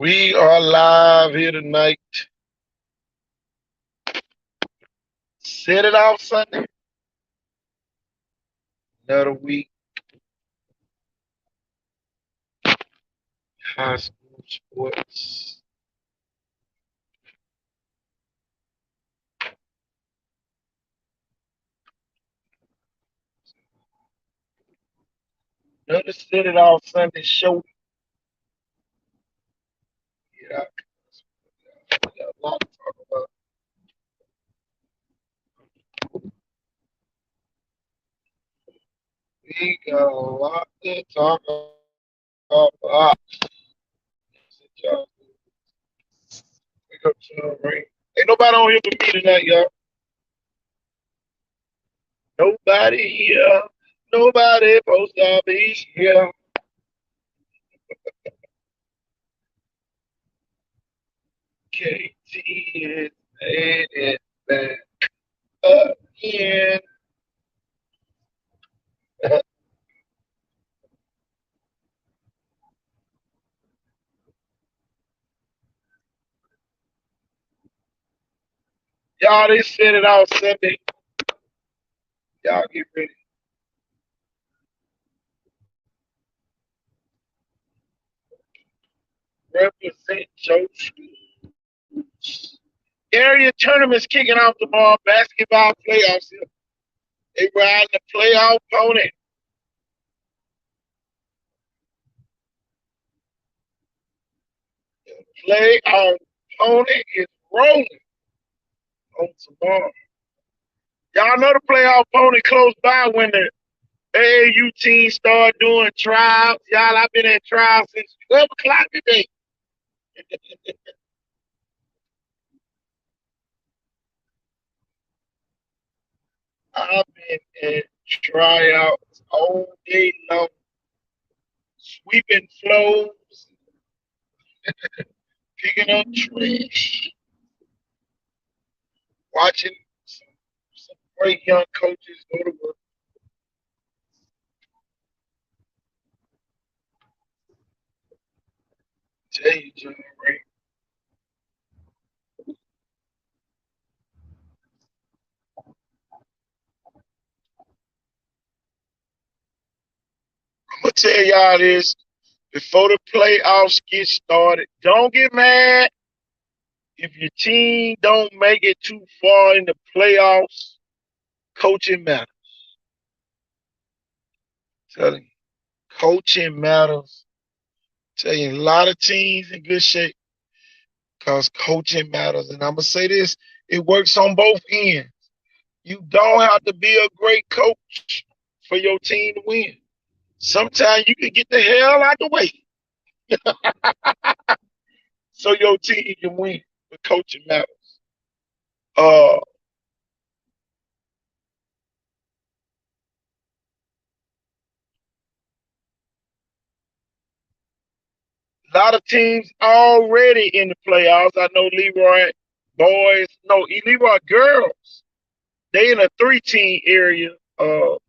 We are live here tonight. Set it off Sunday. Another week. High school sports. Another Set It Off Sunday show. Yeah, we got a lot to talk about. We got a lot to talk about. Wake up to the ring. Ain't nobody on here but me tonight, y'all. Nobody here. Nobody supposed to be here. KT is made it back again. Y'all, they Set It Off Sunday. Y'all get ready. Represent your schools. Area tournaments kicking off tomorrow. Basketball playoffs. They riding the playoff pony. The playoff pony is rolling on tomorrow. Y'all know the playoff pony close by when the AAU team start doing trials. Y'all, I've been at trials since 12 o'clock today. I've been at tryouts all day long, sweeping floors, picking up trash, watching some great young coaches go to work. Tell you, John Ray. I'm gonna tell y'all this before the playoffs get started. Don't get mad if your team don't make it too far in the playoffs. Coaching matters. Telling you, coaching matters. Tell you, a lot of teams in good shape because coaching matters. And I'm gonna say this: it works on both ends. You don't have to be a great coach for your team to win. Sometimes you can get the hell out the way so your team can win. But coaching matters. A lot of teams already in the playoffs. I know Leroy boys, no, Leroy girls. They in a three-team area.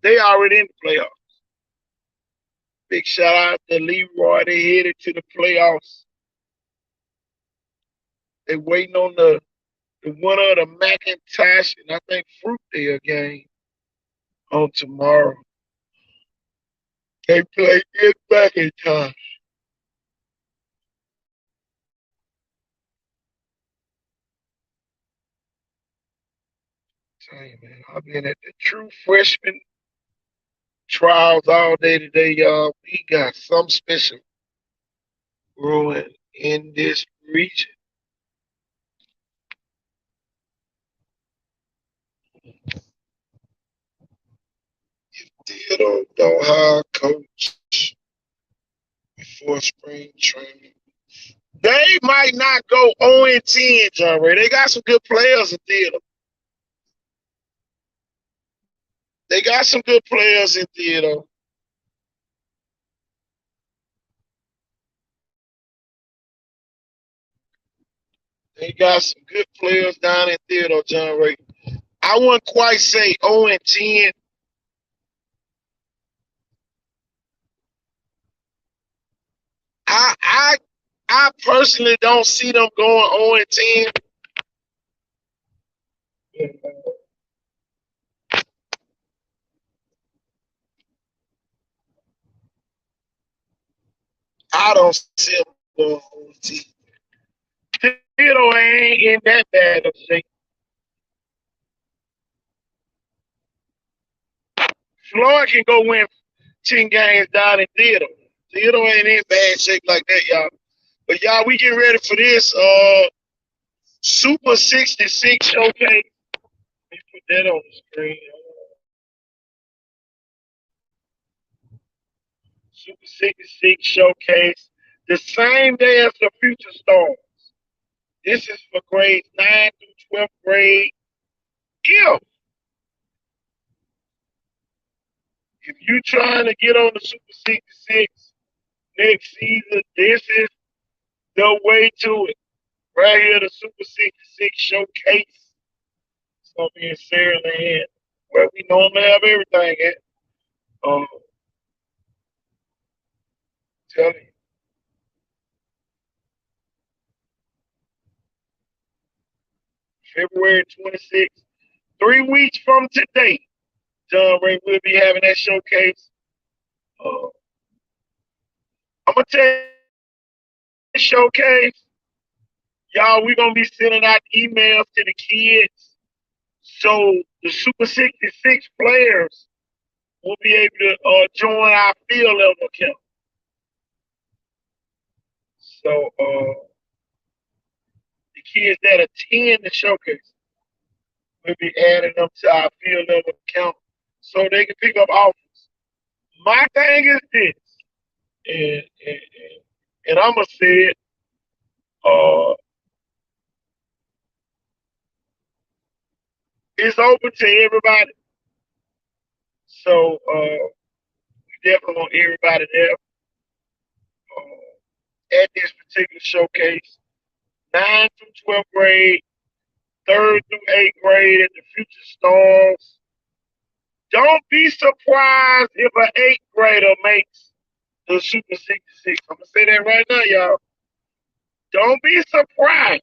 They already in the playoffs. Big shout out to Leroy. They headed to the playoffs. They waiting on the winner of the McIntosh and I think Fruitdale game on tomorrow. They play in McIntosh. Tell you, man, I've been at the true freshman trials all day today, y'all. We got some special brewing in this region. They don't know how to coach before spring training. They might not go 0-10, John Ray. They got some good players in theater. They got some good players in theater. They got some good players down in theater, John Ray. I wouldn't quite say 0-10. I I I personally don't see them going 0-10. I don't see them going 0-10. Theodore ain't in that bad of shape. Floyd can go win 10 games down in Theodore. Theodore ain't in bad shape like that, y'all. But y'all, we get ready for this Super 66 showcase. Let me put that on the screen. Super 66 showcase. The same day as the Future Stars. This is for grades 9 through 12th grade. If you trying to get on the Super 66 next season, this is the way to it. Right here, the Super 66 showcase. It's gonna be in Saraland, where we normally have everything at. Um, tell you, February 26th, 3 weeks from today, John Ray will be having that showcase. Uh, I'm gonna tell you, this showcase, y'all, we're gonna be sending out emails to the kids, so the Super 66 players will be able to join our field level account. So the kids that attend the showcase will be adding them to our field level account so they can pick up offers. My thing is this, and I'm gonna say it. Uh, it's open to everybody, so we definitely want everybody there at this particular showcase. 9th through 12th grade, 3rd through 8th grade at the Future Stars. Don't be surprised if an 8th grader makes the Super 66. I'm gonna say that right now, y'all. Don't be surprised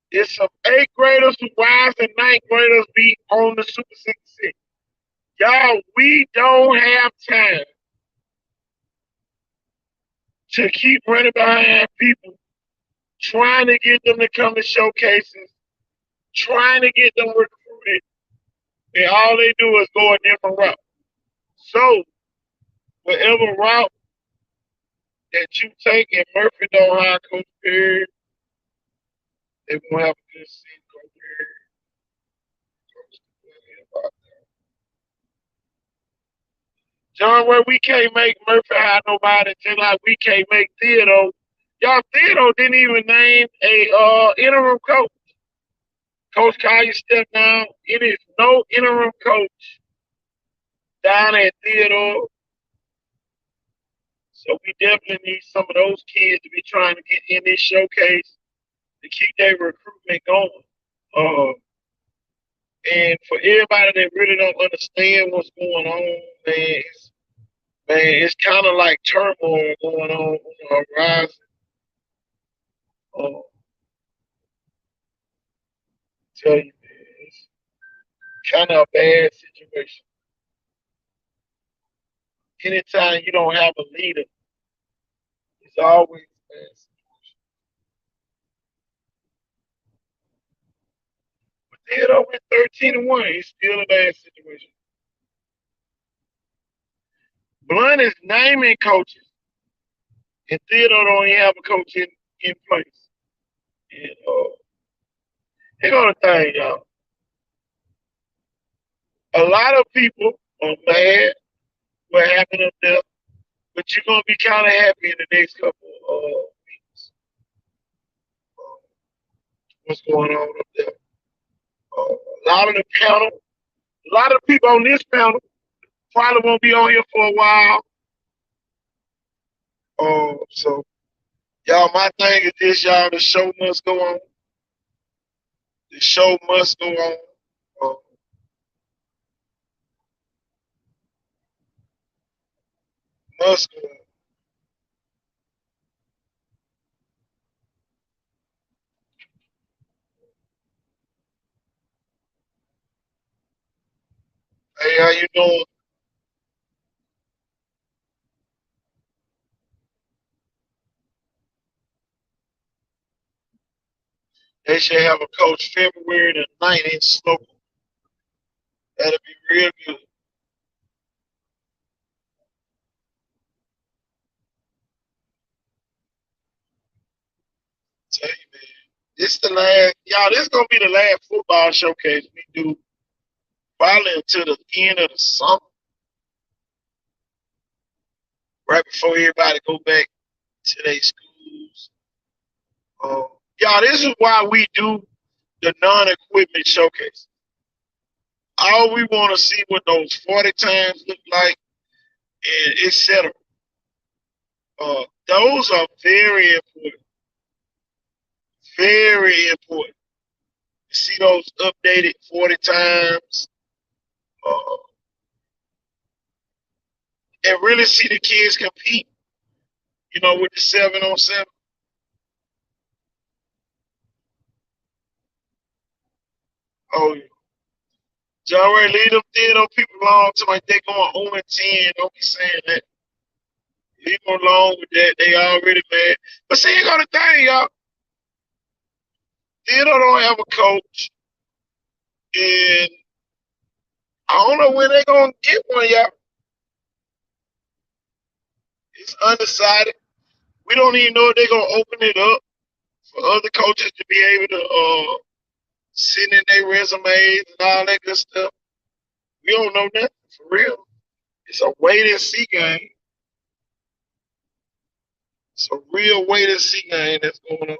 if some 8th graders who rise and 9th graders be on the Super 66. Y'all, we don't have time to keep running behind people, trying to get them to come to showcases, trying to get them recruited, and all they do is go a different route. So, whatever route that you take, and Murphy don't hire Coach Perry, they won't have a good season. Coach Perry. John, where we can't make Murphy hire nobody, just like we can't make Theodore. Y'all, Theodore didn't even name a interim coach. Coach Collier stepped down. It is no interim coach down at Theodore. So we definitely need some of those kids to be trying to get in this showcase to keep their recruitment going. Uh, and for everybody that really don't understand what's going on, man, it's kind of like turmoil going on the horizon. Uh, tell you, man, it's kind of a bad situation. Anytime you don't have a leader, it's always a bad situation. But Theodore went 13-1. It's still a bad situation. Blunt is naming coaches, and Theodore don't even have a coach in place. And here go the thing, y'all. A lot of people are mad what happened up there, but you're gonna be kind of happy in the next couple weeks. What's going on up there? A lot of the panel, a lot of people on this panel probably won't be on here for a while. So y'all, my thing is this, y'all. The show must go on. The show must go on. Uh, must go on. How you doing? They should have a coach February the 9th in Slocum. That'll be real good. Tell you, man. This the last, y'all. This gonna be the last football showcase we do, probably until the end of the summer, right before everybody go back to their schools. Uh, y'all, this is why we do the non-equipment showcase. All we want to see what those 40 times look like, and etc. Those are very important. Very important. See those updated 40 times, uh, and really see the kids compete, with the 7-on-7. Oh, yeah. John Ray, leave them theater people alone to like they going 0 and 10. Don't be saying that. Leave them alone with that. They already mad. But see, you got the thing, y'all. Theater don't have a coach, and I don't know when they gonna get one, y'all. It's undecided. We don't even know if they're gonna open it up for other coaches to be able to send in their resumes and all that good stuff. We don't know nothing for real. It's a wait and see game. It's a real wait and see game that's going on.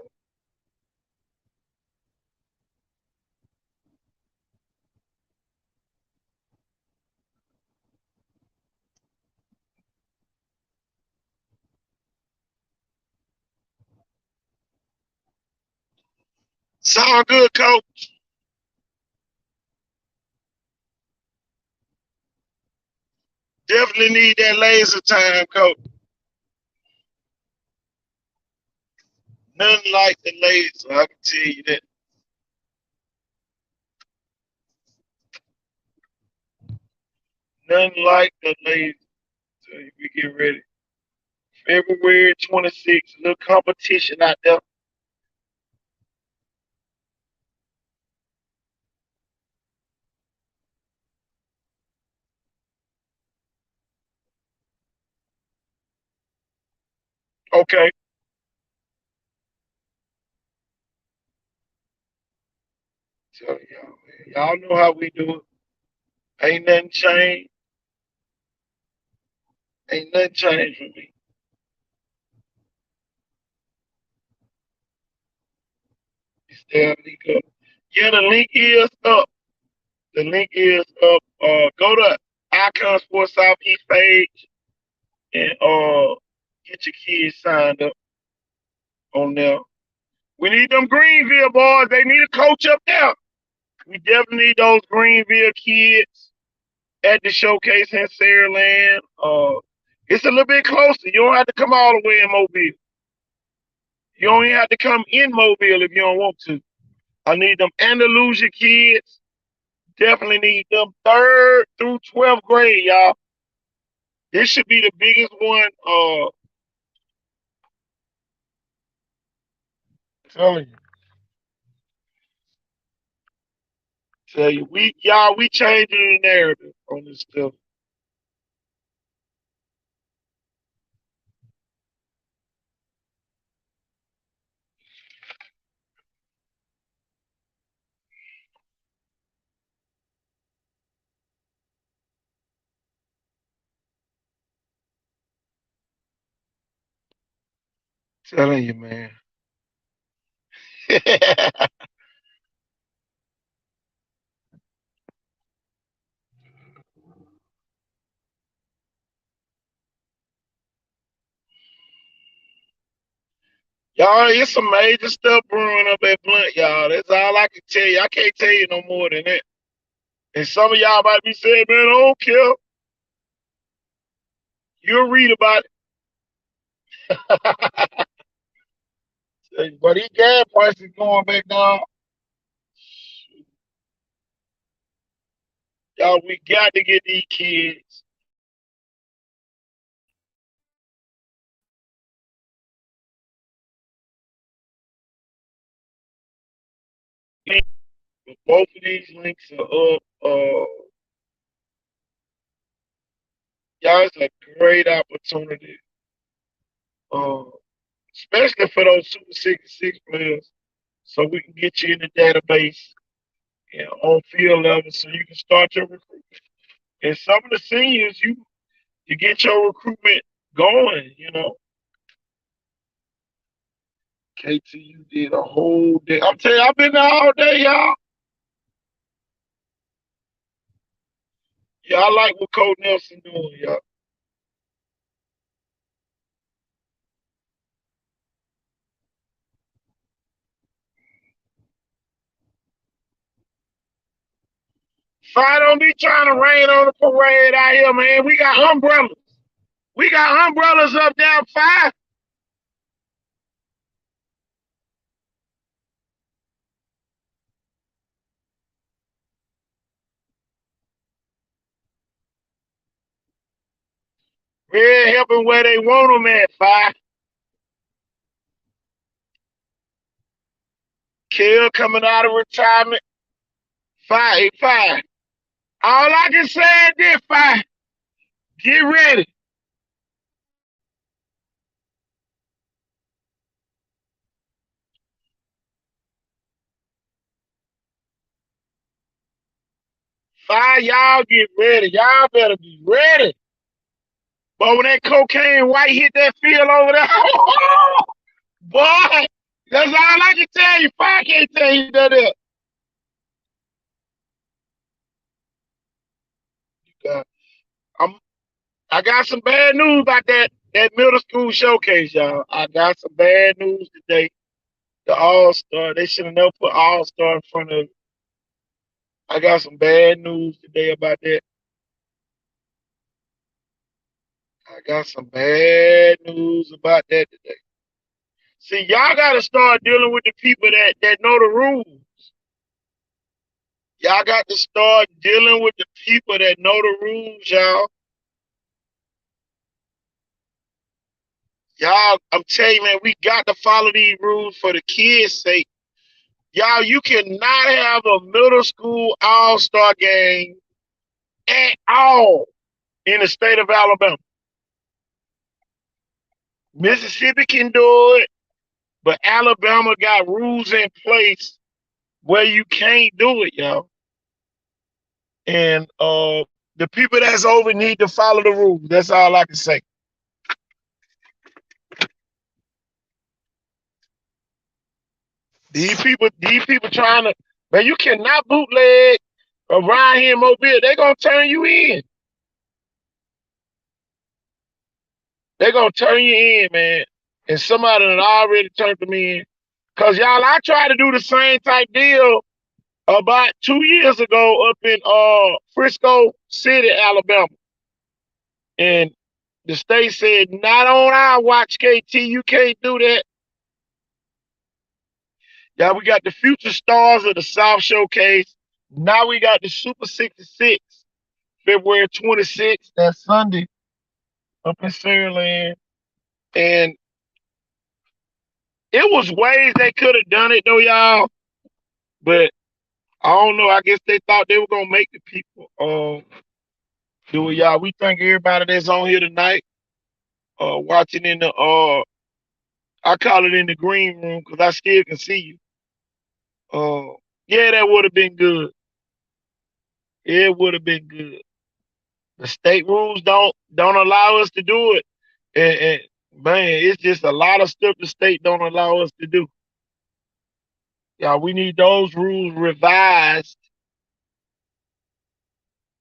Sound good, coach. Definitely need that laser time, coach. Nothing like the laser, I can tell you that. Nothing like the laser. So we get ready. February 26th, little competition out there. Okay. So y'all, man, y'all know how we do it. Ain't nothing changed. Ain't nothing changed for me. It's there, link up. Yeah, the link is up. The link is up. Go to Icon Sports Southeast page and get your kids signed up on there. We need them Greenville boys. They need a coach up there. We definitely need those Greenville kids at the showcase in Saraland. It's a little bit closer. You don't have to come all the way in Mobile. You only have to come in Mobile if you don't want to. I need them Andalusia kids. Definitely need them third through 12th grade, y'all. This should be the biggest one. Telling you, tell you, we changing the narrative on this stuff. Telling you, man. Y'all, it's some major stuff brewing up at Blunt, y'all. That's all I can tell you. I can't tell you no more than that. And some of y'all might be saying, man, I don't care. You'll read about it. But these gas prices going back down. Y'all, we got to get these kids both of these links are up. Y'all, it's a great opportunity, uh, especially for those Super 66 players, so we can get you in the database and on field level, so you can start your recruitment. And some of the seniors, you get your recruitment going. KTU did a whole day. I'm telling you, I've been there all day, y'all. Yeah, I like what Coach Nelson doing, y'all. I don't be trying to rain on the parade out here, man. We got umbrellas. We got umbrellas up there, five. Red helping where they want them at, five. Kill coming out of retirement, five, five. All I can say is this, five. Get ready. Five, y'all get ready. Y'all better be ready. But when that cocaine white hit that field over there, boy, that's all I can tell you. Five can't tell you that. Uh, I'm, I got some bad news about that middle school showcase, y'all. I got some bad news today. The All Star, they should have never put All Star in front of it. I got some bad news today about that. I got some bad news about that today. See, y'all got to start dealing with the people that know the rules. Y'all got to start dealing with the people that know the rules, y'all. Y'all, I'm telling you, man, we got to follow these rules for the kids' sake. Y'all, you cannot have a middle school all-star game at all in the state of Alabama. Mississippi can do it, but Alabama got rules in place where you can't do it, y'all. And the people that's over need to follow the rules. That's all I can say. These people trying to, man, you cannot bootleg around here in Mobile. They're gonna turn you in. They're gonna turn you in, man. And somebody that already turned them in. Cause y'all, I tried to do the same type deal about 2 years ago up in Frisco City, Alabama. And the state said, not on our watch, KT, you can't do that. Yeah, we got the future stars of the South Showcase. Now we got the Super 66, February 26th, that's Sunday, up in Saraland. And it was ways they could have done it though, y'all. But I don't know. I guess they thought they were gonna make the people do it, y'all. We thank everybody that's on here tonight, watching in the I call it in the green room because I still can see you. Yeah, that would have been good. It would have been good. The state rules don't allow us to do it. And man, it's just a lot of stuff the state don't allow us to do. Yeah, we need those rules revised.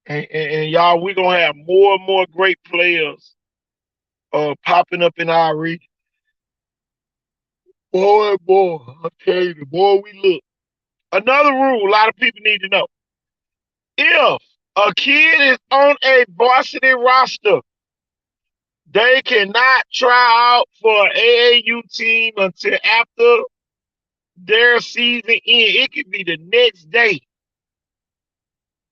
And y'all, we're gonna have more and more great players popping up in our region. Boy, boy, I tell you, the more we look. Another rule a lot of people need to know. If a kid is on a varsity roster, they cannot try out for an AAU team until after their season end. It could be the next day.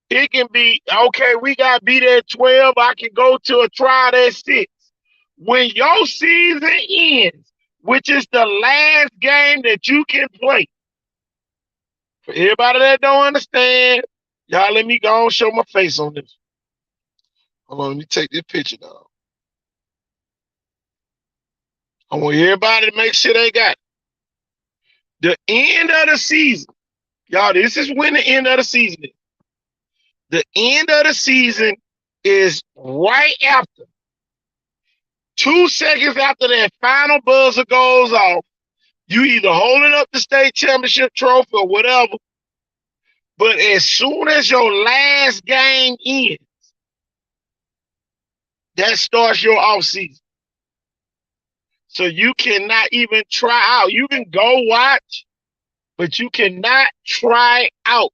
It can be, okay, we got beat at 12. I can go to a trial at 6. When your season ends, which is the last game that you can play, for everybody that don't understand, y'all let me go and show my face on this. Hold on, let me take this picture down. I want everybody to make sure they got it. The end of the season. Y'all, this is when the end of the season is. The end of the season is right after. 2 seconds after that final buzzer goes off, you either holding up the state championship trophy or whatever. But as soon as your last game ends, that starts your off season. So you cannot even try out. You can go watch, but you cannot try out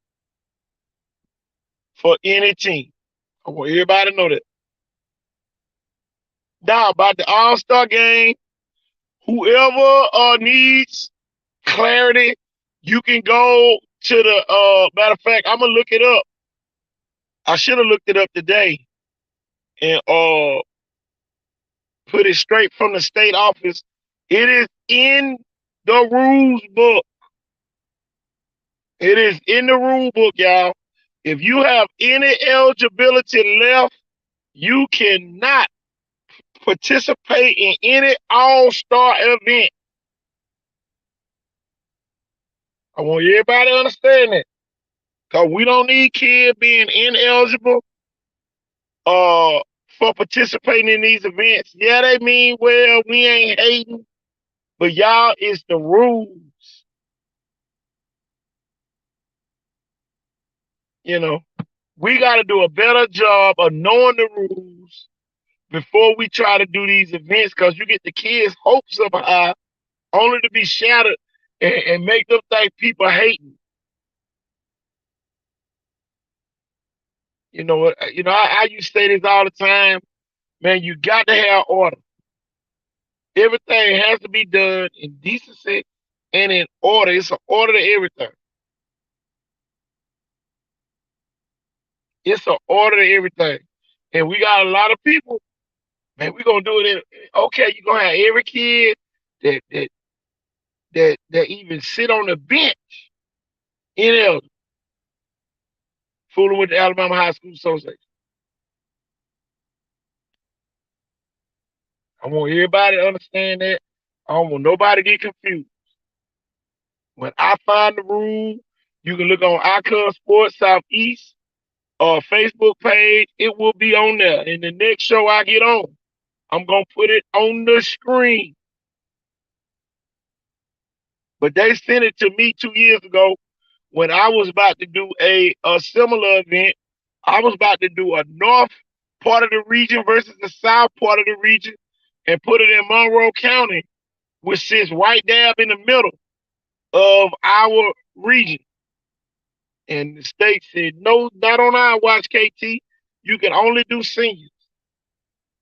for any team. I want everybody to know that. Now about the All-Star game, whoever needs clarity, you can go to the matter of fact, I'm gonna look it up. I should have looked it up today and put it straight from the state office. It is in the rules book. It is in the rule book, y'all. If you have any eligibility left, you cannot participate in any all-star event. I want everybody to understand that. Because we don't need kids being ineligible for participating in these events. Yeah, they mean well, we ain't hating. But y'all, it's the rules. You know, we got to do a better job of knowing the rules before we try to do these events, because you get the kids' hopes up high only to be shattered and make them think people hating. You know what? I used to say this all the time, man. You got to have order. Everything has to be done in decency and in order. It's an order to everything. It's an order to everything. And we got a lot of people, man, we're gonna do it okay, you're gonna have every kid that that even sit on the bench in Elder fooling with the Alabama High School Association. I want everybody to understand that. I don't want nobody to get confused. When I find the rule, you can look on Icon Sports Southeast Facebook page. It will be on there. And the next show I get on, I'm gonna put it on the screen. But they sent it to me 2 years ago when I was about to do a similar event. I was about to do a north part of the region versus the south part of the region and put it in Monroe County, which sits right dab in the middle of our region. And the state said, no, not on our watch, KT. You can only do seniors.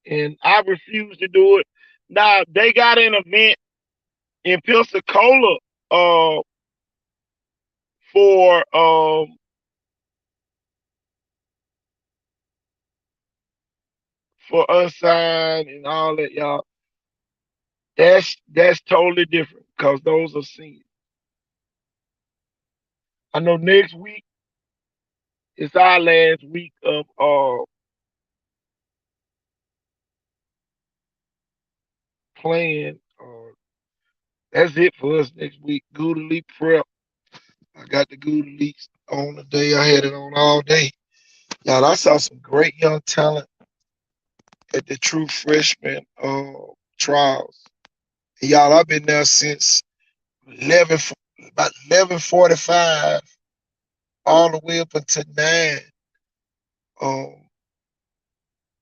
And I refused to do it. Now, they got an event in Pensacola for unsigned and all that, y'all. That's totally different because those are seniors. I know next week is our last week of playing. That's it for us next week. Gouda Leap prep. I got the Gouda Leaks on the day. I had it on all day. Y'all, I saw some great young talent at the true freshman trials. Y'all, I've been there since 11, about 11:45 all the way up until 9. Um,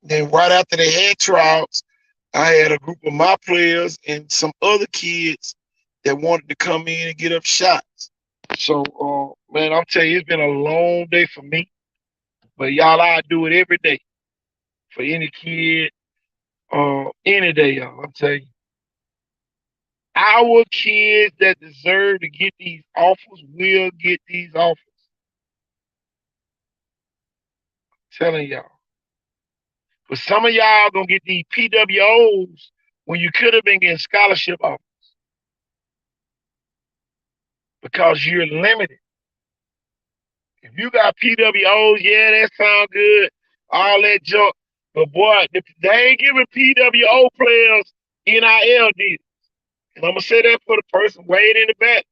then right after they had trials, I had a group of my players and some other kids that wanted to come in and get up shots. So, man, I'm telling you, it's been a long day for me. But y'all, I do it every day for any kid, any day, y'all. I'm telling you. Our kids that deserve to get these offers will get these offers. Telling y'all. But some of y'all gonna get these PWOs when you could have been getting scholarship offers because you're limited. If you got PWOs, yeah, that sound good, all that junk. But boy, they ain't giving PWO players NIL deals. And I'm gonna say that for the person way in the back.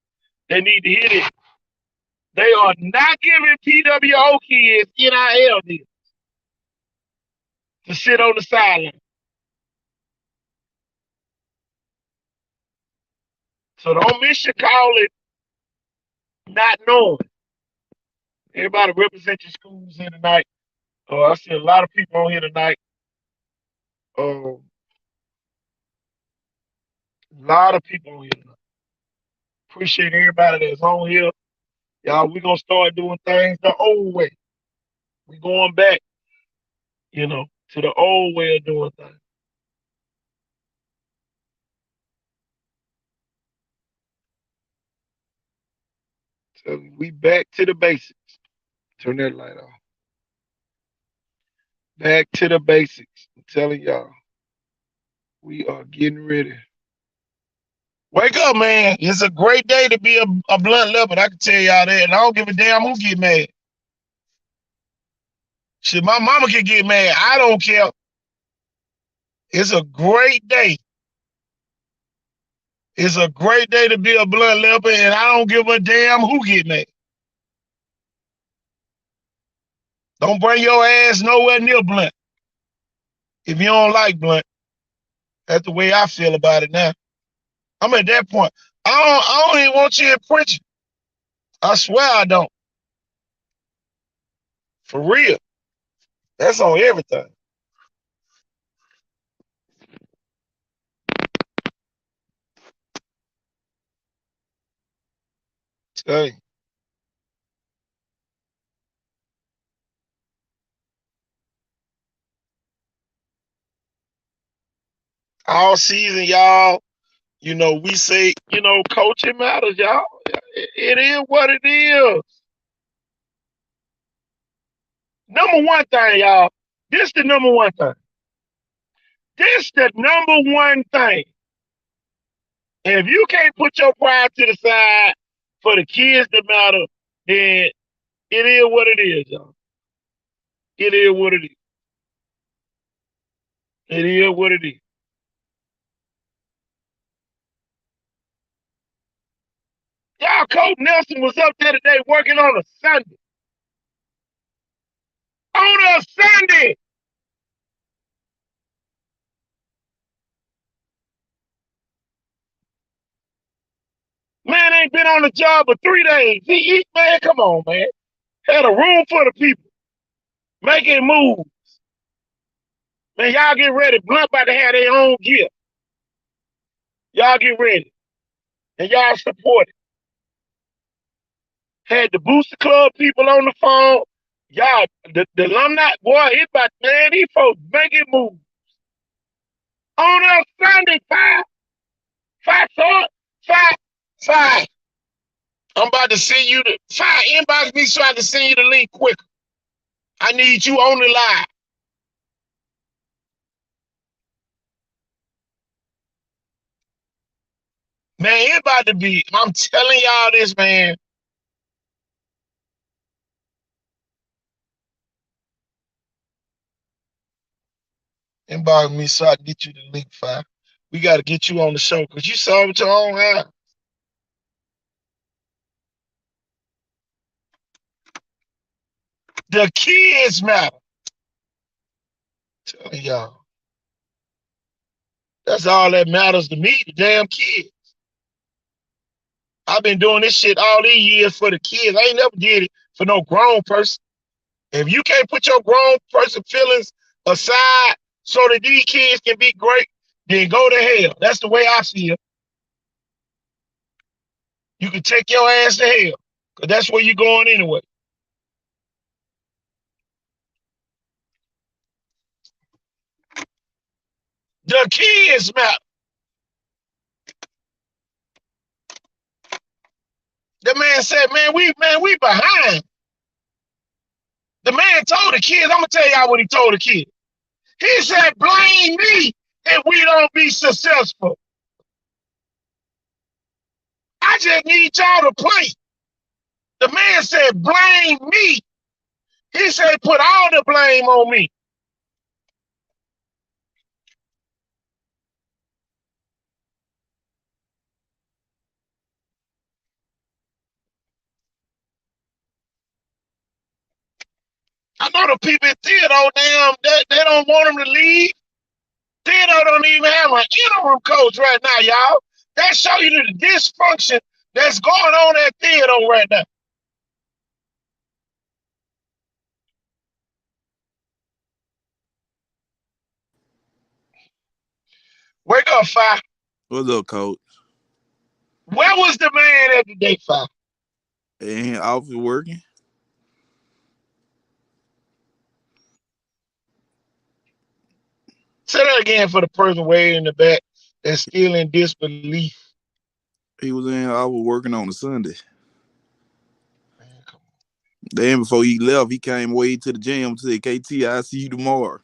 They need to hear this. They are not giving PWO kids NIL deals to sit on the sideline. So don't miss your calling not knowing. Everybody represent your schools here tonight. I see a lot of people on here tonight. A lot of people on here tonight. Appreciate everybody that's on here. Y'all, we gonna start doing things the old way. We going back, to the old way of doing things. So we back to the basics. Turn that light off. Back to the basics. I'm telling y'all, we are getting ready. Wake up, man. It's a great day to be a blunt leopard. I can tell y'all that. And I don't give a damn who get mad. Shit, my mama can get mad. I don't care. It's a great day. It's a great day to be a blunt leopard, and I don't give a damn who get mad. Don't bring your ass nowhere near blunt. If you don't like blunt, that's the way I feel about it now. I'm at that point. I don't even want you in preaching. I swear I don't. For real. That's on everything. Tell you. All season, y'all, we say, coaching matters, y'all. It is what it is. Number one thing, y'all. This the number one thing. This the number one thing. And if you can't put your pride to the side for the kids that matter, then it is what it is, y'all. It is what it is. It is what it is. Y'all, Coach Nelson was up there today working on a Sunday. On a Sunday! Man ain't been on the job for 3 days. Man, come on, man. Had a room full of people making moves. Man, y'all get ready. Blunt about to have their own gear. Y'all get ready. And y'all support it. Had the Booster Club people on the phone. Y'all, the alumni, boy, he about, man, these folks making moves. On a Sunday, five, five. I'm about to send you the five. Inbox me so I can send you the link quicker. I need you on the live. Man, it about to be, I'm telling y'all this, man. Inbox me so I can get you the link, five. We got to get you on the show because you saw it with your own eyes. The kids matter. Telling y'all. That's all that matters to me, the damn kids. I've been doing this shit all these years for the kids. I ain't never did it for no grown person. If you can't put your grown person feelings aside so that these kids can be great, then go to hell. That's the way I feel. You can take your ass to hell because that's where you're going anyway. The kids matter. The man said, man, we behind. The man told the kids, I'm gonna tell y'all what he told the kids. He said, blame me if we don't be successful. I just need y'all to play. The man said, blame me. He said, put all the blame on me. I know the people in Theodore, damn, they don't want him to leave. Theodore don't even have an interim coach right now, y'all. That show you the dysfunction that's going on at Theodore right now. Wake up, Fi. What's up, coach? Where was the man at the day, Fi? Ain't office working. Say that again for the person way in the back that's still in disbelief. He was in office working on a Sunday. Man, come on. Then before he left, he came way to the gym and said, KT, I see you tomorrow.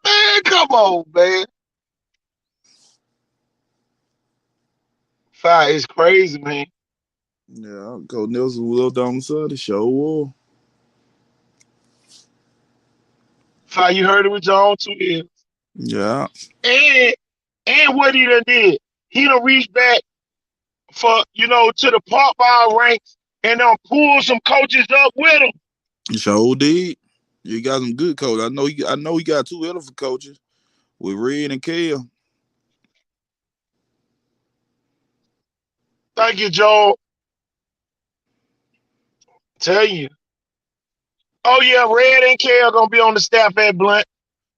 Man, come on, man. Fi is crazy, man. Yeah, Coach Nelson was up on the Sunday. Show war. Fi, you heard it with your own 2 ears. Yeah. And what he done did, he done reached back for, to the pop ball ranks and done pull some coaches up with him. Show did. You got some good coaches. I know he got 2 elephant coaches with Red and Kale. Thank you, Joel. Tell you. Oh yeah, Red and Kale gonna be on the staff at Blunt.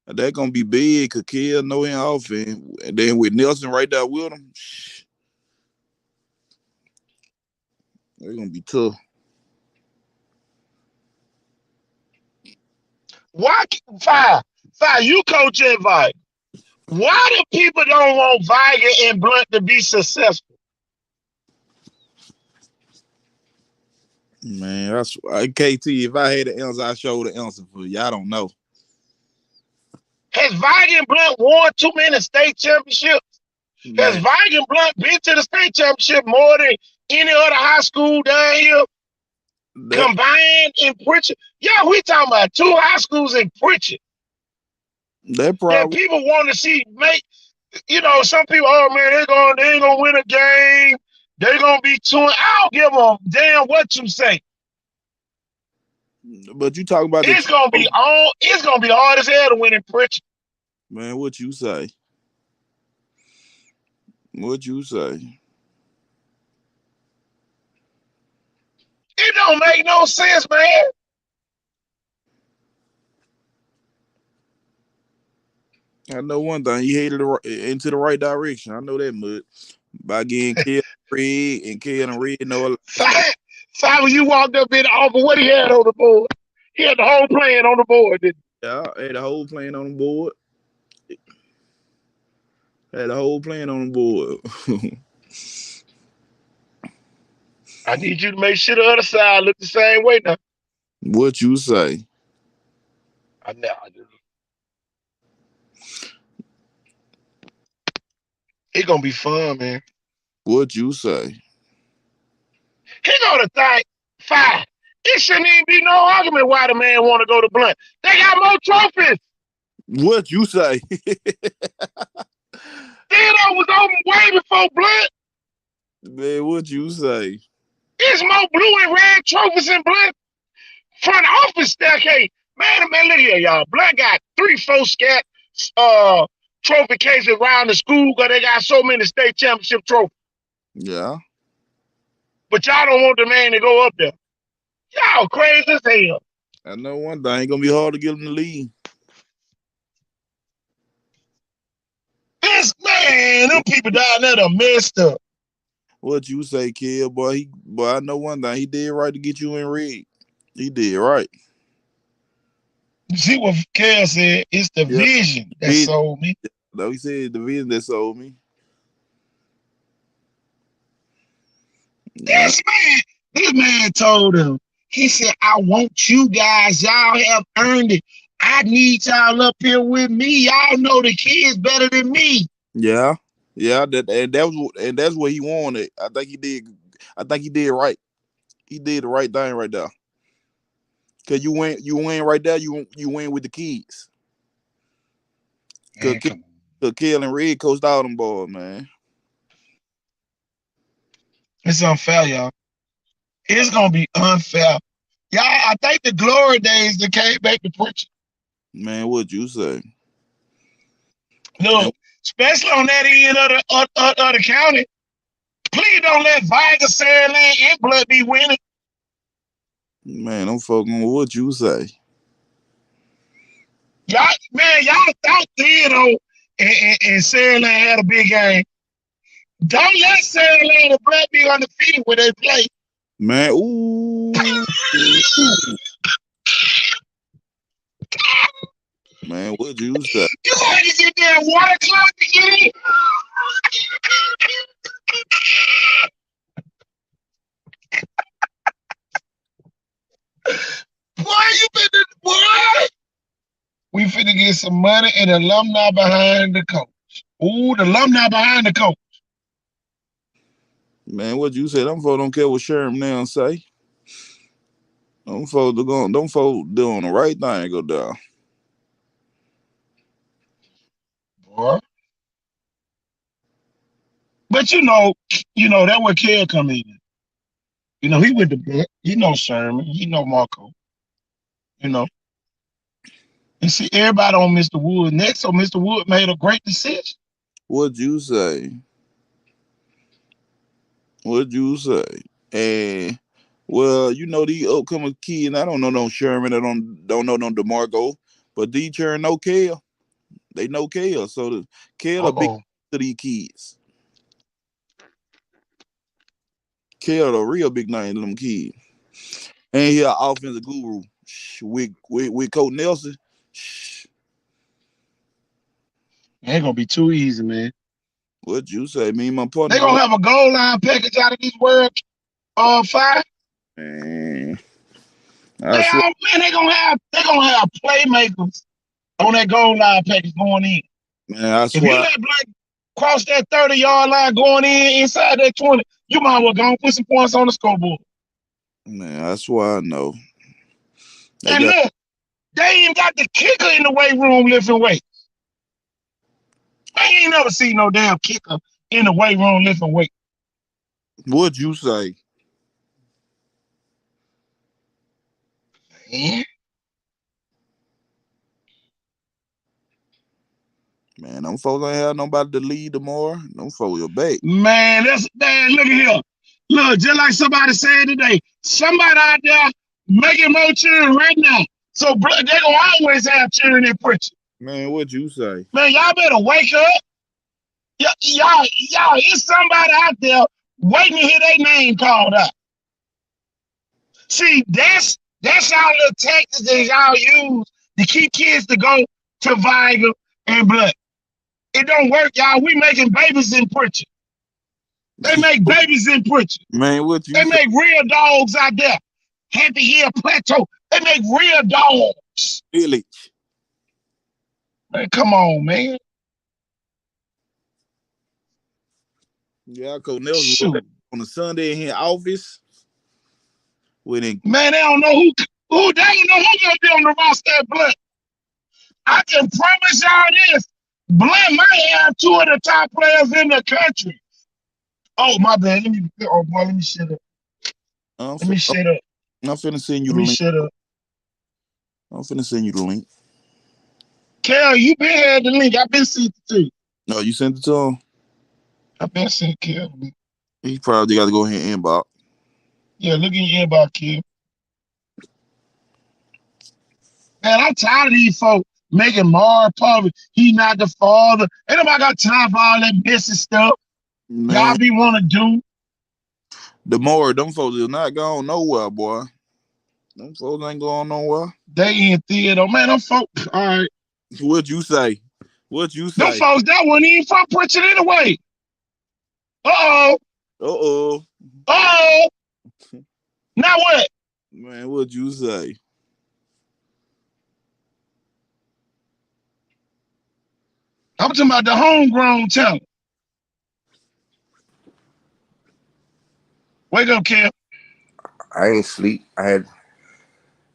That gonna be big because Kale know him offense. And then with Nelson right there with him, they're gonna be tough. Why Five, you coach at Viger. Why do people don't want Viger and Blunt to be successful? Man, that's KT. If I had the answer, I show the answer for you. I don't know. Has Viger and Blunt won too many state championships? Has Man, Viger and Blunt been to the state championship more than any other high school down here that combined in Pritchard? Yeah, we talking about 2 high schools in Pritchard that that probably people want to see make. Some people, oh man, they ain't gonna win a game. They're gonna be 2. I don't give a damn what you say. but you talking about the It's gonna be on. It's gonna be hard as hell to win in Pritchard. man. What you say? What you say? It don't make no sense, man. I know one thing. He headed into the right direction. I know that much. By getting Kale Red and Kale and Red know. When you walked up in the office, what he had on the board? He had the whole plan on the board, didn't Yeah, had the whole plan on the board. Had the whole plan on the board. I need you to make sure the other side look the same way now. What you say? I know. It's gonna be fun, man. What you say? He gonna think, fine. It shouldn't even be no argument why the man want to go to Blunt. They got more trophies. What you say? Theodore was open way before Blunt. Man, what you say? There's more blue and red trophies in Blunt front office staircase. Man, look here, y'all. Blunt got 3, 4 scat trophy cases around the school because they got so many state championship trophies. Yeah. But y'all don't want the man to go up there. Y'all crazy as hell. I know one thing. It's gonna be hard to get him to leave. This man, them people down there done messed up. What you say, kid? Boy, I know one thing. He did right to get you in red. He did right. You see what Kel said? It's the vision that sold me. No, he said the vision that sold me. Yeah, This man told him, he said, I want you guys, y'all have earned it. I need y'all up here with me. Y'all know the kids better than me. yeah, yeah. That's what he wanted. I think he did. I think he did right. He did the right thing right there. Cause you win right there. You win with the kids. Cause, Man, come on. cause Kel and Red coached all them boys, man. It's unfair, y'all. It's gonna be unfair. Y'all, I think the glory days that came back to preaching. Man, what you say? Man, Look, especially on that end of the county. Please don't let Viger, Sandland, and Blood be winning. man, I'm fucking with what you say. Y'all thought Theodore and Sandland had a big game. Don't let Sandland and Blood be undefeated when they play. Man, ooh, man, what you say? You had to get that water clock again. Boy, you finna, boy. We finna get some money and alumni behind the coach. Ooh, the alumni behind the coach. Man, what you say? Them folks don't care what Sherm now say. Them folks doing the right thing go down. Boy. But that's where Kel come in. He with the Blood. He know Sherman. He know Marco. You know. And see, everybody on Mr. Wood next, so Mr. Wood made a great decision. What you say? What you say? And well, these upcoming kids. I don't know no Sherman. I don't know no DeMarco, but these children know Kel. They know Kel, so the Kel a big Uh-oh. to these kids. Kel a real big name to them kids. And he an offensive guru with Coach Nelson. It ain't gonna be too easy, man. What you say? Me and my They partner. gonna have a goal line package out of these World 5. Man, I swear. They gonna have playmakers on that goal line package going in. Man, I If you swear. let Black cross that 30-yard line going in inside that 20, you might as well go and put some points on the scoreboard. Man, I swear I know. They And got look, they even got the kicker in the weight room lifting weights. I ain't never seen no damn kicker in the weight room lifting weights. what you say? Man, Man, them folks ain't have nobody to lead tomorrow. Them folks your back. man, look at here. Look, just like somebody said today, somebody out there making more children right now. So they gonna always have children in preaching. Man, what you say? Man, y'all better wake up. Y'all, it's somebody out there waiting to hear their name called out. See, that's y'all little tactics that y'all use to keep kids to go to Viger and Blood. It don't work, y'all. We making babies in preaching. They make babies in preaching. Man, what you They say? make real dogs out there. Happy Hill Plateau. They make real dogs. Really? Man, come on, man. Yeah, Coach Nelson was Shoot. on a Sunday in his office with him. Man, they don't know who they don't know who gonna be on the roster at Blood. I can promise y'all this. Blood might have two of the top players in the country. Oh, my bad. Let me shut up. I'm Let me shut up. finna send you Let the me link. shut up. I'm finna send you the link. Kel, you been had the link. I've been sent it to you. No, you sent it to him? I've been sent Kel. He probably got to go ahead and inbox. Yeah, look in your inbox, Kel. Man, I'm tired of these folks making Marv public. He not the father. Ain't nobody got time for all that messy stuff. Man, Y'all be want to do. the more them folks is not going nowhere, boy. Them folks ain't going nowhere. They in theater. Man, them folks, all right. What you say? What you Them say? folks, that wasn't even from preaching anyway. Uh-oh. Uh-oh. Oh, now what? Man, what you say? I'm talking about the homegrown talent. Wake up, Cam. I ain't sleep. I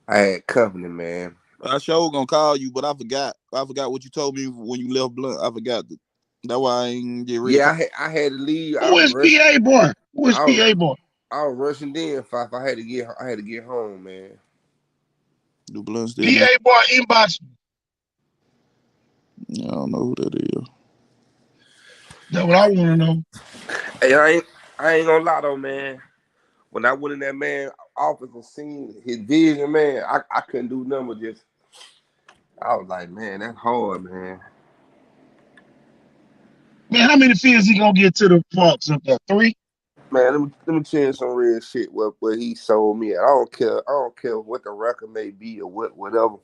had company, man. I sure gonna call you, but I forgot. I forgot what you told me when you left Blunt. I forgot. That's why I ain't get ready to Yeah, call. I had to leave. I Who was is rushing. PA boy? Who is I was PA boy? I was rushing in. If I had to get home, man. Do Blunt still be? PA boy inbox me. I don't know who that is. That's what I want to know. Hey, I ain't gonna lie though, man. When I went in that man office and seen his vision, man, I couldn't do nothing but just. I was like, man, that's hard, man. Man, how many fields he gonna get to the Parks up there? 3? Man, let me tell you some real shit. What he sold me at. I don't care. I don't care what the record may be or whatever.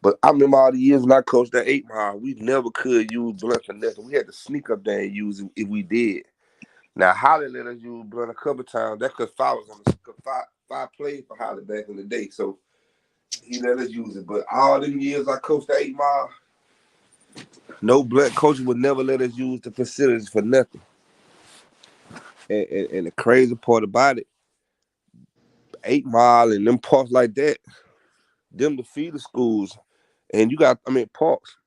But I remember all the years when I coached at 8 Mile, we never could use blunt for nothing. We had to sneak up there and use it if we did. Now Holly let us use blunt a couple times. That cause five was on the five played for Holly back in the day, so he let us use it. But all them years I coached at 8 Mile, no blunt coach would never let us use the facilities for nothing. And the crazy part about it, 8 Mile and them parks like that, them the feeder schools, and parks.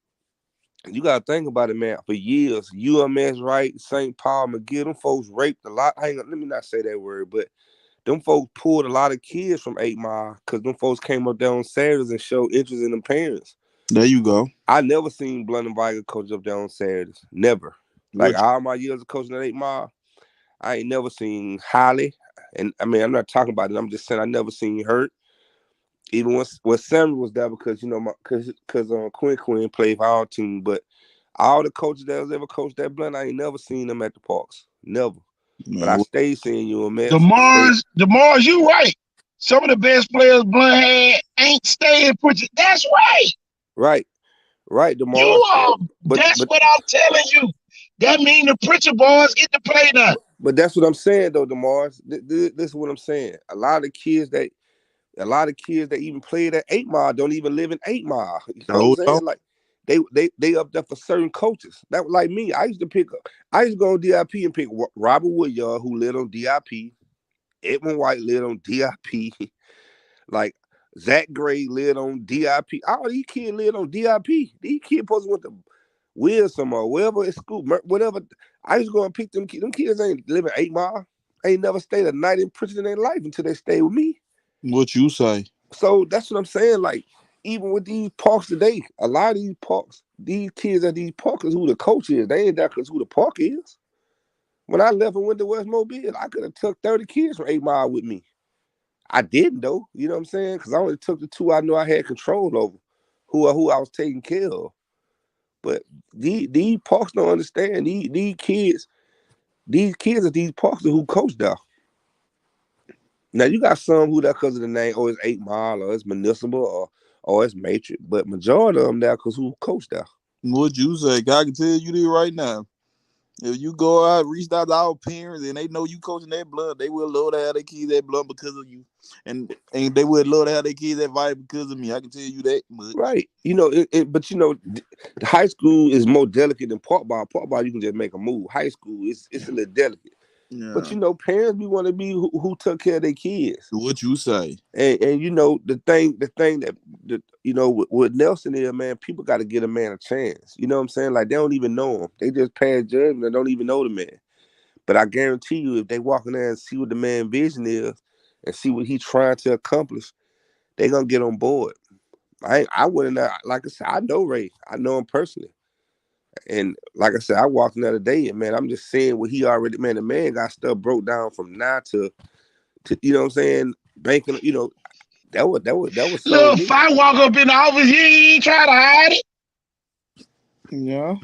You gotta think about it, man. For years, UMS, right, St. Paul, McGill, them folks raped a lot. Hang on, let me not say that word, but them folks pulled a lot of kids from 8 Mile because them folks came up there on Saturdays and showed interest in them parents. There you go. I never seen Blunt and Viger coach up there on Saturdays. Never. Like What? all my years of coaching at 8 Mile, I ain't never seen Holly. And I mean, I'm not talking about it. I'm just saying I never seen Hurt. Even when Samuel was there because because Quinn played for our team, but all the coaches that was ever coached that Blunt, I ain't never seen them at the parks. Never. But I Man, stayed seeing UMS. DeMars, you right. Some of the best players Blunt had ain't staying put you. That's right. Right. Right, You DeMar. are. But That's but what I'm telling you. That mean the Pritchard boys get to play now. but that's what I'm saying though, DeMar. This is what I'm saying. A lot of kids that even played at 8 Mile don't even live in 8 Mile. You know what I'm hold on. saying? Like they up there for certain coaches. That was like me. I used to go on DIP and pick Robert Woodyard, who lived on DIP. Edmund White lived on DIP. Like Zach Gray lived on DIP. All these kids lived on DIP. These kids supposed to went to Wilson or wherever at school, whatever. I used to go and pick them kids. Them kids ain't living 8 Mile. Ain't never stayed a night in prison in their life until they stay with me. What you say? So that's what I'm saying. Like, even with these parks today, a lot of these parks, these kids at these parks is who the coach is. They ain't that because who the park is. When I left and went to West Mobile, I could have took 30 kids from 8 Mile with me. I didn't though, you know what I'm saying? Because I only took the two I knew I had control over, who I was taking care of. But these parks don't understand. These kids at these parks are who coach there. Now you got some who there because of the name, or it's 8 Mile, or it's Municipal, or it's Matrix. But majority of them there because who coach there. What you say? I can tell you this right now. If you go out, reach out to our parents, and they know you coaching that Blunt, they will love to have their kids that Blunt because of you, and they would love to have their kids that Vibe because of me. I can tell you that much. Right. But the high school is more delicate than park ball. Park ball, you can just make a move. High school, it's a little delicate. But Yeah. parents we want to be who took care of their kids. What you say? And the thing that with Nelson is, man, people got to give a man a chance. You know what I'm saying? Like they don't even know him. They just pass judgment and don't even know the man. But I guarantee you, if they walk in there and see what the man vision is and see what he's trying to accomplish, they gonna get on board. I went in there, like I said, I know Ray. I know him personally. And like I said, I walked in there today and man, I'm just saying what he already, man, the man got stuff broke down from now to you know what I'm saying, banking, that was sold Look, me. if I walk up in the office, he ain't try to hide it. Yeah.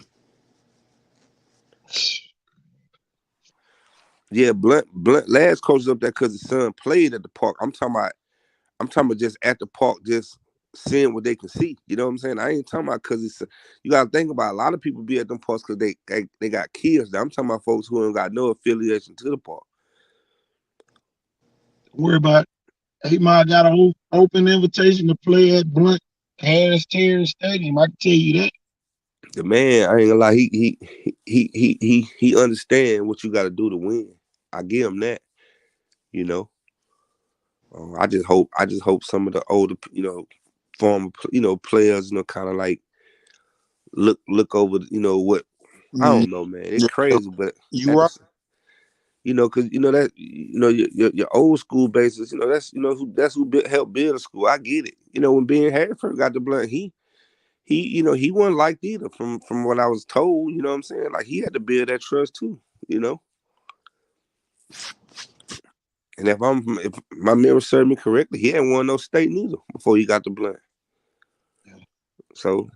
Yeah, Blunt last coach up there because his son played at the park. I'm talking about just at the park, just seeing what they can see. You know what I'm saying? I ain't talking about because it's. You got to think about a lot of people be at them parks because they got kids. There. I'm talking about folks who ain't got no affiliation to the park. Worry about it. 8 Mile got an open invitation to play at Blunt Harris Terry Stadium. I can tell you that. The man, I ain't gonna lie, he understand what you got to do to win. I give him that. You know, I just hope some of the older, former, players, kind of like look over, what I Mm, don't know, man. It's yeah, crazy, but you at right. the because that your old school basis, that's who helped build a school. I get it. When Ben Hartford got the Blunt, he wasn't liked either from what I was told. You know what I'm saying? Like he had to build that trust too. You know, and if my memory served me correctly, he hadn't won no state neither before he got the Blunt. So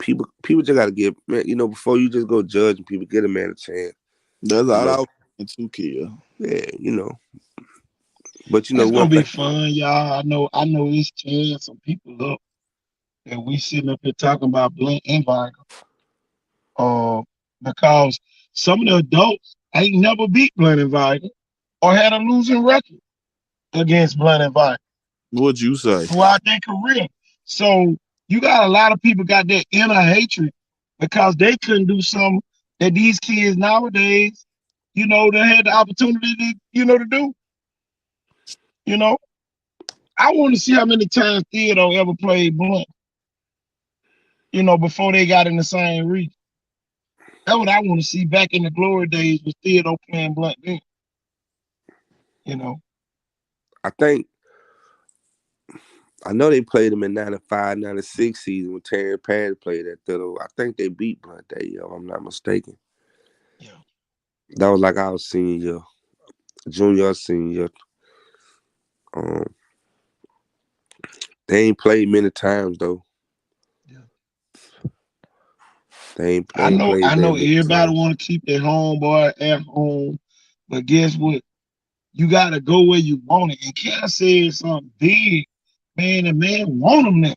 people just got to give man. Before you just go judging people, get a man a chance. That's You all I know, was saying to kill. yeah. But It's one gonna be thing. fun, y'all. I know it's tearing some people up that we sitting up here talking about Blunt and Viger. Uh, because some of the adults ain't never beat Blunt and Viger or had a losing record against Blunt and Viger What'd you say? throughout their career. So you got a lot of people got that inner hatred because they couldn't do something that these kids nowadays, they had the opportunity to do. You know, I want to see how many times Theodore ever played Blunt, before they got in the same region. That's what I want to see back in the glory days with Theodore playing Blunt then, you know. I think I know they played him in 95, 96 season when Terry Pad played at Thittle. I think they beat Blunt that year, if I'm not mistaken. Yeah. That was like our senior year, junior, senior. Um, they ain't played many times though. Yeah. They I ain't know played I very know many everybody times. want to keep their homeboy at home, but guess what? You gotta go where you want it. And Cal said something big, man, and man want him there.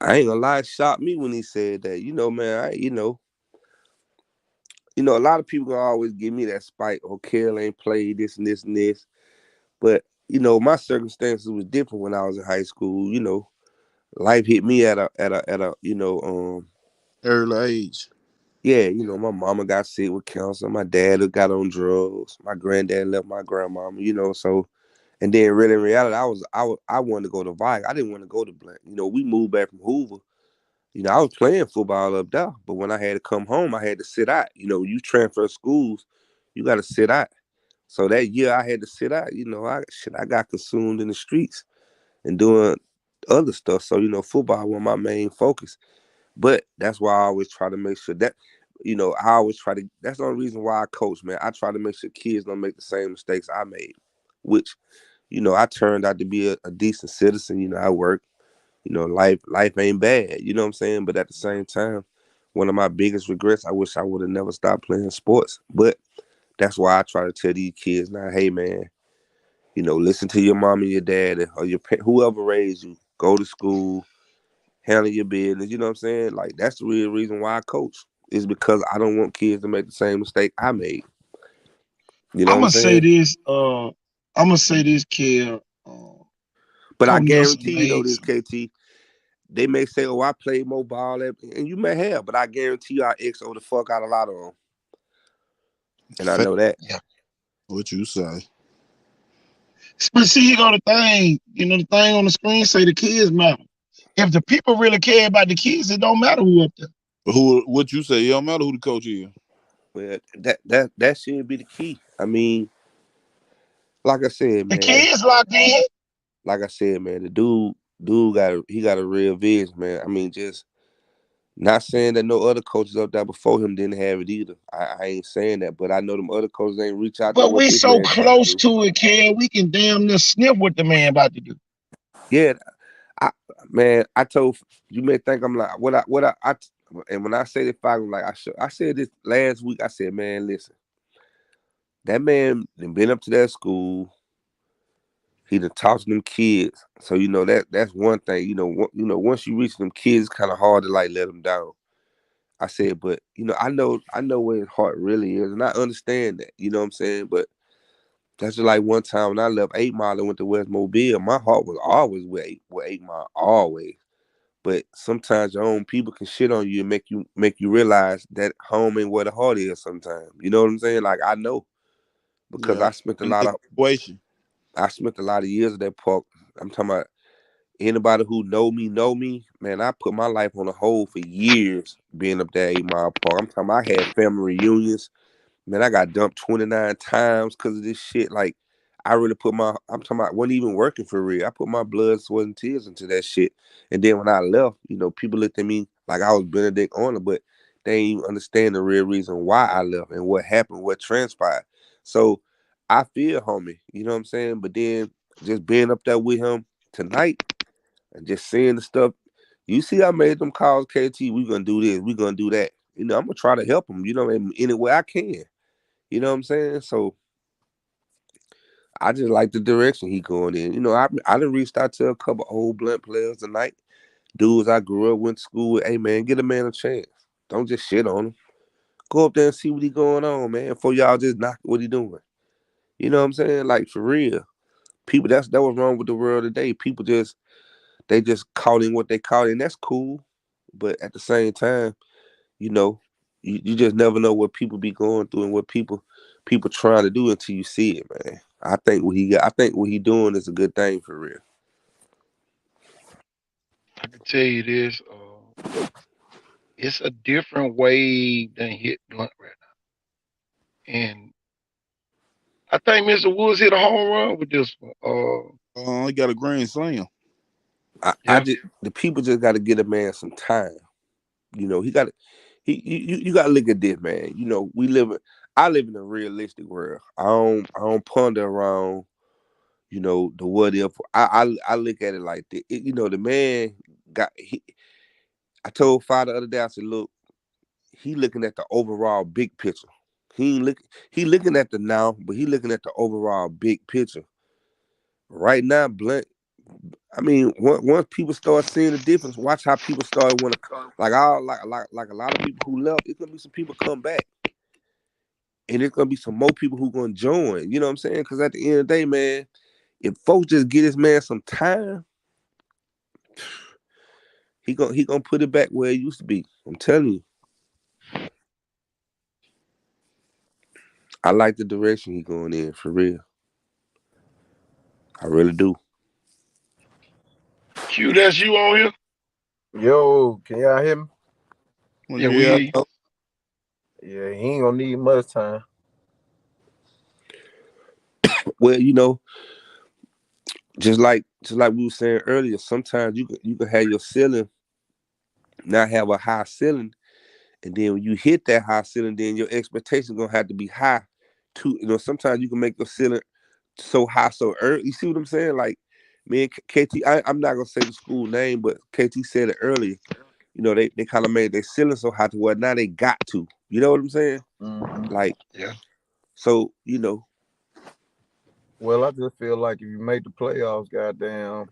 I ain't gonna lie, it shocked me when he said that. Man, a lot of people gonna always give me that spike. Oh, Kel ain't played this and this and this. But my circumstances was different when I was in high school. Life hit me at a Early age. yeah, my mama got sick with cancer. My dad got on drugs. My granddad left my grandmama. So and then really in reality, I wanted to go to Vike. I didn't want to go to Blunt. We moved back from Hoover. I was playing football up there, but when I had to come home, I had to sit out. You transfer schools, you got to sit out. So that year I had to sit out. I got consumed in the streets and doing other stuff. So football was my main focus. But that's why I always try to make sure that, I always try to. That's the only reason why I coach, man. I try to make sure kids don't make the same mistakes I made. Which, I turned out to be a decent citizen. I work. Life ain't bad. You know what I'm saying? But at the same time, one of my biggest regrets, I wish I would have never stopped playing sports. But that's why I try to tell these kids now, hey man, listen to your mom and your dad or whoever raised you. Go to school, handle your business. You know what I'm saying? Like that's the real reason why I coach is because I don't want kids to make the same mistake I made. You know what I'm I'm gonna say saying? this. I'm gonna say this, Kel. But I Coach Nelson guarantee you though, made this some. KT, they may say, "Oh, I played more ball," and you may have, but I guarantee you, I XO the fuck out a lot of them, and I Fact, know that. Yeah. what you say? But see, here go the thing. The thing on the screen say the kids matter. If the people really care about the kids, it don't matter who up there. But who? What you say? It don't matter who the coach is. Well, that should be the key. I mean, like I said, The man. kids locked in. Like I said, man, the dude got a real vision, man. I mean, just not saying that no other coaches up there before him didn't have it either. I ain't saying that, but I know them other coaches ain't reach out to But what we this so man trying to close do. to it, Kel. We can damn near sniff what the man about to do. Yeah, I man, I told you may think I'm like and when I say this, I'm like I said this last week. I said, man, listen, that man done been up to that school. He done talked to them kids, so that's one thing. Once you reach them kids, it's kind of hard to like let them down. I said, but I know where his heart really is, and I understand that. You know what I'm saying? But That's just like one time when I left 8 Mile and went to West Mobile. My heart was always with 8 Mile, always. But sometimes your own people can shit on you and make you realize that home ain't where the heart is. Sometimes, you know what I'm saying? Like I know because Yeah. In that situation. I spent a lot of years at that park. I'm talking about anybody who know me. Man, I put my life on the hold for years being up there 8 Mile Park. I'm talking about I had family reunions. Man, I got dumped 29 times because of this shit. Like, I really I'm talking about, wasn't even working for real. I put my blood, sweat, and tears into that shit. And then when I left, people looked at me like I was Benedict Arnold, but they ain't even understand the real reason why I left and what happened, what transpired. So I feel homie, you know what I'm saying? But then just being up there with him tonight and just seeing the stuff, you see, I made them calls, KT, we gonna do this, we gonna do that. I'm gonna try to help him, in any way I can. You know what I'm saying? So I just like the direction he going in. I done reached out to a couple old blunt players tonight. Dudes I grew up, went to school with. Hey man, get a man a chance. Don't just shit on him. Go up there and see what he going on, man. Before y'all just knock what he doing. You know what I'm saying? Like for real. People, that was wrong with the world today. People they just caught in what they caught in. That's cool. But at the same time, you know, you just never know what people be going through and what people trying to do until you see it, man. I think what he doing is a good thing for real. I can tell you this. It's a different wave than hit blunt right now, and I think Mr. Woods hit a home run with this one. He got a grand slam. I Yeah, just the people just got to get a man some time. He got to you got to look at this, man. I live in a realistic world. I don't ponder around. The what if. I look at it like this. The man got. I told Father the other day. I said, look, he looking at the overall big picture. He ain't look. He looking at the now, but he looking at the overall big picture. Right now, Blunt. I mean, once people start seeing the difference, watch how people start want to like a lot of people who left. It's gonna be some people come back, and it's gonna be some more people who gonna join. You know what I'm saying? Because at the end of the day, man, if folks just get this man some time, he gonna put it back where it used to be. I'm telling you, I like the direction he going in for real. I really do. Q, that's you on here? Yo, can y'all hear me? Well, Yeah, we yeah, hear you. Yeah, he ain't gonna need much time. Well, just like we were saying earlier, sometimes you can have your ceiling, not have a high ceiling, and then when you hit that high ceiling, then your expectation gonna have to be high. Too, sometimes you can make your ceiling so high so early. You see what I'm saying? Like me and KT, I'm not gonna say the school name, but KT said it earlier. They kind of made their ceiling so high to where now they got to. You know what I'm saying? Mm-hmm. Like, Yeah. so Well, I just feel like if you make the playoffs, goddamn,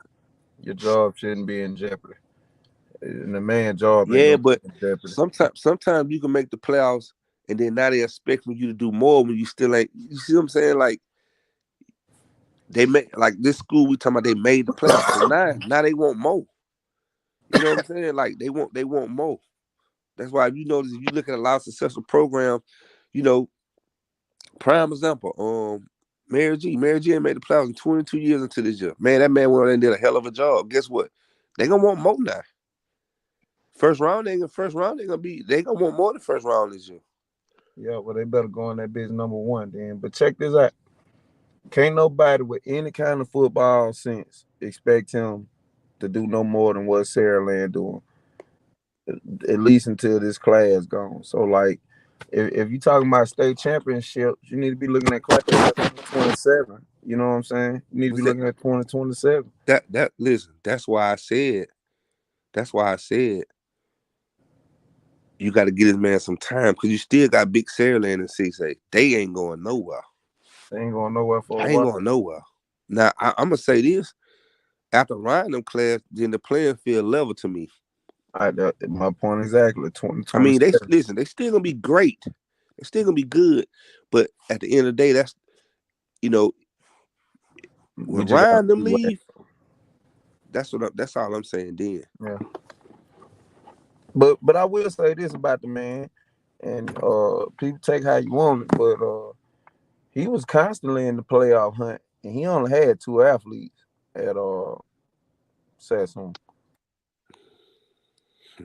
your job shouldn't be in jeopardy, and the man job ain't yeah, gonna be but in jeopardy. sometimes you can make the playoffs, and then now they expecting you to do more when you still ain't. You see what I'm saying? Like they made like this school we talking about. They made the playoffs, so now they want more. You know what I'm saying? Like they want more. That's why if you notice if you look at a lot of successful programs, you know, prime example, Mary G ain't made the playoffs in 22 years until this year. Man, that man went out there and did a hell of a job. Guess what? They gonna want more now. First round they gonna want more than first round this year. Yeah, well, they better go on that bitch number one then. But check this out. Can't nobody with any kind of football sense expect him to do no more than what Sarah Land doing, at least until this class gone. So like, if you talking about state championships, you need to be looking at class 2027. You know what I'm saying? You need to Was be that looking at 2027. that listen, that's why I said you gotta get this man some time because you still got Big Sarah Land and 6A. They ain't going nowhere. They ain't going nowhere for a They ain't while. going nowhere. Now I'm gonna say this. After riding them class, then the playing field level to me. My point exactly. I mean, they 2027. listen. They still gonna be great. They still gonna be good. But at the end of the day, you know, We when just gotta Ryan them see what leave, that's all I'm saying then. yeah. But I will say this about the man, and people take how you want it, but he was constantly in the playoff hunt, and he only had 2 athletes at Sassoon.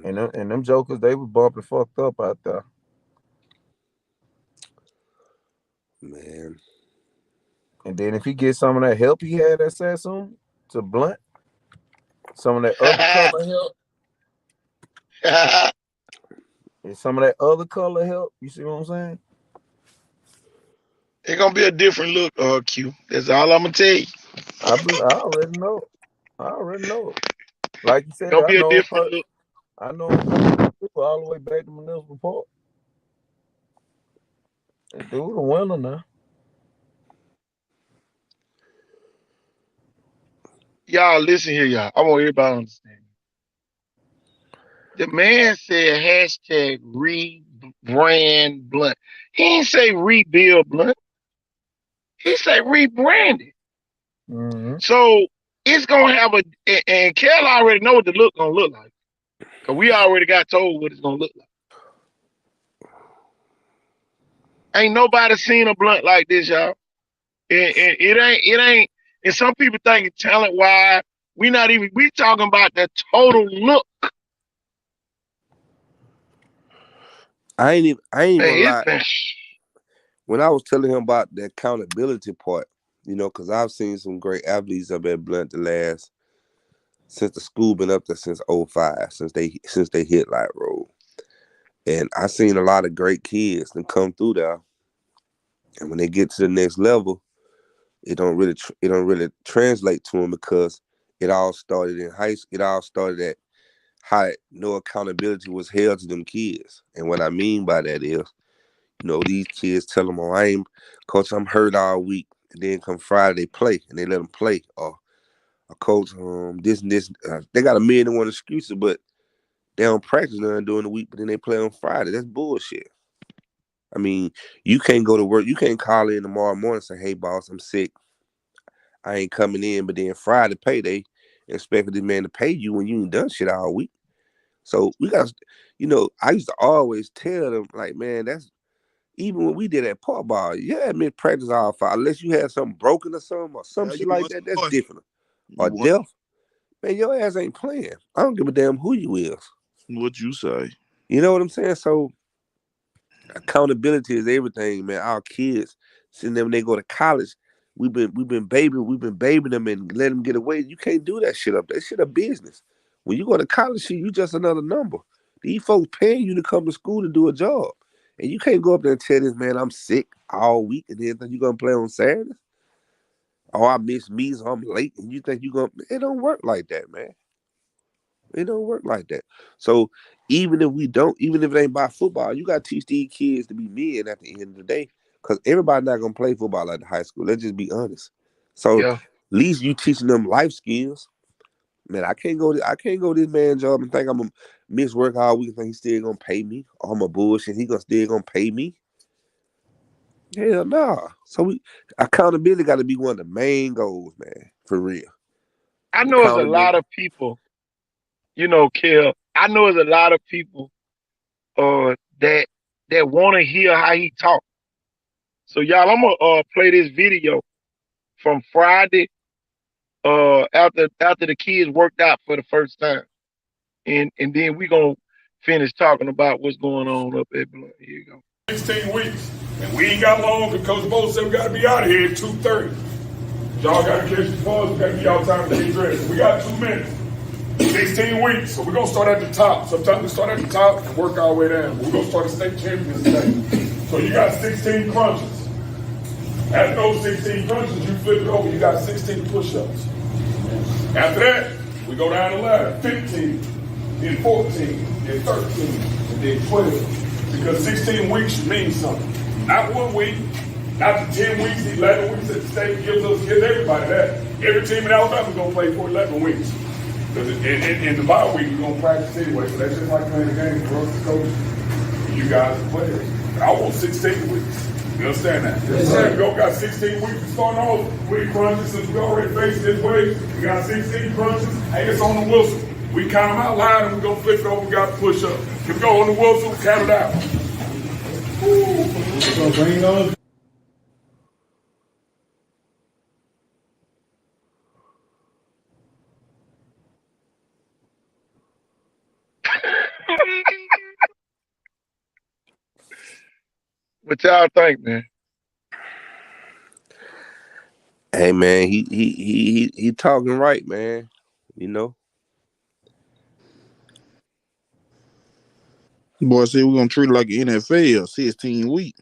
And them jokers, they was bumping fucked up out there. Man. And then if he gets some of that help he had at Sassoon to Blunt, some of that other color help, and some of that other color help, you see what I'm saying? It's gonna be a different look, Q. That's all I'm gonna tell you. I already know. I already know. Like you It's said, gonna I be a know different look. I know him all the way back to Municipal Park. That dude a winner now. Y'all listen here, y'all. I want everybody to understand. The man said hashtag rebrand Blunt. He didn't say rebuild Blunt. He said rebranded. Mm-hmm. So it's gonna have and Kel already know what the look gonna look like. Cause we already got told what it's gonna look like. Ain't nobody seen a Blunt like this, y'all. And it ain't. And some people think it's talent wise. We talking about the total look. I ain't gonna lie. Man, When I was telling him about the accountability part, because I've seen some great athletes up at Blunt since the school been up there since 05, since they hit Light Road. And I seen a lot of great kids that come through there. And when they get to the next level, it don't really translate to them because it all started in high school. It all started at how no accountability was held to them kids. And what I mean by that is, these kids tell them, coach, I'm hurt all week. And then come Friday, they play, and they let them play. Or coach, this and this. They got a million and one excuses, but they don't practice none during the week, but then they play on Friday. That's bullshit. I mean, you can't go to work. You can't call in tomorrow morning and say, hey, boss, I'm sick. I ain't coming in. But then Friday payday, expect this man to pay you when you ain't done shit all week. So we got to, I used to always tell them, like, man, that's, even when we did that park ball, admit practice all 5. Unless you had something broken or something or some shit like that, that's different. Or death, man, your ass ain't playing. I don't give a damn who you is. What you say? You know what I'm saying? So accountability is everything, man. Our kids, seeing them when they go to college, we've been babying them and letting them get away. You can't do that shit up. That shit a business. When you go to college, you just another number. These folks paying you to come to school to do a job. And you can't go up there and tell this man I'm sick all week and then think you're going to play on Saturdays? Oh, I miss meetings, I'm late, and you think you're going to... It don't work like that, man. It don't work like that. So even if it ain't about football, you got to teach these kids to be men at the end of the day because everybody not going to play football at the high school. Let's just be honest. So at least you teaching them life skills. Man, I can't go this man's job and think I'm going to miss work all week and think he's still going to pay me. Or I'm a bullshit. He still going to pay me. Hell nah. So accountability got to be one of the main goals, man, for real. I know there's a lot of people, Kel. I know there's a lot of people that want to hear how he talk. So y'all, I'm gonna play this video from Friday after the kids worked out for the first time, and then we gonna finish talking about what's going on up at Blunt. Here you go. 16 weeks. And we ain't got long because Coach Bo said we got to be out of here at 2:30. Y'all got to catch the bus. We got to be out time to get dressed. We got 2 minutes. 16 weeks. So we're going to start at the top. Sometimes we start at the top and work our way down. We're going to start a state champions today. So you got 16 crunches. After those 16 crunches, you flip it over. You got 16 push-ups. After that, we go down the ladder. 15, then 14, then 13, and then 12. Because 16 weeks means something. Not 1 week, not the 10 weeks, 11 weeks at the state gives everybody that. Every team in Alabama is going to play for 11 weeks. Because in the bye week, we're going to practice anyway. So that's just like playing a game for us as coaches. You guys are players. I want 16 weeks. You understand that? Yes, sir. We got 16 weeks to start off with crunches since we already faced this way. We got 16 crunches. Hey, it's on the Wilson. We count them out loud and we're going to flip it over. We got to push up. Can we go on the Wilson? Count it out. So bring those. What y'all think, man? Hey man, he talking right, man. You know. Boy said we're gonna treat it like an NFL, 16 weeks.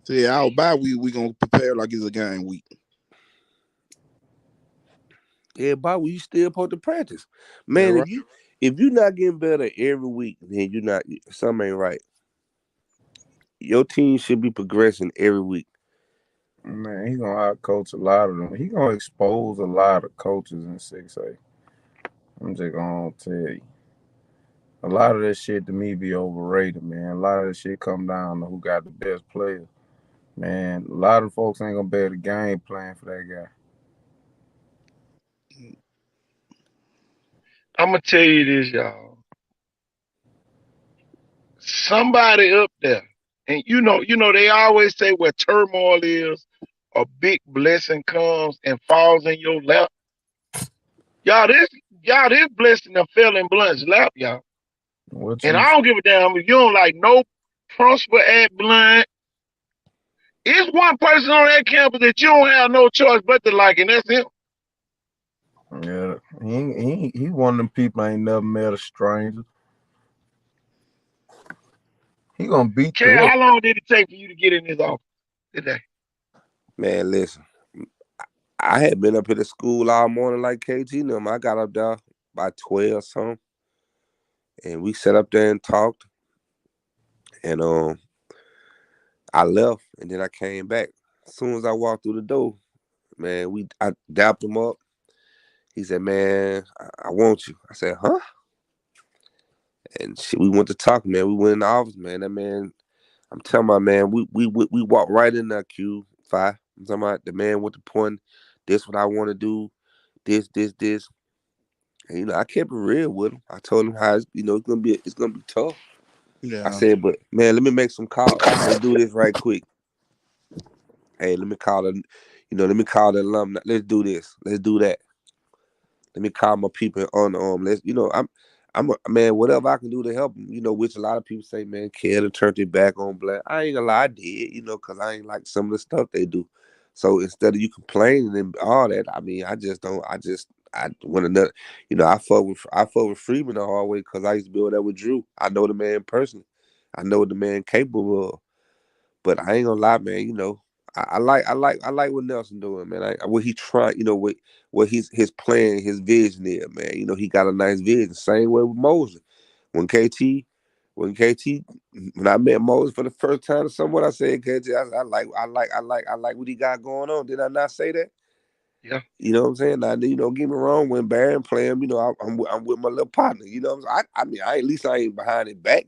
See, our bye week, we gonna prepare like it's a game week. Yeah, but you still supposed to practice. Man, right. if you not getting better every week, then you not something ain't right. Your team should be progressing every week. Man, he gonna out coach a lot of them. He gonna expose a lot of coaches in 6A. I'm just gonna tell you. A lot of that shit to me be overrated, man. A lot of that shit come down to who got the best player. Man, a lot of folks ain't gonna bear the game plan for that guy. I'm gonna tell you this, y'all. Somebody up there, and you know, they always say where turmoil is, a big blessing comes and falls in your lap. Y'all, this blessing that fell in Blunt's lap, y'all. And I don't give a damn if you don't like no Prosper at Blunt. It's one person on that campus that you don't have no choice but to like, and that's him. Yeah, he one of them people I ain't never met a stranger. He gonna beat Kel, how long did it take for you to get in his office today? Man, listen. I had been up here to school all morning like KG and them. I got up there by 12 something. And we sat up there and talked. And I left and then I came back. As soon as I walked through the door, man, I dapped him up. He said, man, I want you. I said, huh? And we went to talk, man. We went in the office, man. That man, I'm telling my man, we walked right in that Q5. I'm talking about the man with the point. This what I want to do. This. And, I kept it real with him. I told him how it's gonna be tough. Yeah. I said, but man, let me make some calls. Let's do this right quick. Hey, let me call the alumni. Let's do this. Let's do that. Let me call my people on the arm. I'm a man, whatever I can do to help them, which a lot of people say, man, Kel turned it back on Black. I ain't gonna lie, I did, because I ain't like some of the stuff they do. So instead of you complaining and all that, I mean, I want another, I fuck with Freeman the hard way because I used to build that with Drew. I know the man personally. I know what the man capable of. But I ain't gonna lie, man, I like what Nelson doing, man. What he trying, what his plan, his vision is, man. He got a nice vision. Same way with Mosley. When I met Moses for the first time or somewhat, I said, KT, I like what he got going on. Did I not say that? Yeah. You know what I'm saying? Now, don't get me wrong. When Barron play him, I'm with my little partner. You know what I'm saying? At least I ain't behind it back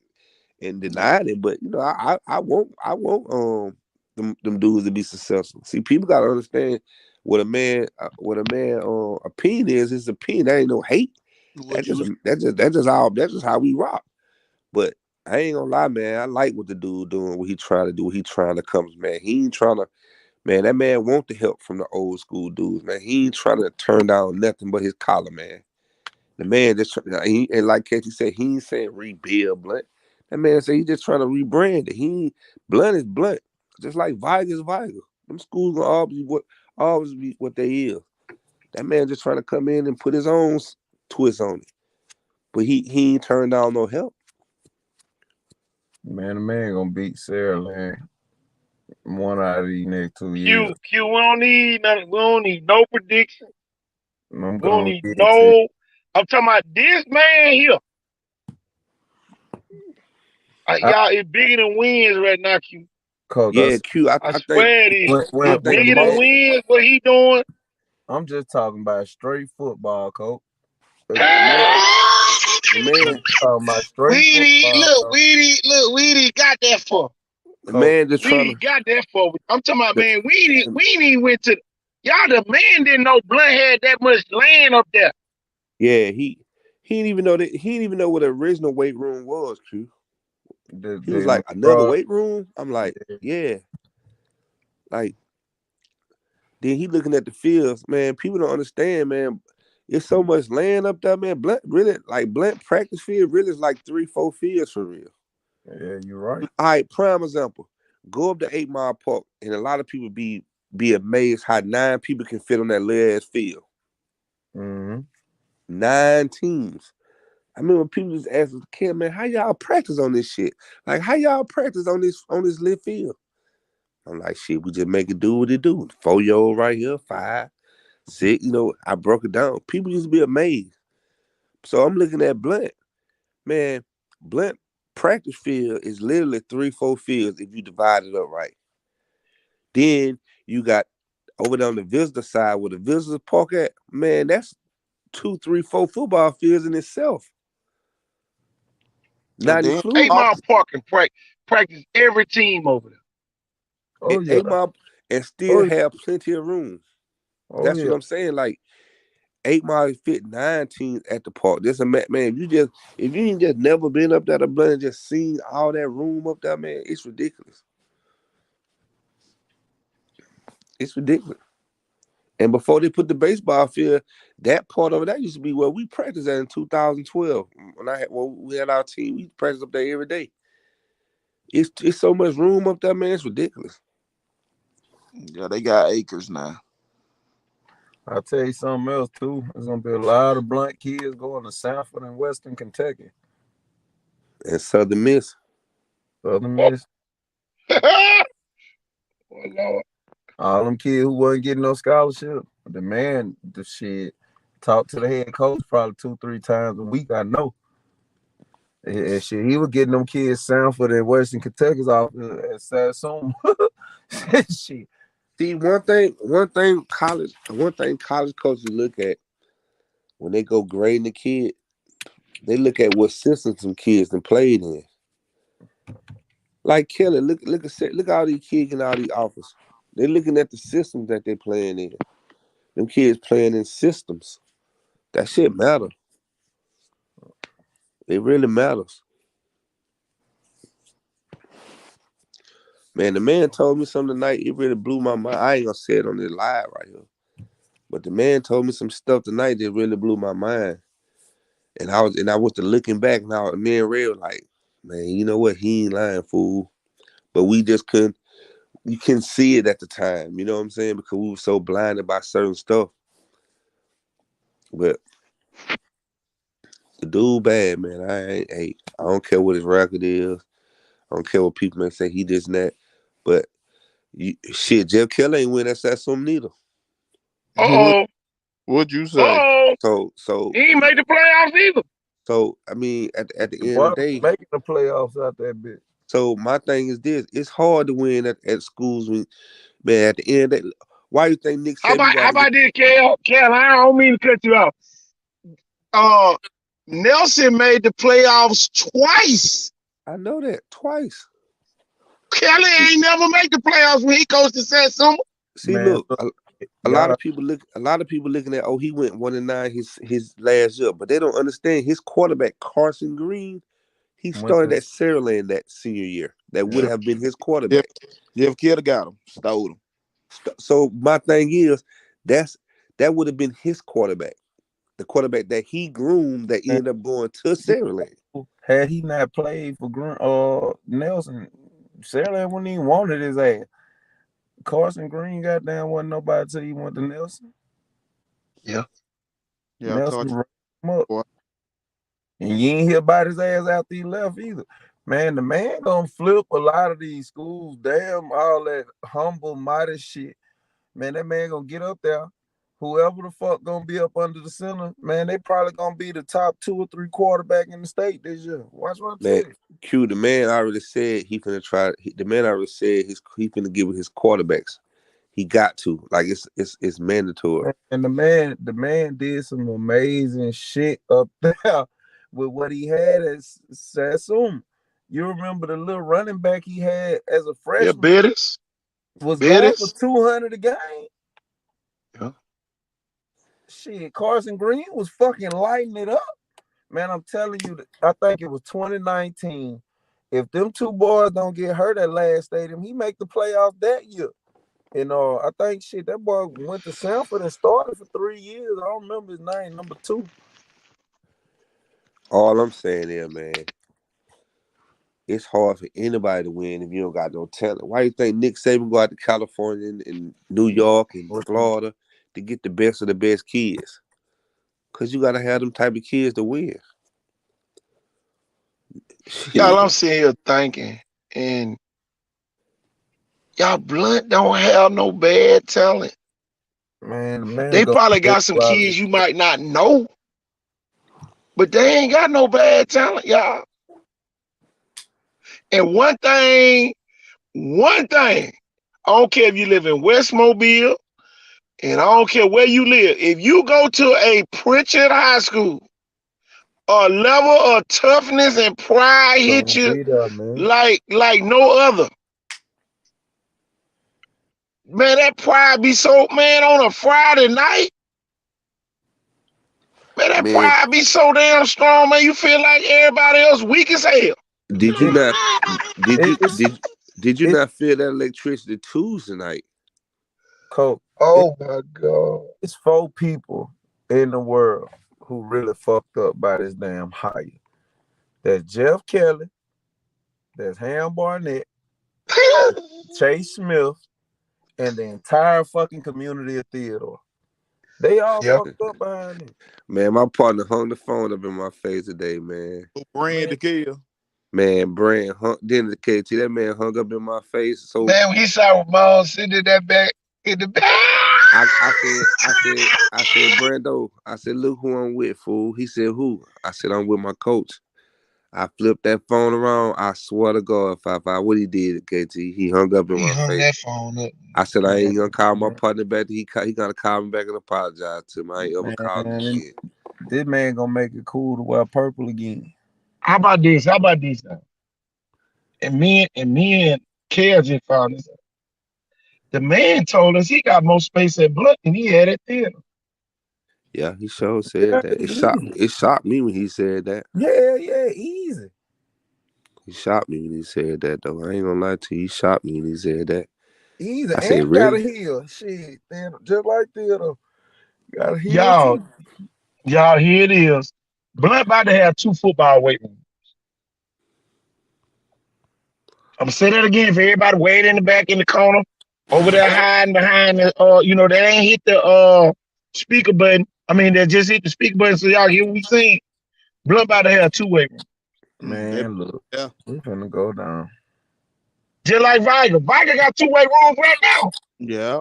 and denying it. But I want them dudes to be successful. See, people gotta understand what a man opinion is. His opinion. That ain't no hate. That's just how we rock. But I ain't gonna lie, man. I like what the dude doing, what he trying to do, what he trying to come, man. He ain't trying to, man, that man want the help from the old school dudes, man. He ain't trying to turn down nothing but his collar, man. The man just, and like Casey said, he ain't saying rebuild Blunt. That man said he just trying to rebrand it. Blunt is Blunt. Just like Viger is Viger. Them schools gonna always be what they is. That man just trying to come in and put his own twist on it. But he ain't turned down no help. Man, the man gonna beat Saraland one out of these next 2 years. Q, we don't need nothing. We don't need no prediction. We don't need no. I'm talking about this man here. Y'all, it's bigger than wins right now, Q. Yeah, Q. I swear it is. Bigger than wins. What he doing? I'm just talking about straight football, coach. Man, talking about straight football. Look, Weedy got that for. Man, just We trying ain't got that for. I'm talking about, to. man. We ain't even went to. Y'all, the man didn't know Blunt had that much land up there. Yeah, he didn't even know that. He didn't even know what the original weight room was. Q. He was like, another weight room. I'm like, yeah. Like, then he looking at the fields, man. People don't understand, man. It's so much land up there, man. Blunt practice field really is like 3-4 fields for real. Yeah, you're right. All right, prime example. Go up to 8 Mile Park, and a lot of people be amazed how 9 people can fit on that little ass field. Mm-hmm. 9 teams. I remember people just asked the kid, man, how y'all practice on this shit? Like, how y'all practice on this lit field? I'm like, shit, we just make it do what it do. 4-year-old right here, 5, 6, I broke it down. People used to be amazed. So I'm looking at Blunt. Man, Blunt practice field is literally 3-4 fields if you divide it up right. Then you got over there on the visitor side where the visitors park at, man, that's 2, 3, 4 football fields in itself. Not including 8 Mile Park and practice every team over there. Oh yeah. 8 Mile and still have plenty of room. That's what I'm saying. Like 8 Mile fit 9 teams at the park. There's a man. If you ain't just never been up there to Blunt and just seen all that room up there, man, it's ridiculous. It's ridiculous. And before they put the baseball field, that part of it, that used to be where we practiced at in 2012. When we had our team, we practiced up there every day. It's so much room up there, man. It's ridiculous. Yeah, they got acres now. I'll tell you something else too. There's gonna be a lot of Blunt kids going to Sanford and Western Kentucky. And Southern Miss. Southern Miss. Oh Lord. All them kids who wasn't getting no scholarship. The shit talked to the head coach probably 2-3 times a week, I know. And shit, he was getting them kids Sanford and Western Kentucky's off at Satsuma. Shit. See, one thing college coaches look at when they go grading the kid, they look at what system some kids done played in. Like Kelly, look at all these kids in all these offers. They're looking at the systems that they're playing in. Them kids playing in systems. That shit matter. It really matters. Man, the man told me something tonight. It really blew my mind. I ain't gonna say it on this live right here. But the man told me some stuff tonight that really blew my mind. And I was to looking back now, me and Ray were like, man, you know what? He ain't lying, fool. But we just couldn't see it at the time, you know what I'm saying? Because we were so blinded by certain stuff. But the dude bad, man. I don't care what his record is. I don't care what people may say he this and that. But Jeff Kelly ain't win that Satsuma neither. What'd you say? So he ain't made the playoffs either. So I mean, at the end of the day, making the playoffs out that bitch. So my thing is this: it's hard to win at schools when, man. At the end of the day, why you think Nick said how about this, Cal? I don't mean to cut you off. Nelson made the playoffs twice. I know that twice. Kelly ain't never made the playoffs when he coached the Satsuma. See, man, look, a lot of people looking at, he went 1-9 his last year, but they don't understand his quarterback Carson Green. He started at Saraland that senior year. That would have been his quarterback. Jeff Kelly got him, stole him. So my thing is, that would have been his quarterback, the quarterback that he groomed that ended up going to Saraland. Had he not played for Nelson, Saraland wouldn't even wanted his ass. Carson Green, goddamn, wasn't nobody till he went to Nelson. Yeah. Nelson ran him up. And you ain't hear about his ass after he left either. Man, the man gonna flip a lot of these schools. Damn, all that humble, mighty shit. Man, that man gonna get up there. Whoever the fuck gonna be up under the center, man, they probably gonna be the top 2 or 3 quarterback in the state this year. Watch what I'm saying. Q, the man already said he finna try. The man already said he finna give it his quarterbacks. He got to, like, it's mandatory. And the man did some amazing shit up there with what he had at Satsuma. You remember the little running back he had as a Yeah, freshman Bettis. was going for Bettis. 200 a game. Yeah. Shit, Carson Green was fucking lighting it up. Man, I'm telling you, I think it was 2019. If them two boys don't get hurt at last stadium, he make the playoffs that year. And I think that boy went to Sanford and started for 3 years. I don't remember his name, number 2. All I'm saying is, man, it's hard for anybody to win if you don't got no talent. Why you think Nick Saban go out to California and New York and Florida to get the best of the best kids? Because you got to have them type of kids to win. Y'all, I'm sitting here thinking, and y'all Blunt don't have no bad talent. Man, They probably got some kids you might not know, but they ain't got no bad talent, y'all. And one thing, I don't care if you live in West Mobile, and I don't care where you live. If you go to a Pritchard High School, a level of toughness and pride hit you like no other. Man, that pride be so, man, on a Friday night. Man, that pride be so damn strong, man. You feel like everybody else weak as hell. Did you not feel that electricity Tuesday night? Coach, oh my God. It's 4 people in the world who really fucked up by this damn hire. There's Jeff Kelly, there's Ham Barnett, Chase Smith, and the entire fucking community of Theodore. They all fucked up behind it. Man, my partner hung the phone up in my face today, man. Brand to kill. Man, Brand then the KT, that man hung up in my face. So man, he saw Ramon sitting in that back in the back. I said, Brando, I said, look who I'm with, fool. He said, who? I said, I'm with my coach. I flipped that phone around. I swear to God, what he did, KT, he hung up in my face. That phone up. I said, I ain't gonna call my partner back. He gotta call me back and apologize to me. I ain't ever called him again. This man gonna make it cool to wear purple again. How about this? Now? And me and Kale just found this out. The man told us he got more space at Blunt than he had at Theodore. Yeah, he sure said that. It shocked me when he said that. Yeah, easy. He shocked me when he said that, though. I ain't gonna lie to you. He shocked me when he said that. Easy. I said, really? Got a heel. Shit, just like Theodore. Got a heel. Y'all, here it is. Blunt about to have 2 football weight rooms. I'm gonna say that again for everybody way in the back in the corner, over there hiding behind the they ain't hit the speaker button. I mean, they just hit the speaker button so y'all hear what we saying. Blunt about to have 2 weight rooms. Man, look, we finna go down. Just like Viger. Viger got 2 weight rooms right now. Yeah.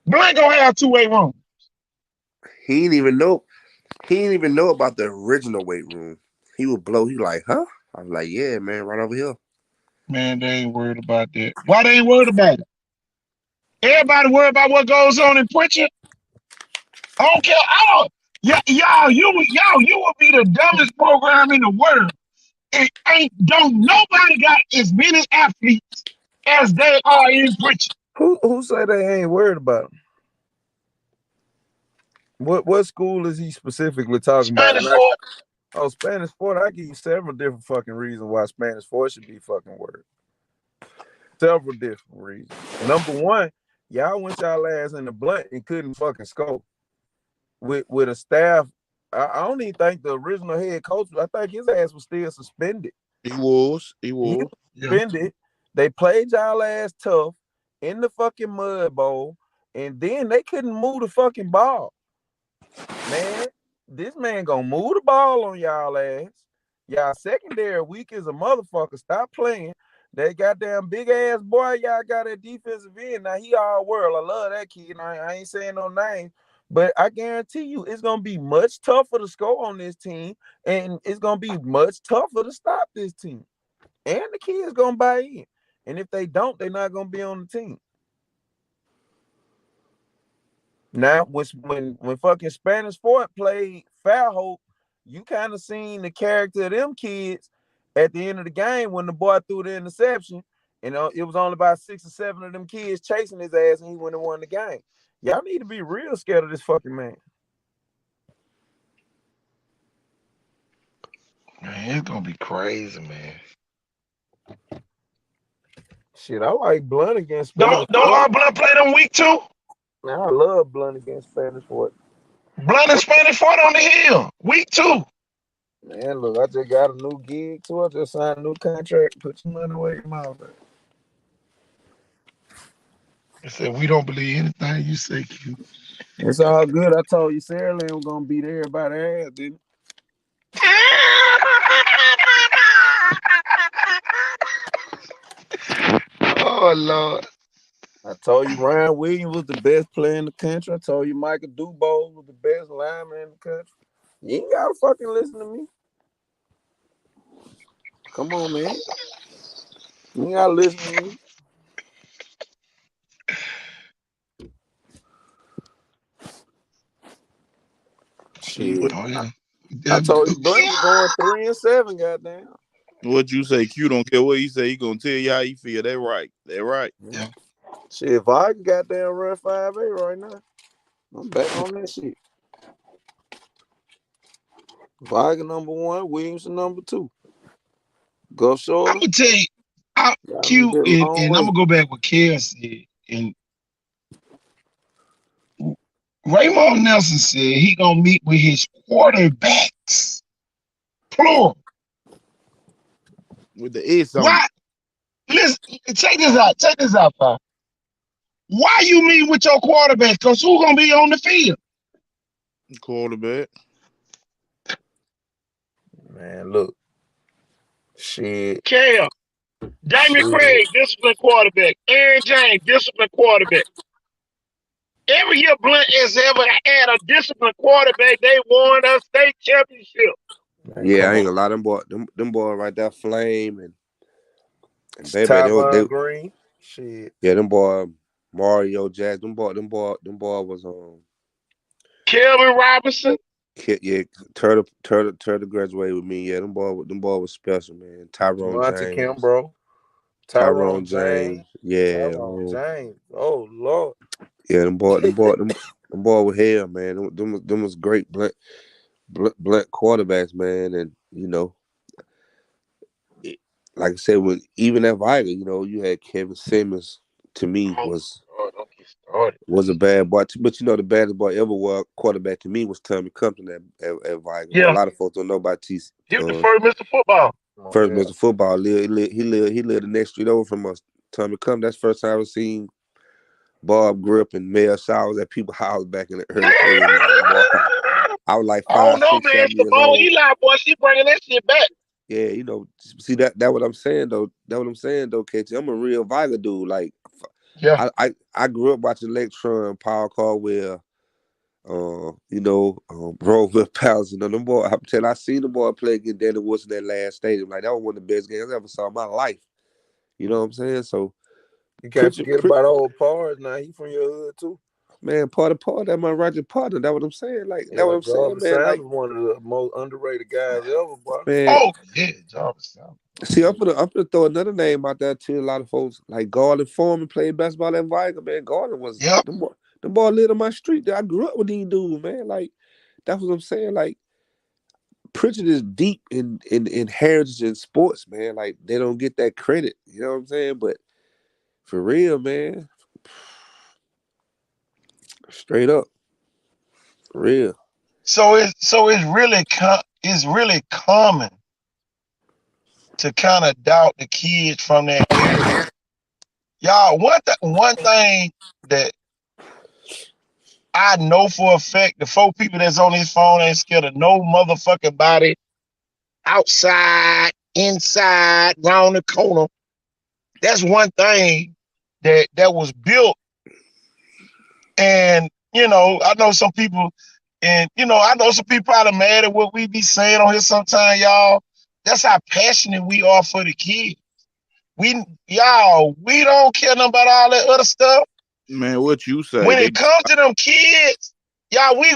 Blunt gonna have 2 weight rooms. He didn't even know about the original weight room. He would blow. He like, huh? I was like, yeah, man, right over here. Man, they ain't worried about that. Why they ain't worried about it? Everybody worried about what goes on in Pritchard. I don't care. Y'all, you would be the dumbest program in the world. Don't nobody got as many athletes as they are in Pritchard. Who say they ain't worried about them? What school is he specifically talking Spanish about? Fort. Oh, Spanish Fort. I give you several different fucking reasons why Spanish Fort should be fucking worried. Several different reasons. Number one, y'all went y'all ass in the Blunt and couldn't fucking score. With a staff, I don't even think the original head coach, I think his ass was still suspended. He was. Suspended. They played y'all ass tough in the fucking mud bowl, and then they couldn't move the fucking ball. Man, this man gonna move the ball on y'all ass. Y'all secondary weak as a motherfucker. Stop playing. That goddamn big ass boy y'all got at defensive end. Now he all world. I love that kid. I ain't saying no names, but I guarantee you it's gonna be much tougher to score on this team, and it's gonna be much tougher to stop this team. And the kids gonna buy in. And if they don't, they're not gonna be on the team. Now, when fucking Spanish Fort played Fairhope, you kind of seen the character of them kids at the end of the game when the boy threw the interception. And it was only about 6 or 7 of them kids chasing his ass, and he went and won the game. Y'all need to be real scared of this fucking man. Man, it's gonna be crazy, man. Shit, I like Blunt against Spanish. Don't Blunt play them week 2? Man, I love Blunt against Spanish Fort. Blunt and Spanish Fort on the hill, week 2. Man, look, I just got a new gig too. I just signed a new contract. Put your money away your mouth. I said, we don't believe anything you say, Q. It's all good. I told you Sarah Lynn was gonna beat everybody ass, didn't Oh, Lord. I told you Ryan Williams was the best player in the country. I told you Michael Dubose was the best lineman in the country. You ain't gotta fucking listen to me. Come on, man. You ain't gotta listen to me. Shit. Oh, yeah. I told you Blunt was going 3-7, goddamn. What you say? Q don't care what he say. He gonna tell you how he feel. That right. That right. Yeah. Shit, if I can goddamn run 5A right now, I'm back on that shit. Varga number 1, Williamson number 2. Go short. I'm gonna tell you, Q, and I'm gonna go back what Kel said. And Raymond Nelson said he gonna meet with his quarterbacks, plural. With the S on. Why? Listen, check this out. Check this out, pal. Why you meet with your quarterback? Because who's gonna be on the field? Quarterback. Man, look. Shit. Kel, Damian Craig, disciplined quarterback. Aaron James, disciplined quarterback. Every year Blunt has ever had a disciplined quarterback. They won a state championship. Man, Yeah, I ain't gonna lie. Them boy right there, Flame and baby, Tyvon Green. Shit. Yeah, them boy Mario Jackson. Them boy was Kelvin Robinson. Yeah, Turtle graduated with me. Yeah, them boy was special, man. Tyrone James. Tyrone James. Yeah. Tyrone James. Oh Lord. Yeah, them boy with hell, man. Them was great blunt quarterbacks, man. And like I said, even at Viger, you had Kevin Simmons. To me, was a bad boy. But the baddest boy ever was quarterback to me was Tommy Compton at Viger. Yeah. A lot of folks don't know about T. He was the first Mr. Football. Mr. Football. He lived the next street over from us. Tommy Compton. That's the first time I ever seen Bob Grip and Mel Showers at people's house back in the early 80s. I was like 5, 6, 7 years old. Eli boy, she bringing that shit back. Yeah, see that what I'm saying though. That what I'm saying though, KT. I'm a real Viger dude. Like, yeah, I grew up watching Electron, Paul Caldwell, Roosevelt Palace. Them boy. I'm telling you, I seen the boy play against Danny Wilson that last stadium. Like, that was one of the best games I ever saw in my life. You know what I'm saying? So you can't forget about old Pars. Now he from your hood too. Man, Part, that my Roger Potter. That's what I'm saying. Like, that's what I'm saying, man. Like, one of the most underrated guys ever, boy. Man, oh yeah, Jarvis. See, I'm gonna throw another name out there to a lot of folks. Like Garland Foreman played basketball at Viger, man. Garland was the boy lived on my street. I grew up with these dudes, man. Like, that's what I'm saying. Like, Pritchard is deep in heritage in sports, man. Like, they don't get that credit. You know what I'm saying? But for real, man. Straight up, for real. So it's really common to kind of doubt the kids from that area. Y'all, one thing that I know for a fact, the 4 people that's on his phone ain't scared of no motherfucking body, outside, inside, round the corner. That's one thing that was built. And, I know some people, probably mad at what we be saying on here sometimes, y'all. That's how passionate we are for the kids. We don't care nothing about all that other stuff. Man, what you say? When it comes to them kids, y'all, we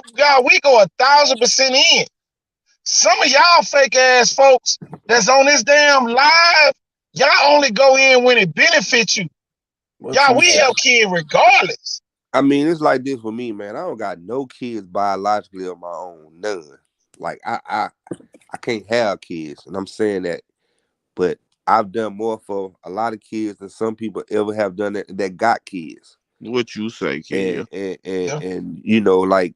go 1,000% in. Some of y'all fake ass folks that's on this damn live, y'all only go in when it benefits you. Y'all, we help kids regardless. I mean, it's like this for me, man. I don't got no kids biologically of my own, none. Like I can't have kids, and I'm saying that, but I've done more for a lot of kids than some people ever have done that got kids. What you say, kid? And you know, like,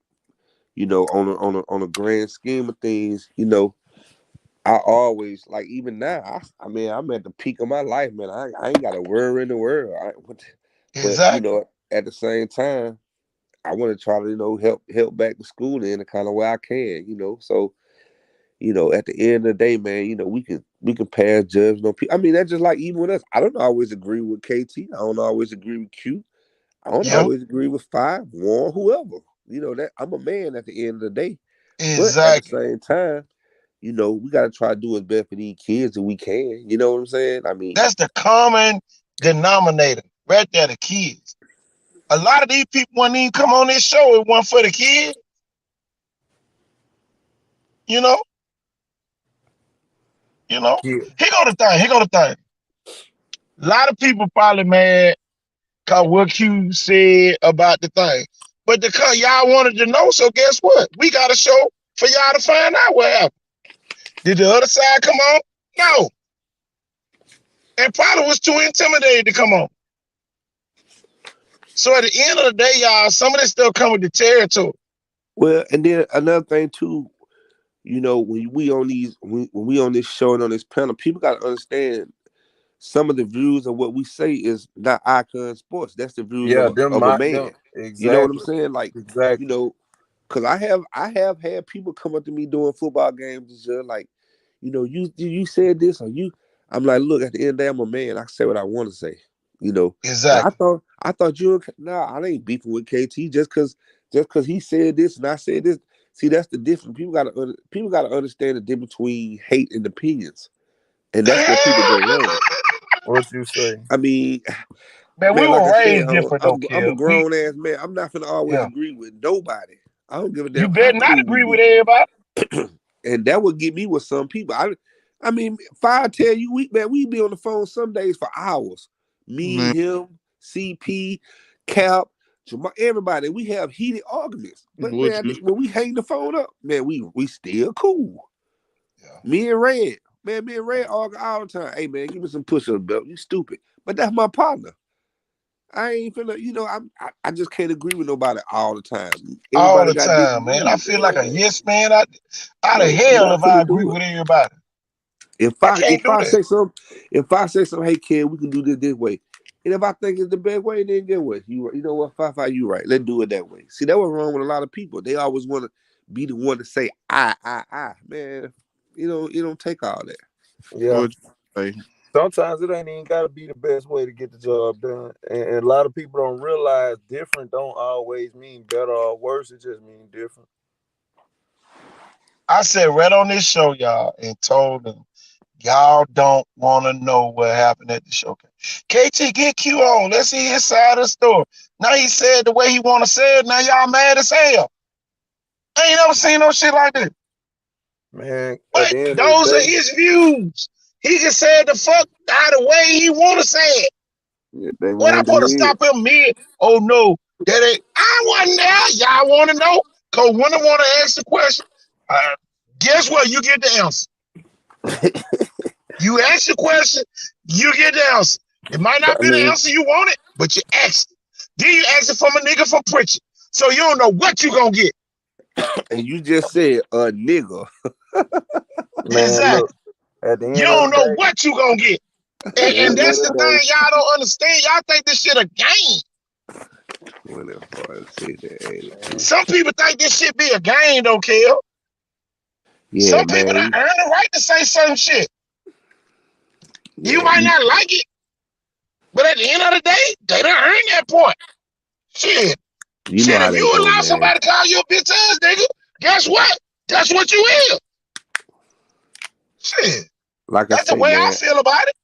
you know, on a grand scheme of things, you know, I always, like, even now, I mean, I'm at the peak of my life, man. I ain't got a worry in the world. But you know, at the same time, I want to try to, you know, help back the school in the kind of way I can, you know. So, you know, at the end of the day, man, you know, we can pass judgment on people. I mean, that's just like even with us. I don't always agree with KT. I don't always agree with Q. I don't always agree with 5, Warren, whoever. You know, that I'm a man at the end of the day. But at the same time, you know, we got to try to do what's best for these kids if we can. You know what I'm saying? I mean, that's the common denominator right there, the kids. A lot of these people wouldn't even come on this show if it wasn't for the kids. You know? Here go the thing. A lot of people probably mad because what Q said about the thing. But because y'all wanted to know, so guess what? We got a show for y'all to find out what happened. Did the other side come on? No. And probably was too intimidated to come on. So at the end of the day, y'all, some of this stuff come with the territory. Well, and then another thing too, you know, when we on this show and on this panel, people got to understand some of the views of what we say is not Icon Sports. That's the views of a man. Exactly. You know what I'm saying? Like, you know, because I have had people come up to me doing football games and just like, you know, you said this or you. I'm like, look, at the end of the day, I'm a man. I say what I want to say. You know. Exactly. I thought you. I ain't beefing with KT just because he said this and I said this. See, that's the difference. People got to understand the difference between hate and opinions, and that's where people go wrong. What you say? I mean, man, we were raised different. I'm a grown ass man. I'm not gonna always agree with nobody. I don't give a damn. You better not agree with everybody. And that would get me with some people. I mean, if I tell you, we be on the phone some days for hours. Me, him, CP, Cap, Jamal, everybody. We have heated arguments. But man, when we hang the phone up, man, we still cool. Yeah. Me and Red argue all the time. Hey man, give me some push-up belt. You stupid. But that's my partner. I ain't finna, you know, I just can't agree with nobody all the time. All the time, man. I feel like a yes man out of hell if I agree with everybody. If I say something, hey kid, we can do this way. And if I think it's the best way, then get what? You know what, Fafa, you right. Let's do it that way. See, that was wrong with a lot of people. They always want to be the one to say I. Man, you know, it don't take all that. Yeah. Sometimes it ain't even gotta be the best way to get the job done. And a lot of people don't realize different don't always mean better or worse. It just means different. I said right on this show, y'all, and told them, y'all don't want to know what happened at the show. KT, get Q on. Let's see his side of the story. Now he said the way he want to say it. Now y'all mad as hell. I ain't never seen no shit like this. Man, but those are his views. He can say it the fuck out of the way he want to say it. Yeah, when I supposed to stop him mid? Oh no, that ain't. I wasn't there. Y'all want to know? Cause when I want to ask the question, guess what? You get the answer. You ask the question, you get the answer. It might not be the answer you wanted, but you asked it. Then you ask it from a nigga from Pritchard, so you don't know what you gonna get. And you just said a nigga. Man, exactly. Look, at the end you don't know what you gonna get. And that's the thing y'all don't understand. Y'all think this shit a game. Some people think this shit be a game, don't care. Yeah, some people don't earn the right to say certain shit. Yeah, you might not like it, but at the end of the day, they don't earn that point. Shit. If you allow somebody to call you a bitch ass nigga, guess what? That's what you is. Shit. Like that's the way I feel about it.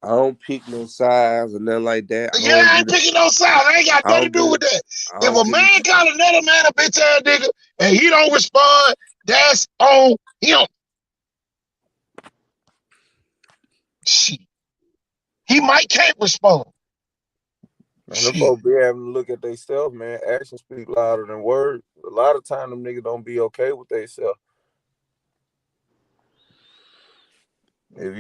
I don't pick no sides or nothing like that. Yeah, I ain't picking no sides. I ain't got nothing to do with that. If a man call another man a bitch ass nigga and he don't respond, that's on him. Shit. He might can't respond. Man, them folks be having to look at themselves, man. Actions speak louder than words. A lot of time them niggas don't be okay with themselves.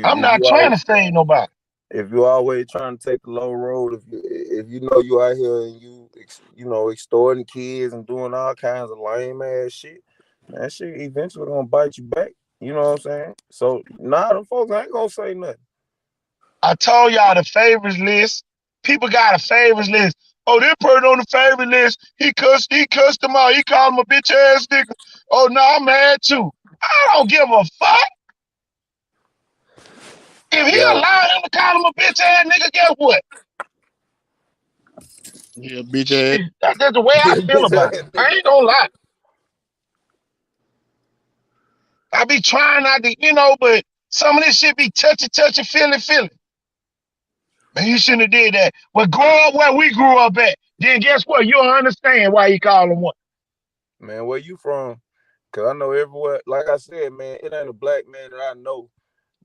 I'm not trying to save nobody. If you always trying to take the low road, if you know you out here and you know extorting kids and doing all kinds of lame ass shit, man, that shit eventually gonna bite you back. You know what I'm saying? So them folks ain't gonna say nothing. I told y'all the favorites list. People got a favorites list. Oh, this person on the favorite list, he cussed him out. He called him a bitch ass nigga. Oh no, I'm mad too. I don't give a fuck. If he allowed him to call him a bitch ass nigga, guess what? Yeah, bitch ass. That's the way I feel about it. I ain't gonna lie. I be trying not to, but some of this shit be touchy, feeling. Man, you shouldn't have did that. But grow up where we grew up at. Then guess what? You'll understand why he called him one. Man, where you from? Because I know everywhere. Like I said, man, it ain't a black man that I know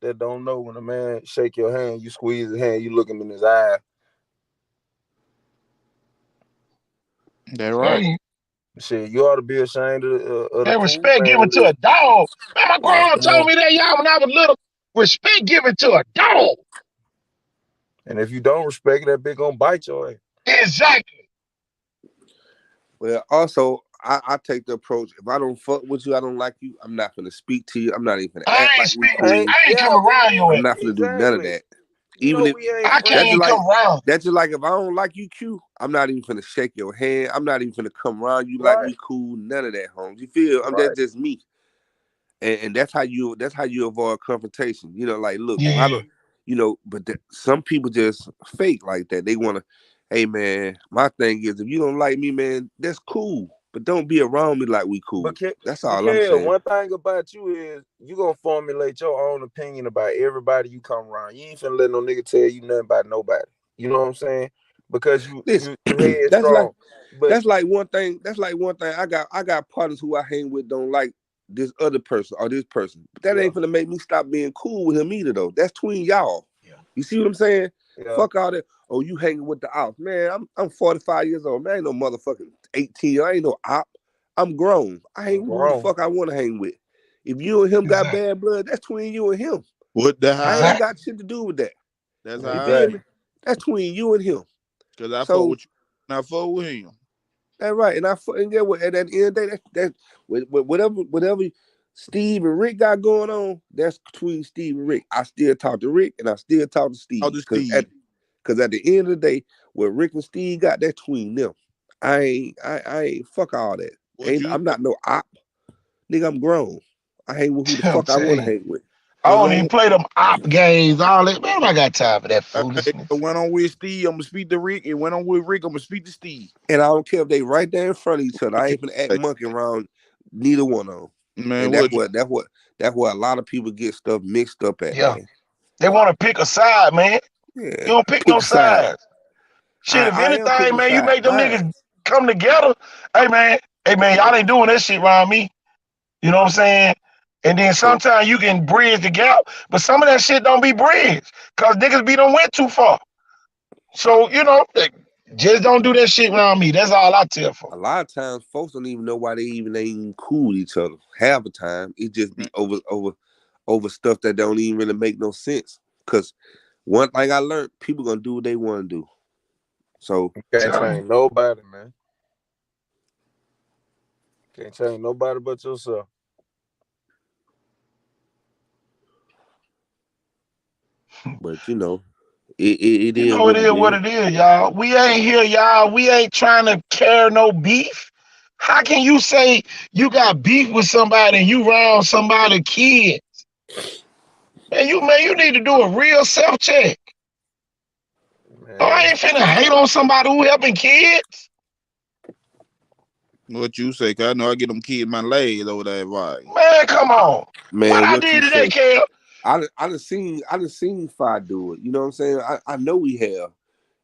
that don't know when a man shake your hand, you squeeze his hand, you look him in his eye. That right. Shit, you ought to be ashamed of that respect given to a dog. Man, my grandma told me that, y'all, when I was little. Respect given to a dog. And if you don't respect it, that bitch gonna bite your ass. Exactly. Well, also, I take the approach, if I don't fuck with you, I don't like you, I'm not gonna speak to you. I'm not even gonna act like we cool. I ain't come around your I'm not gonna do none of that. Even if I can't even come around. That's just like if I don't like you, Q, I'm not even gonna shake your hand. I'm not even gonna come around you like we cool. None of that, Holmes. You feel? That's just me. And that's how you avoid confrontation. Like, look, I don't, but some people just fake like that. They wanna, hey man, my thing is, if you don't like me, man, that's cool. But don't be around me like we cool. That's all I'm saying. One thing about you is you gonna formulate your own opinion about everybody you come around. You ain't finna let no nigga tell you nothing about nobody. You know what I'm saying? Because you headstrong. That's like one thing. I got partners who I hang with don't like this other person or this person. But that ain't gonna make me stop being cool with him either, though. That's between y'all. Yeah. You see what I'm saying? Yeah. Fuck all that. Oh, you hanging with the ops. Man, I'm 45 years old. Man, I ain't no motherfucking 18. I ain't no op. I'm grown. I hang with who the fuck I want to hang with. If you and him got bad blood, that's between you and him. I ain't got shit to do with that. That's how That's between you and him. Because I fuck with you and I fuck with him. That's right. And get what, at the end of the day, that's whatever Steve and Rick got going on, that's between Steve and Rick. I still talk to Rick and I still talk to Steve. Because at the end of the day, what Rick and Steve got, that's between them. I ain't fuck all that. I'm not no op. Nigga, I'm grown. I hang with who the fuck I want to hang with. I don't even play them op games, all that. Man, I got time for that foolishness. I went on with Steve, I'm going to speak to Rick. And went on with Rick, I'm going to speak to Steve. And I don't care if they right there in front of each other. I ain't going to act monkey around neither one of them. Man, that's what a lot of people get stuff mixed up at. Yeah. Man. They want to pick a side, man. Yeah, you don't pick no sides. Shit, if anything, man, you make them niggas come together. Hey, man, y'all ain't doing that shit around me. You know what I'm saying? And then sometimes you can bridge the gap, but some of that shit don't be bridged because niggas be done went too far. So, just don't do that shit around me. That's all I tell for. A lot of times, folks don't even know why they ain't cool with each other. Half the time, it just be over stuff that don't even really make no sense. Because one thing I learned, people gonna do what they want to do. So you can't change nobody, man. Can't change nobody but yourself. But it is what it is, y'all. We ain't here, y'all. We ain't trying to carry no beef. How can you say you got beef with somebody and you around somebody's kids? Man, you need to do a real self-check. I ain't finna hate on somebody who helping kids. What you say? Cause I know I get them kids my legs over there, right? Man, come on. Man, what I did today, Kel? I done seen Fi do it. You know what I'm saying? I know we have.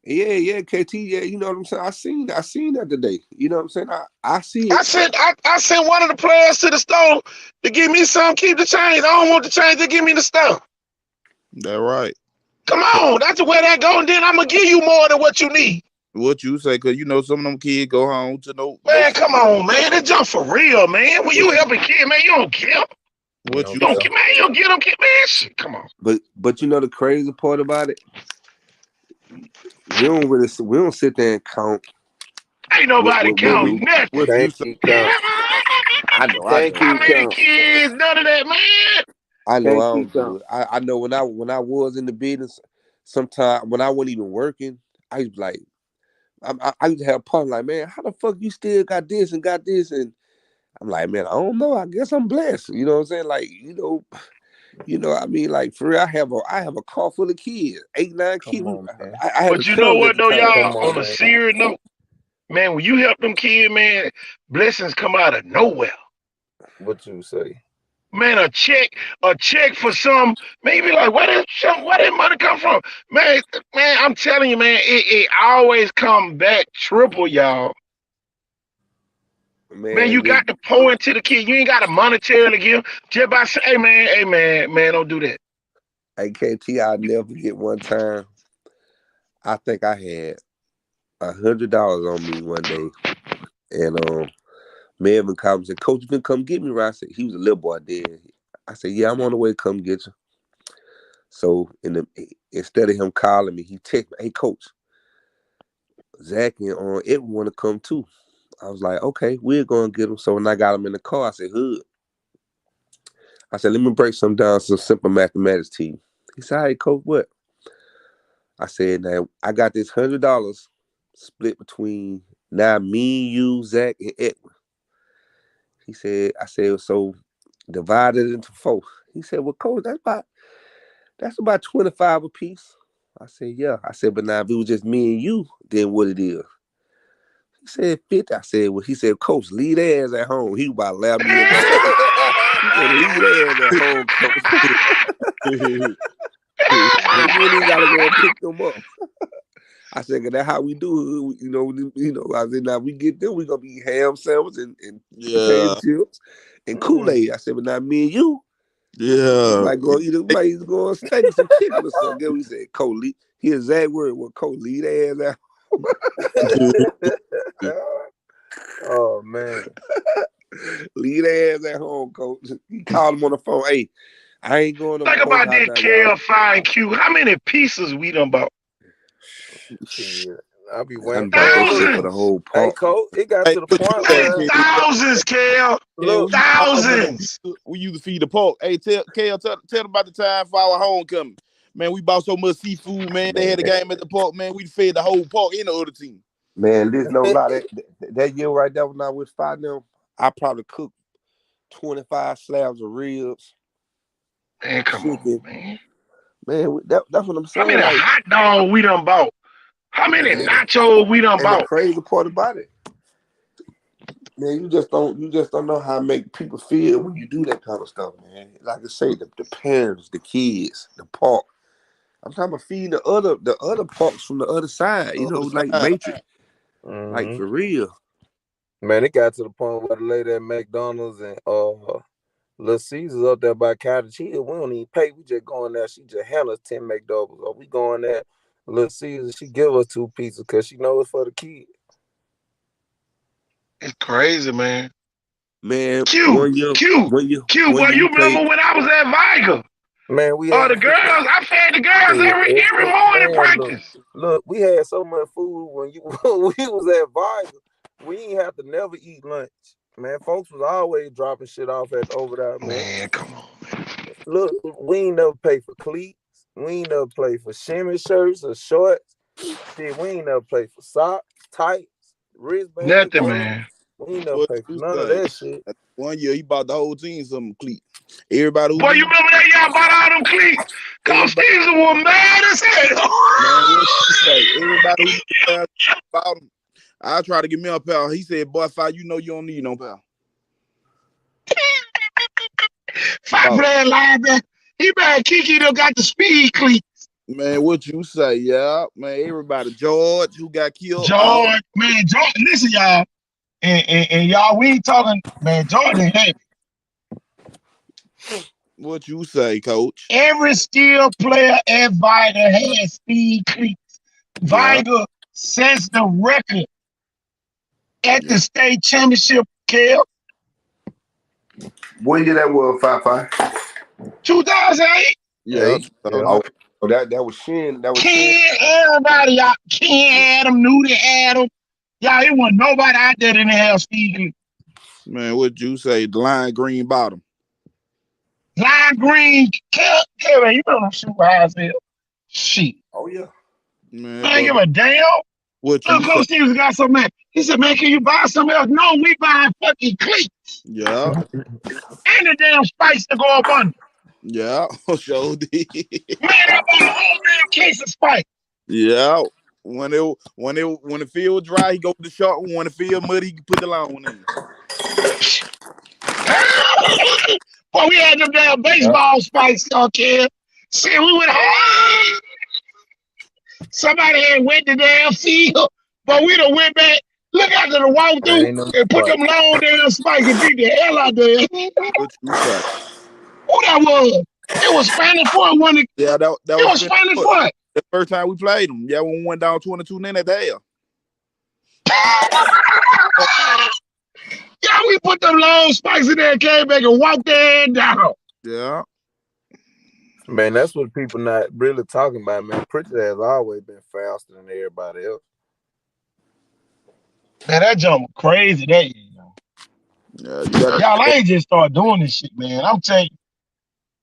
Yeah, KT. Yeah, you know what I'm saying. I seen that today. You know what I'm saying. I see it. I sent one of the players to the store to give me some. Keep the change. I don't want the change to give me the stuff. That right. Come on, that's the way that go. And then I'm gonna give you more than what you need. What you say? Cause you know some of them kids go home to no. Man, come on, man. That jump for real, man. When you help a kid, man, you don't care. What you Don't say? get, man. You don't get them, kid, man. Shit, come on. But you know the crazy part about it, we don't sit there and count. Ain't nobody What counting nothing. What you Thank say? you, Count. I know Thank I How you, don't. many Count. kids? None of that, man. I know I Thank you, don't do Count. it. I know when I was in the business, sometimes when I wasn't even working, I used to be like, I used to have partners like, man, how the fuck you still got this and got this? And I'm like, man, I don't know. I guess I'm blessed. You know what I'm saying? Like, I mean, like for real, I have a car full of kids, 8, 9 kids. Come on, man. I had a But you know family at what, the though, time. y'all? Come on, On a man. serious note, man, when you help them kids, man, blessings come out of nowhere. What you say? Man, a check for some, maybe like, where that money come from? Man, I'm telling you, man, it always come back triple, y'all. Man, you Man, got to pour into the kid. You ain't got to monetarily give. Just by saying, hey, man, don't do that. hey, KT, I'll never forget one time. I think I had $100 on me one day, and Melvin called me and said, Coach, you can come get me, right? I said, he was a little boy then. I said, yeah, I'm on the way to come get you. So instead of him calling me, he texted me, hey, Coach, Zach and everyone want to come too. I was like, okay, we're going to get him. So when I got him in the car, I said, Hood. I said, let me break some down, some simple mathematics to you. He said, hey, Coach, what? I said, now, I got this $100 split between now me, you, Zach, and Edwin. I said, so divided into 4. He said, well, Coach, that's about 25 apiece. I said, yeah. I said, but now if it was just me and you, then what it is? He said 50. I said, well, he said, Coach, leave their ass at home. He was about to laugh me in the face. He said, leave their ass at home, Coach. You ain't gotta go and pick them up. I said, that's how we do. I said, now we get them, we gonna be ham sandwiches and potato chips and Kool-Aid. I said, but now me and you, might go either go on steak or some chicken or something. Then we said, Coach, here's Zach word. Well, Coach, leave their ass out. Oh man. Leave their ass at home, Coach. He called him on the phone. Hey, I ain't going to Think Coach about this, now, Kale, Fine Q. How many pieces we done bought? Shit. I'll be I waiting. bought that shit for Thousands. the whole Hey, park. Coach, it got to the point Hey, where Thousands, Kale. look, Thousands. We used to feed the pork. Hey, tell them about the time for our homecoming. Man, we bought so much seafood, man. They had a game at the park, man. We fed the whole park and the other team. Man, there's no lie. That year right there when I was fighting them, I probably cooked 25 slabs of ribs. Man, come chicken. on, man. Man, that's what I'm saying. How many hot dogs we done bought? How many nachos we done and bought? The crazy part about it, man, you just don't know how to make people feel when you do that kind of stuff, man. Like I say, the parents, the kids, the park. I'm talking about feeding the other parks from the other side, like Matrix. Like for real. Man, it got to the point where the lady at McDonald's and Little Caesars up there by Cottage Hill, we don't even pay. We just go in there. She just hand us 10 McDoubles. Or we go in there, Little Caesars, she give us 2 pizzas because she knows it's for the kids. It's crazy, man. Man, Q, boy, you remember when I was at Viger? Man, we had the girls. I fed the girls every morning practice. Look, we had so much food when we was at Viger. We ain't have to never eat lunch. Man, folks was always dropping shit off over there, man. Man, come on, man. Look, we ain't never pay for cleats. We ain't never play for shimmy shirts or shorts. Shit, we ain't never play for socks, tights, wristbands. Nothing, man. We ain't never pay for none of that shit. One year he bought the whole team some cleats. Everybody who boy, you remember that y'all bought all them cleats? Coach Stevenson was mad as hell. Man, what you say? Everybody who bought them. I tried to get me a pal. He said, boy, Five, you know you don't need no pal. Five playing linebacker. He bad Kiki done got the speed cleat. Man, what you say? Yeah, man. Everybody, George, who got killed. George, man, George, listen, y'all. And y'all, we ain't talking, man, Jordan heavy. What you say, Coach? Every skilled player at Viger has speed cleats. Viger sets the record at the state championship, Kel. What year that was, 5-5? 2008. Yeah. Oh, that was Shin. That was Ken, everybody out. Ken Adam, Nudie Adam. Y'all, it wasn't nobody out there that didn't have speed cleats. Man, what you say? The line green bottom. Lime green, Kel, you know them super high as hell. Shit. Oh, yeah. Man, I ain't give a damn. what Look, you Coach say? Stevens got so mad. He said, man, can you buy something else? No, we buying fucking cleats. Yeah. And the damn spikes to go up under. Yeah. Sure did. Man, I bought a whole damn case of spikes. Yeah. When the field dry, he go with the short one. When the field muddy, he can put the long one in. Boy, we had them damn baseball spikes, kid. See, we went home. Somebody had went the damn field, but we done went back. Look after the walk through and put them long damn spikes and beat the hell out there. What you say? Who that was? It was Spanish Fort. Yeah, that It was Spanish Fort. The first time we played them. Yeah, when we went down 22 then at the hell. Yeah, we put them long spikes in there, came back and walked their head down. Yeah. Man, that's what people not really talking about, man. Pritchard has always been faster than everybody else. Man, that jump was crazy that year. Yeah, Y'all, I ain't just start doing this shit, man. I'm telling you,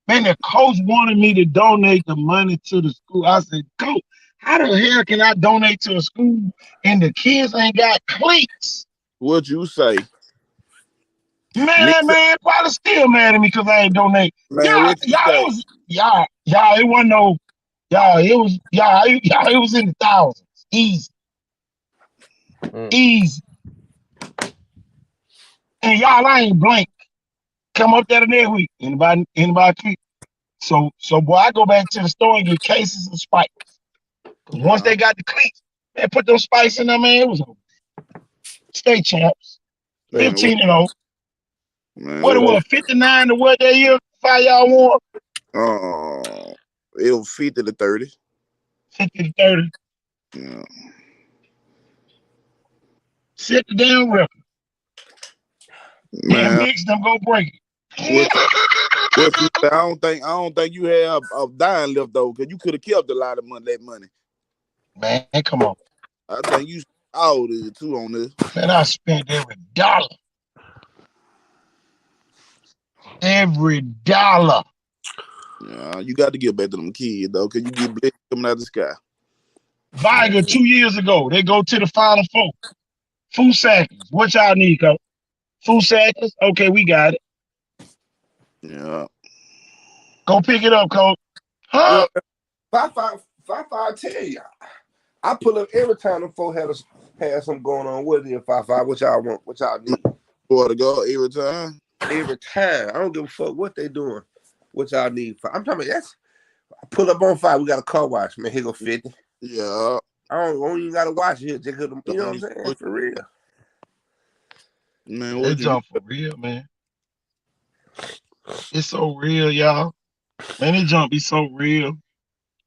man, the coach wanted me to donate the money to the school. I said, Coach, how the hell can I donate to a school and the kids ain't got cleats? What you say? Man, that man probably still mad at me because I ain't donate. Man, Y'all, what you say? it was it wasn't no, it was in the thousands. Easy. Easy. And y'all, I ain't blank. Come up there the next week. Anybody keep? So boy, I go back to the store and get cases of spikes. Cause once they got the cleats, they put those spikes in there, man. It was over. State champs. 15-0. Man, What it was, 59 to what that year? 5 y'all won? It was 50 to 30. 50 to 30. Yeah. Set the damn record. Man, mix them go break it. What you say? I don't think you have a dime left though, because you could have kept a lot of that money. Man, come on. I think you all did too on this. Man, I spent every dollar. Every dollar. Yeah, you got to get back to them kids though, because you get blessed coming out of the sky. Viger 2 years ago, they go to the Final Four. Food seconds. What y'all need, Coach? Food seconds? Okay, we got it. Yeah. Go pick it up, Coach. Huh? 5-5, tell y'all. I pull up every time them folks had something going on. What is it, 5-5? What y'all want? What y'all need? For to go every time? Every time. I don't give a fuck what they doing. What y'all need? I'm talking about I pull up on 5. We got a car wash. Man, here go 50. Yeah. I don't even got to watch it. Just you know what I'm saying? For real. Man, That jump for real, man. It's so real, y'all. Man, that jump be so real.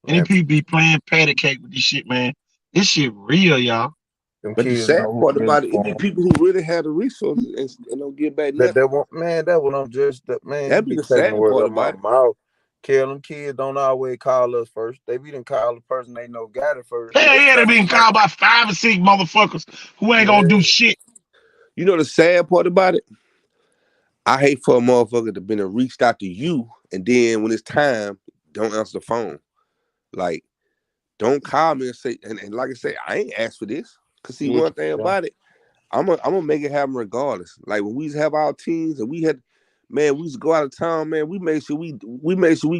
And these people be playing patty cake with this shit, man. This shit real, y'all. But the sad part about it be people who really have the resources and don't get back nothing. That what I'm just, man. That be the sad part about it. Mouth. Kill them kids don't always call us first. They be done call the person they know got it first. Hell yeah, they been called by 5 or 6 motherfuckers who ain't gonna do shit. You know the sad part about it? I hate for a motherfucker to been reached out to you, and then when it's time, don't answer the phone. Like, don't call me and say, and like I say, I ain't asked for this. Cause see, one thing about it, I'm gonna make it happen regardless. Like when we used to have our teams and we used to go out of town, man. We made sure we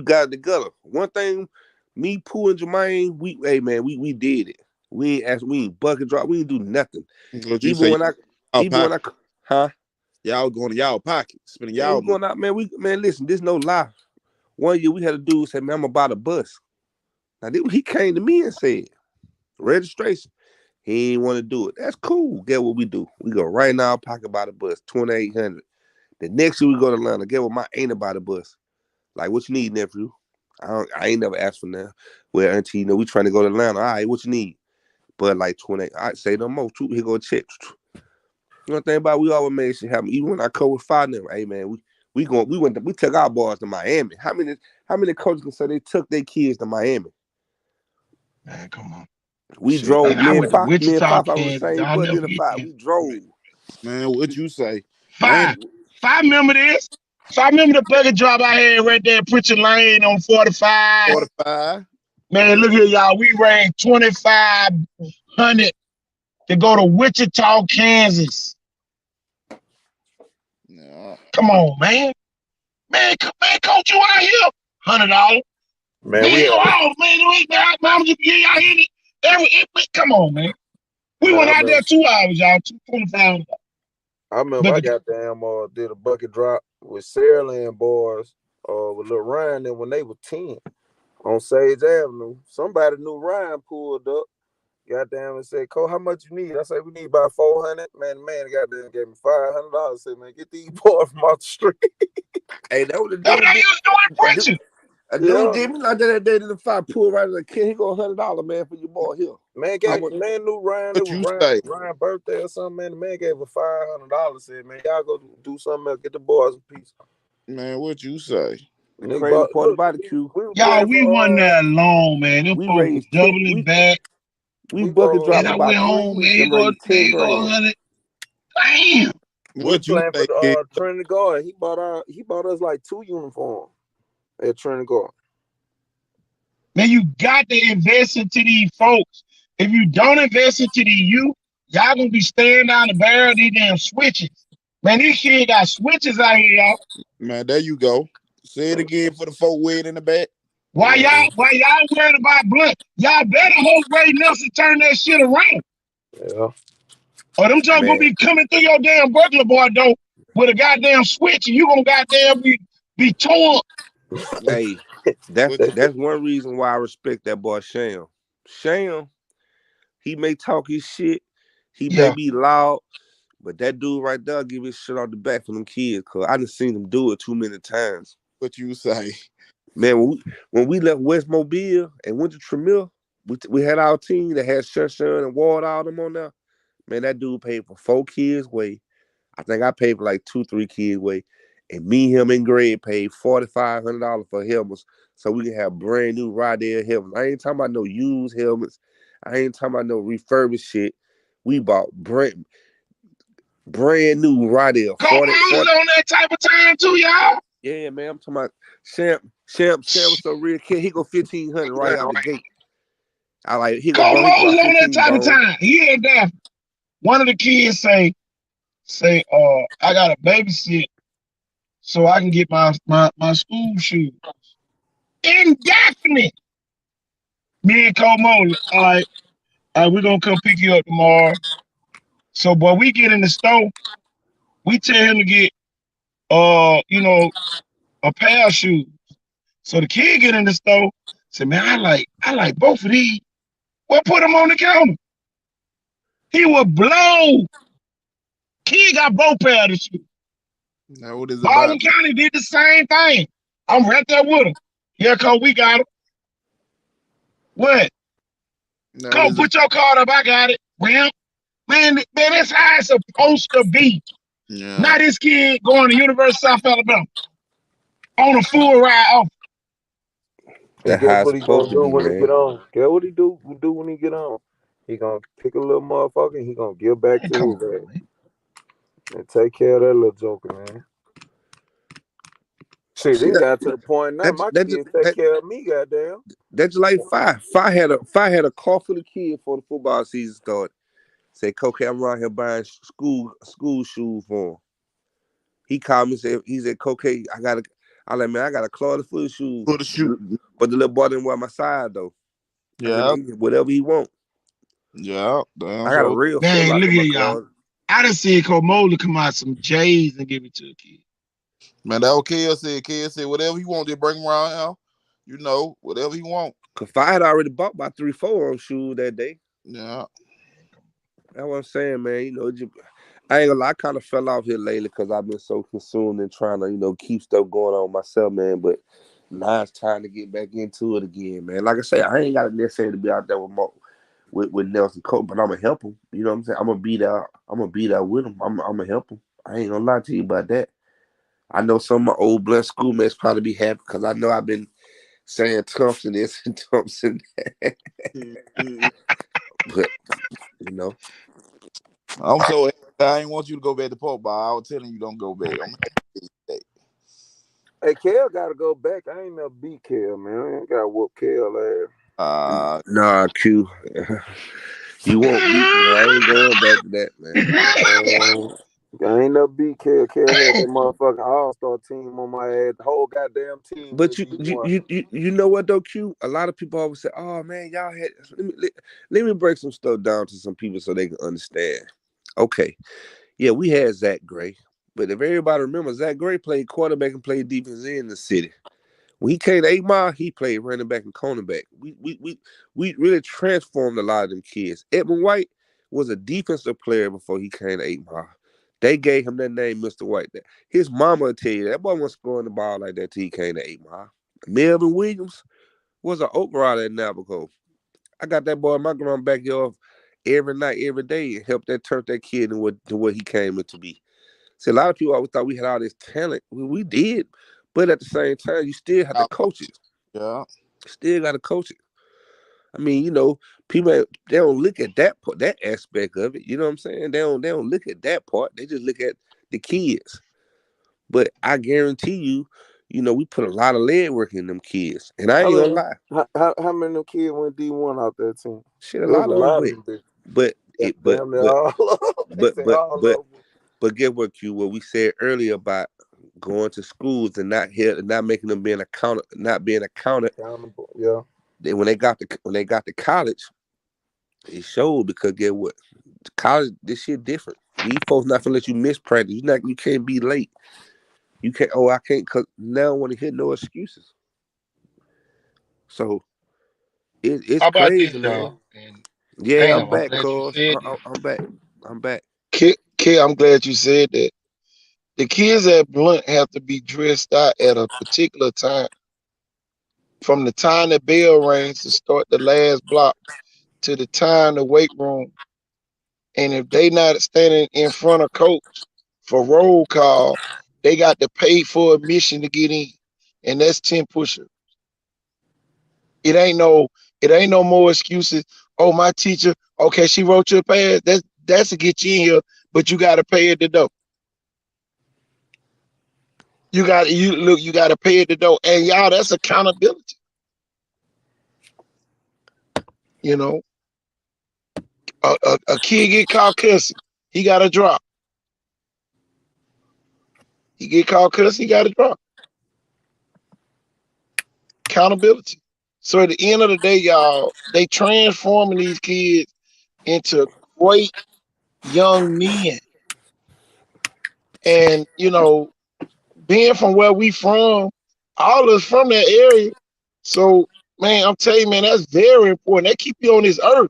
got it together. One thing, me, Pooh, and Jermaine, we did it. We ain't bucket drop, we ain't do nothing. Even when I y'all going to y'all pocket, spending y'all going out, man. Listen, there's no lie. One year we had a dude say, man, I'm about a bus. Now he came to me and said, registration. He ain't want to do it. That's cool. Get what we do. We go right now, pocket by the bus, 2,800. The next year we go to Atlanta. Get what my ain't about the bus. Like, what you need, nephew? I ain't never asked for now. Well, auntie, you know, we trying to go to Atlanta. All right, what you need? But like 28, I say no more. Here go a check. You know what I'm about? We always made shit happen. Even when I co with five them, hey man, we took our boys to Miami. How many coaches can say they took their kids to Miami? Man, come on. We Shit. drove. And I went to Me and Wichita, Papa on the Kansas. same Y'all bus never in the hit five. them. We drove. Man, what you say? Five. If I remember this, if I remember the bucket drop I had right there at Pritchard Lane on 45. 45. Man, look here, y'all. We ran 2,500 to go to Wichita, Kansas. Yeah. Come on, man. Man, coach, you out here? $100. Man, Man, we you had out, man. Mama, you out here. Come on, man. We man, went I out remember, there 2 hours, y'all. 25. I remember I goddamn did a bucket drop with Sarah Lynn boys with Lil Ryan and when they were 10 on Sage Avenue. Somebody knew Ryan pulled up. Goddamn, and said, Cole, how much you need? I said, we need about 400. Man, goddamn gave me $500. Said, man, get these boys from off the street. Hey, that was the dude. That's what I used to do in Pritchard. A dude did me like that day in the five. Pull right as a kid. He go $100, man, for your boy here. Man, knew Ryan. It was Ryan's birthday or something, man. The man gave her $500. Said, man, y'all go do something else. Get the boys a piece. Man, what you say? The crazy part about the Q. Y'all, we wasn't that long, man. Them We folks was raised doubling back. We bucket dropped and I about went 3 home, weeks man. and raised 10 grand. 100. Damn. What you playing say? for Trinity Guard. He bought us like 2 uniforms at Trinity Guard. Man, you got to invest into these folks. If you don't invest into these youth, y'all gonna be staring down the barrel of these damn switches. Man, these kids got switches out here, y'all. Man, there you go. Say it again for the folk weird in the back. Why y'all worried about blood? Y'all better hope Ray Nelson turn that shit around. Yeah. Or them jokes gonna be coming through your damn burglar boy though with a goddamn switch, and you gonna goddamn be torn. Hey, that's one reason why I respect that boy Sham. Sham, he may talk his shit, he may be loud, but that dude right there give his shit off the back for them kids, cause I done seen him do it too many times. What you say? Man, when we left West Mobile and went to Tramiel, we had our team that had Sunshine and Ward, all them on there. Man, that dude paid for 4 kids' way. I think I paid for like 2-3 kids' way. And me, him, and Greg paid $4,500 for helmets so we can have brand new Rydell helmets. I ain't talking about no used helmets. I ain't talking about no refurbished shit. We bought brand new Rydell. Cole Mosley on that type of time too, y'all. Yeah, man. I'm talking about Sam was so real kid. He go 1,500 right out the gate. I like he go. Cole Mosley on that type of time. He had that. One of the kids say, I got to babysit so I can get my school shoes. Indefinite. Me and Cole Mosley, all right, we're gonna come pick you up tomorrow. So, boy, we get in the store. We tell him to get, a pair of shoes. So the kid get in the store. Say, man, I like both of these. Well, put them on the counter. He would blow. Kid got both pairs of shoes. Now what is it Baldwin about? County did the same thing. I'm right there with him. Yeah, Cole, we got him. What? Cole, put your card up. I got it. Well, man, that's how it's supposed to be. Yeah. Not this kid going to University of South Alabama on a full ride off. That's how it's supposed to be, when man. he get on. Guess what he do when he get on? He gonna pick a little motherfucker and he gonna give back to his ass. And take care of that little joker, man. Shit, they got to the point now. My kids take care of me, goddamn. That's like Fi had a car full of kids for the football season started. Say, Coke, I'm around here buying school shoes for him. He called me and said, he said, Coke, I got a closet full of shoes. For the shoe. But the little boy didn't wear my side though. Yeah. Whatever he want. Yeah. I got a real man, full look in my at y'all. closet. I done seen Cole Mosley come out some J's and give it to a kid. Man, that what Kel said. Kel said whatever he want, just bring him around now. You know, whatever he want. Cause I had already bought my 3-4 on shoes that day. Yeah. That's what I'm saying, man. You know, I ain't gonna lie, I kind of fell off here lately because I've been so consumed in trying to, you know, keep stuff going on myself, man. But now it's time to get back into it again, man. Like I say, I ain't got to necessarily be out there with Nelson Cope, but I'm gonna help him. You know what I'm saying? I'm gonna be there with him. I'm gonna help him. I ain't gonna lie to you about that. I know some of my old blood schoolmates probably be happy because I know I've been saying Thompson this and Thompson that. But, you know. I'm so I ain't want you to go back to Pope, but I was telling you don't go back. Hey, Kel gotta go back. I ain't never beat Kel, man. I ain't gotta whoop Kel ass. Nah, Q. You won't beat me. I ain't going back to that, man. I ain't never beat Kel. Kel had that motherfucking all-star team on my ass. The whole goddamn team. But you know what though, Q? A lot of people always say, "Oh man, y'all had." Let me break some stuff down to some people so they can understand. Okay, yeah, we had Zach Gray, but if everybody remembers, Zach Gray played quarterback and played defense in the city. When he came to 8 Mile, he played running back and cornerback. We really transformed a lot of them kids. Edmund White was a defensive player before he came to 8 Mile. They gave him that name, Mr. White. His mama will tell you that boy wasn't scoring the ball like that till he came to 8 Mile. Melvin Williams was an Oak Rider in Navajo. I got that boy in my grandma's backyard every night, every day, and helped that turn that kid into what he came into be. See, a lot of people always thought we had all this talent. We did, but at the same time, you still have to coach it. Yeah. Still got to coach it. I mean, you know, people they don't look at that aspect of it. You know what I'm saying? They don't look at that part. They just look at the kids. But I guarantee you, you know, we put a lot of leg work in them kids, and I ain't gonna lie. How many of them kids went D1 out that team? Shit, a lot of them. But get what Q? What we said earlier about going to schools and not making them not being accountable. Yeah. Then when they got to college, it showed because get what? College, this shit different. These folks not gonna let you miss practice. You can't be late. You can't. Oh, I can't. Cause now I want to hear no excuses. It's crazy, man. Yeah, I'm back, cuz. I'm back. Kid, I'm glad you said that. The kids at Blunt have to be dressed out at a particular time. From the time the bell rings to start the last block to the time the weight room. And if they not standing in front of coach for roll call, they got to pay for admission to get in. And that's 10 push-ups. It ain't no more excuses. Oh, my teacher, okay, she wrote you a pass. That's to get you in here, but you gotta pay at the door. You gotta pay at the door. And y'all, that's accountability. You know, a kid get caught cussing, he got to drop. He get caught cussing, he got to drop. Accountability. So at the end of the day, y'all, they transforming these kids into great young men. And, you know, being from where we from, all of us from that area. So, man, I'm telling you, man, that's very important. They keep you on this earth.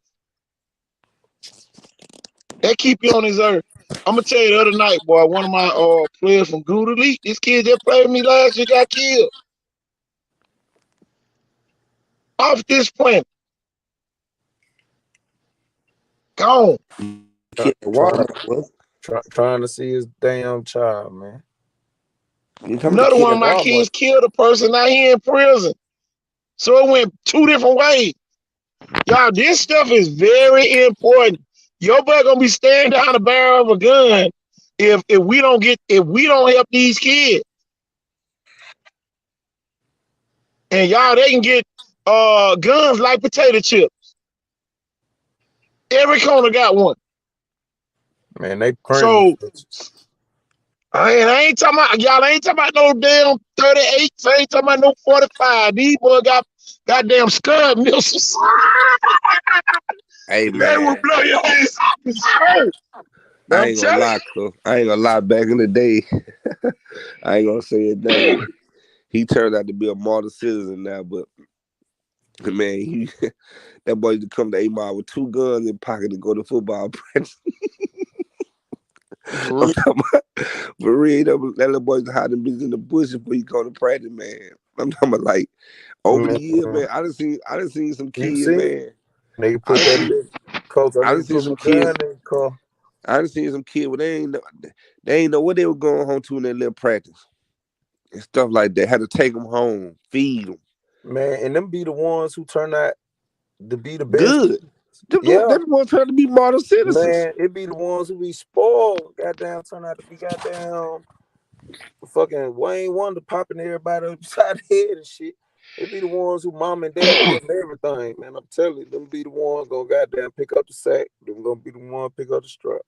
I'm going to tell you the other night, boy, one of my players from Good Elite, this kid that played with me last year got killed. Off this planet. Gone. Trying to see his damn child, man. Another one of my kids killed a person out here in prison. So it went 2 different ways. Y'all, this stuff is very important. Your boy gonna be staring down the barrel of a gun if we don't help these kids. And y'all, they can get guns like potato chips. Every corner got one. Man, they so I ain't talking about y'all. I ain't talking about no damn 38. I ain't talking about no 45. These boys got goddamn scud missiles. Hey man, they will blow your ass off. I I'm ain't gonna telling lie, cuz. I ain't gonna lie. Back in the day, I ain't gonna say it now. He turned out to be a model citizen now, but man, that boy used to come to 8 Mile with 2 guns in pocket to go to football practice. For I'm real. talking about, for real, that little boy used to hide them bitches in the bush before he go to practice, man. I'm talking about like over the years, Man, man. I done seen some you kids, see, man. nigga I put done that seen, bitch. Coach, I I need done to seen put my some gun kids. in the car. I done seen some kids, but they ain't know what they were going home to in their little practice and stuff like that. Had to take them home, feed them. Man, and them be the ones who turn out to be the best Good. kids. Them Yeah, ones trying to be model citizens. man, it be the ones who be spoiled. Goddamn, turn out to be goddamn fucking Wayne Wonder popping everybody upside the head and shit. It be the ones who mom and dad give them everything, man. I'm telling you, them be the ones gonna goddamn pick up the sack. Them gonna be the one pick up the strap.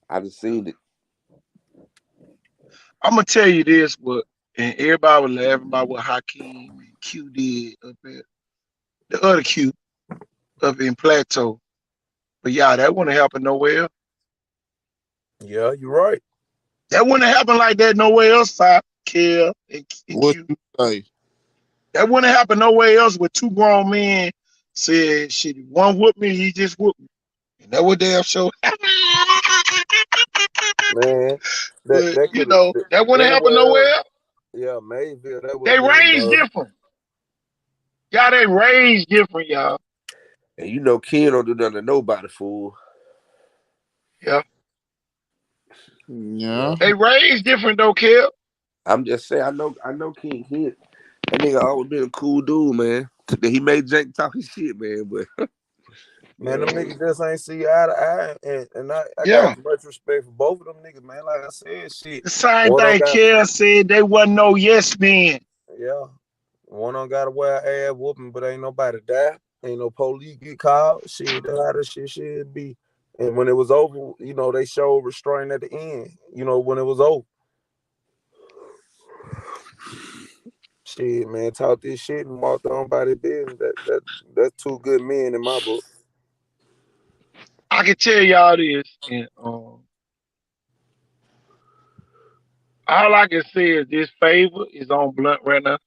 I done seen it. I'm gonna tell you this, what and everybody was laughing about what Hakeem and Q did up at the other Q up in Plateau. But yeah, that wouldn't happen nowhere else. Yeah, you're right. That wouldn't happen like that nowhere else, Five, Kill and What Q. you say? That wouldn't happen nowhere else with 2 grown men said shit. One whooped me, he just whooped me. And that would damn show. Man, But that you could have know, that wouldn't happen anywhere else. nowhere else. Yeah, Mayville, that would They have been the raised murder. different. Y'all, they raised different, y'all. And you know Ken don't do nothing to nobody, fool. Yeah. Yeah. Yeah. They raised different though, Kill. I'm just saying, I know Ken. That nigga always been a cool dude, man. He made Jake talk his shit, man, but Man, them man, niggas just ain't see eye to eye, and I got Yeah. much respect for both of them niggas, man. Like I said, shit. The same One on thing got Kill said, they wasn't no yes men. yeah, one on got a wear ass whooping, but ain't nobody die. Ain't no police get called. Shit, that's how this shit should be. And when it was over, you know, they showed restraint at the end. You know, when it was over. Shit, man, talk this shit and walked on by their business. That's 2 good men in my book. I can tell y'all this, and all I can say is this favor is on Blunt right now,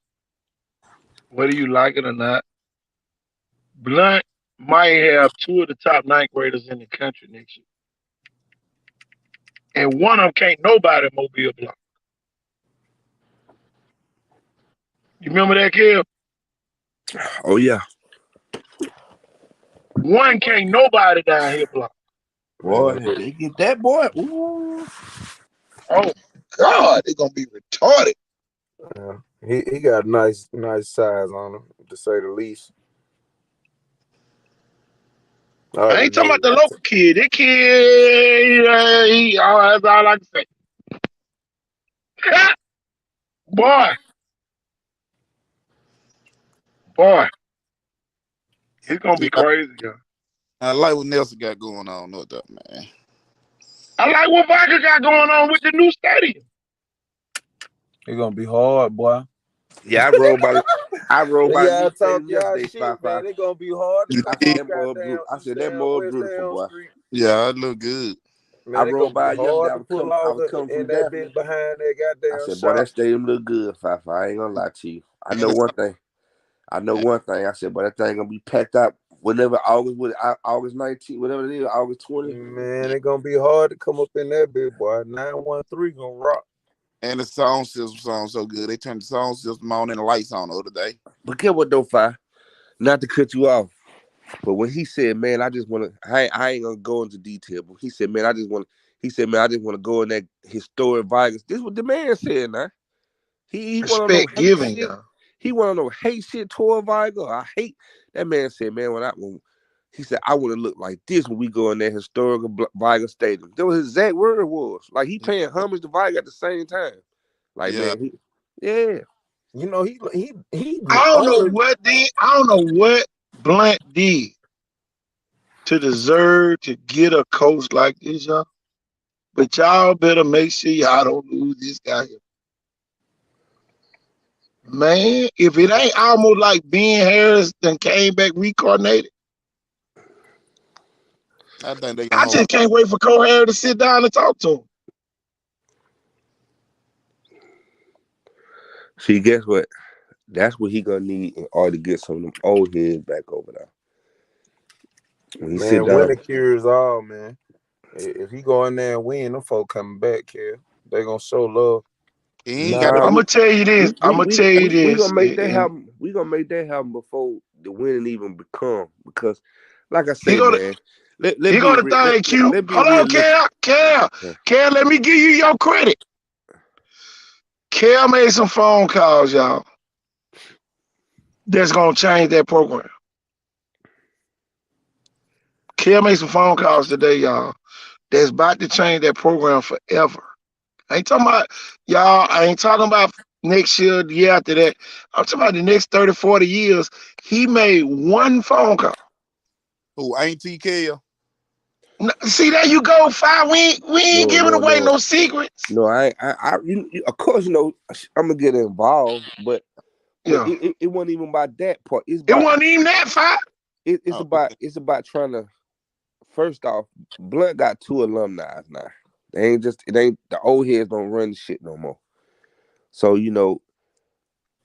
whether you like it or not. Blunt might have 2 of the top 9th graders in the country next year. And one of them can't nobody Mobile block. You remember that, Kill? oh yeah, One can't nobody down here block. boy, Man, if they get that boy, ooh. Oh God, they're gonna be retarded. yeah. He got nice size on him, to say the least. I I already ain't talking know. about the local kid. That kid, that's all I can say. boy, boy, it's gonna be Yeah. crazy, y'all. I like what Nelson got going on, no doubt, man. I like what Vica got going on with the new stadium. It's gonna be hard, boy. Yeah, I rode by the Y'all new talk stadium y'all yesterday, shit, 5-5. man. It's gonna be hard to I come said off that more goddamn beautiful. I East said that Down, more West beautiful, Down boy. Street. Yeah, it look good. I Man, it's rode gonna be by yesterday. hard to pull I off was coming in from that Daphne. bitch behind that I goddamn said, boy, shop. that stadium look good, 5-5. I ain't gonna lie to you. I know one thing. I said, boy, that thing gonna be packed up whenever August 19th, whatever it is, August 20th. Man, it's gonna be hard to come up in that bitch, boy. 913 gonna rock. And the sound system sounds so good. They turned the sound system on and the lights on the other day. But get what though, 5? Not to cut you off, but when he said, man, I just wanna I ain't gonna go into detail, but he said, man, I just wanna go in that historic Vegas. This is what the man said now. He wanna know Respect hate giving, shit. y'all. He wanna know hate shit toward Vigo. I hate that man said, man, when he said I wanna look like this when we go in that historical Vigo stadium. That was his exact word was. Like he paying homage to Vigo at the same time. Like Yeah. man, yeah. You know, he I don't know only what did. I don't know what Blunt did to deserve to get a coach like this, y'all. But y'all better make sure y'all don't lose this guy here. Man, if it ain't almost like Ben Harris then came back reincarnated, I think they I gonna hold. just can't wait for Cole Harry to sit down and talk to him. See, guess what? That's what he gonna need in order to get some of them old heads back over there. When he sit Man, down, winning cures all, man. If he go in there and win, them folk coming back, kid. They gonna show love. He ain't got nah, to. I'm gonna tell you this. I'm gonna tell you we this. gonna make that happen. We gonna make that happen before the winning even become. Because, like I say, man, let he be go to thank you. let be Hold on, realistic. Kel, let me give you your credit. Kel made some phone calls, y'all. That's gonna change that program. Kel made some phone calls today, y'all. That's about to change that program forever. I ain't talking about y'all. I ain't talking about next year, the year after that. I'm talking about the next 30, 40 years. He made one phone call. Who ain't TK? See, there you go, Fi. We ain't giving away no secrets. No, of course, I'm gonna get involved, but Yeah. it wasn't even about that part. It wasn't even that, Fi. It's about trying to. First off, Blunt got 2 alumni now. It ain't the old heads don't run the shit no more. So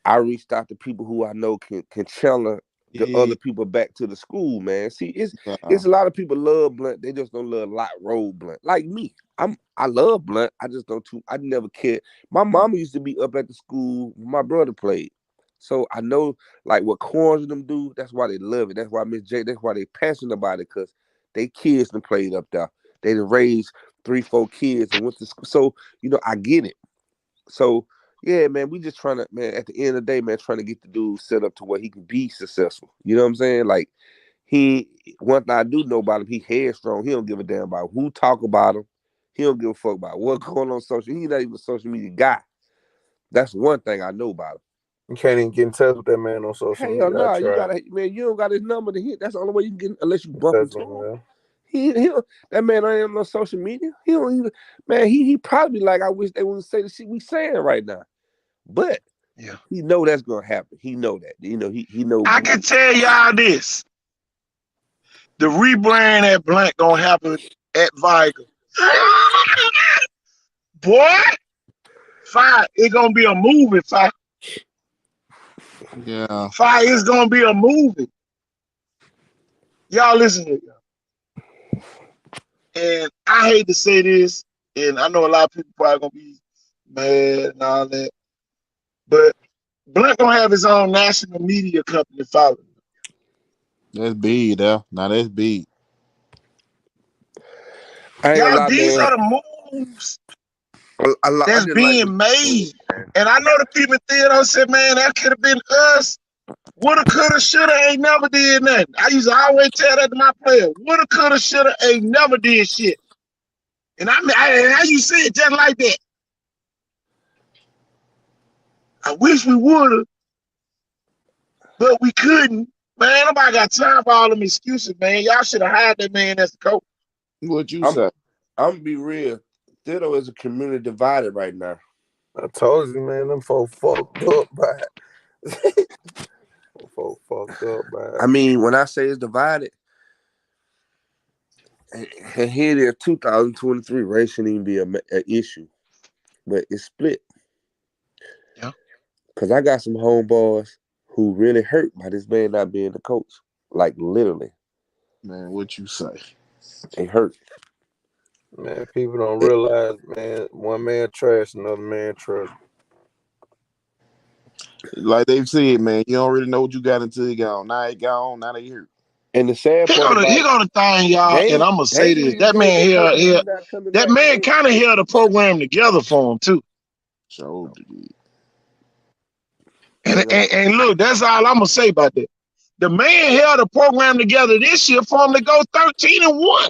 I reached out to people who I know can channel the other people back to the school, man. See, it's a lot of people love Blunt. They just don't love Lot Road Blunt. Like me, I love Blunt. I just don't. I never cared. My mama used to be up at the school. My brother played, so I know like what Corns and them do. That's why they love it. That's why Miss J. That's why they passionate about it, because they kids done played up there. They done raised 3, 4 kids and went to school. So I get it. So. Yeah, man, we just trying to, man, at the end of the day, man, trying to get the dude set up to where he can be successful. You know what I'm saying? Like, one thing I do know about him, he headstrong. He don't give a damn about who talk about him. He don't give a fuck about what's going on social. He's not even a social media guy. That's one thing I know about him. You can't even get in touch with that man on social media. Hell no, you don't got his number to hit. That's the only way you can get, unless you bump into him. That man ain't on social media. He don't even, man, he probably like, I wish they wouldn't say the shit we saying right now. But he know that's gonna happen. He know that. He know. I can tell y'all this. The rebrand at Blank gonna happen at Viger. Boy, Fi, it's gonna be a movie, Fi. Yeah. Fi, it's gonna be a movie. Y'all listen to it. And I hate to say this, and I know a lot of people probably gonna be mad and all that, but Blunt gonna have his own national media company following. That's big, though. Now that's big. Y'all, these are the moves that's being made. And I know the people in theater said, man, that could have been us. Woulda, coulda, shoulda, ain't never did nothing. I used to always tell that to my players. Woulda, coulda, shoulda, ain't never did shit. And I used to say it just like that. I wish we woulda, but we couldn't. Man, nobody got time for all them excuses, man. Y'all should have hired that man as the coach. What you say? I'm gonna be real. Theater is a community divided right now. I told you, man, them folk fucked up by it. Folk fucked up by it. I mean, when I say it's divided, and here it is, 2023, race shouldn't even be an issue, but it's split. Yeah. Because I got some homeboys who really hurt by this man not being the coach. Like, literally. Man, what you say? They hurt. Man, people don't realize, man, one man trash, another man trash. Like they've said, man, you don't really know what you got until you gone. Now it gone, now they hurt. And the sad part he gonna thing, y'all, and I'm gonna say this. That man here, that man kind of held the program together for him too. So and look, that's all I'm gonna say about that. The man held the program together this year for him to go 13-1.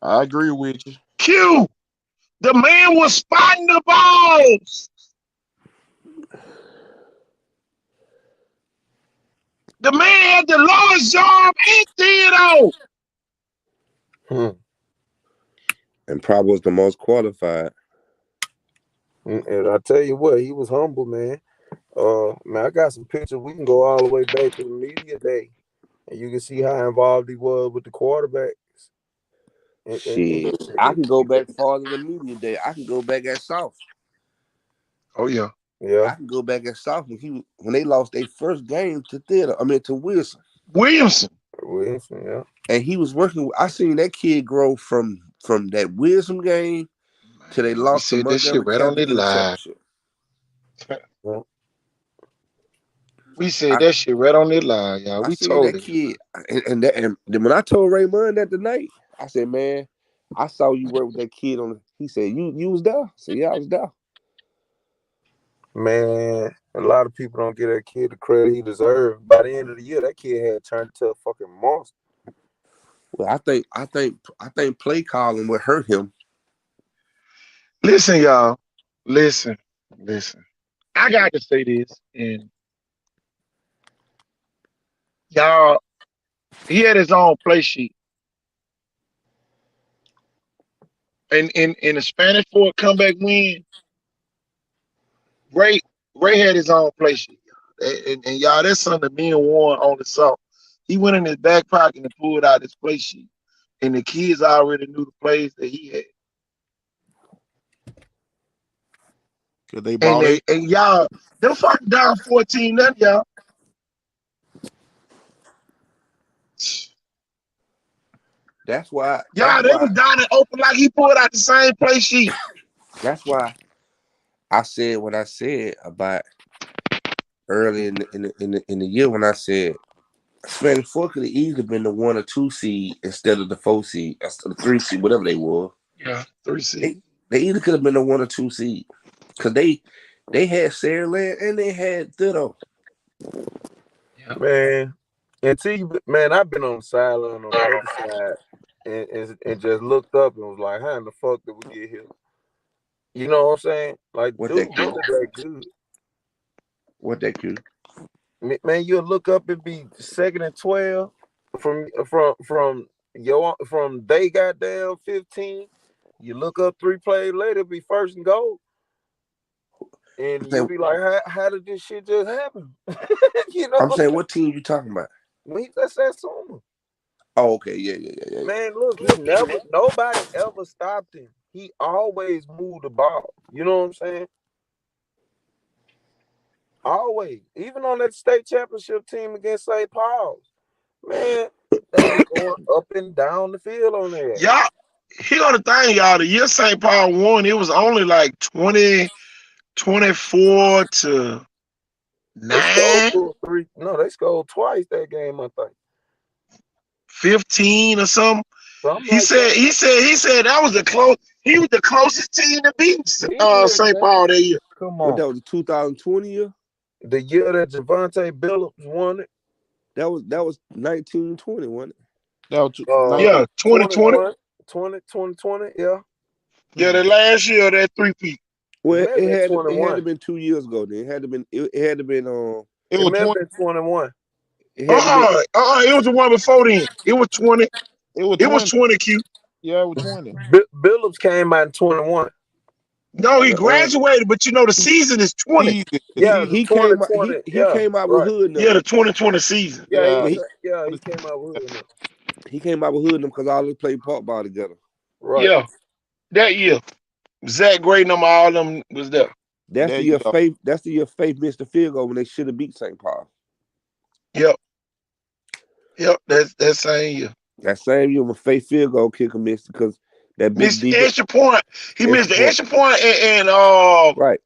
I agree with you. Q, the man was spotting the balls. The man had the lowest job in theater. And probably was the most qualified. And I tell you what, he was humble, man. Man, I got some pictures. We can go all the way back to the media day, and you can see how involved he was with the quarterbacks. Shit, I can go back farther than media day. I can go back at South. Oh yeah. Yeah. I can go back at South when they lost their first game to to Wilson. Williamson. Yeah. And he was working. I seen that kid grow from that Wilson game to they lost to Montgomery Catholic in the championship. We said that shit right on that line, y'all. We seen told that kid, and then when I told Raymond that tonight, I said, "Man, I saw you work with that kid on." He said, "You was there?" I said, "Yeah, I was there." Man, a lot of people don't give that kid the credit he deserved. By the end of the year, that kid had turned into a fucking monster. Well, I think play calling would hurt him. Listen, y'all. Listen. I got to say this, and y'all, he had his own play sheet. And in the Spanish Fort comeback win, Ray had his own play sheet. And y'all, that's something me and Warren on the salt. He went in his back pocket and pulled out his play sheet. And the kids already knew the plays that he had. And y'all, them fucking down 14 nothing, y'all. That's why. Y'all, they was down and open like he pulled out the same play sheet. That's why I said what I said about early in the year when I said Spanish Fort could have easily been the 1 or 2 seed instead of the 4 seed, instead of the 3 seed, whatever they were. Yeah, 3 seed. They either could have been the 1 or 2 seed because they had Saraland and they had Thitto. Yeah. Man, I've been on the sideline on the other side and just looked up and was like, how in the fuck did we get here? You know what I'm saying? Like, dude, that good. What that good? Man, you'll look up and be 2nd and 12 from they goddamn 15. You look up 3 plays later, it'll be 1st and goal. And you'll be like, how did this shit just happen? You know, I'm saying, what team you talking about? That's that Summer. Oh, okay, yeah. Man, look, nobody ever stopped him. He always moved the ball. You know what I'm saying? Always. Even on that state championship team against St. Paul's. Man, they were going up and down the field on there. Y'all, here's the thing, y'all. The year St. Paul won, it was only like 24 to 9. They scored twice that game, I think. 15 or something. He said that was he was the closest team to beat St. Paul that year. Come on. That was the 2020 year? The year that Javante Billups won it. That was 1920, wasn't it? That was 2020. 2020, yeah. Yeah, the last year that 3-peat. Well, it had to been 2 years ago. Then it had to been It was 21. It was the one before then. It was 20. It was 20, Q. Yeah, it was 20. Billups came out in 21. No, he graduated, but the season is 20. He came out with Hood now. Yeah, the 2020 season. He came out with Hood now. He came out with Hood them because all of them played park ball together. Right. Yeah. That year. Zach Gray and all of them was there. That's the year Faith. That's the year Faith missed the field goal when they should have beat St. Paul. Yep. That's that same year. That same year when Faith field goal kicker missed because that big missed the extra point. He missed the extra point and right.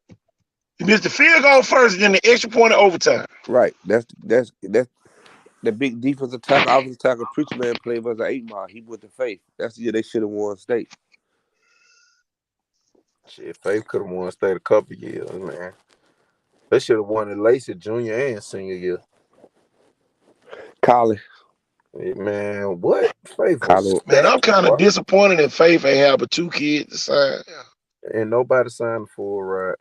He missed the field goal first, and then the extra point in overtime. Right. That's the big defensive tackle, offensive tackle, preacher man played was an 8 Mile. He went to Faith. That's the year they should have won state. Shit, Faith could have won state a couple years, man. They should have won it Lacey junior and senior year. Collie. Man, what? Faith man, I'm kind of disappointed that Faith ain't have but 2 kids to sign. And nobody signed for a ride.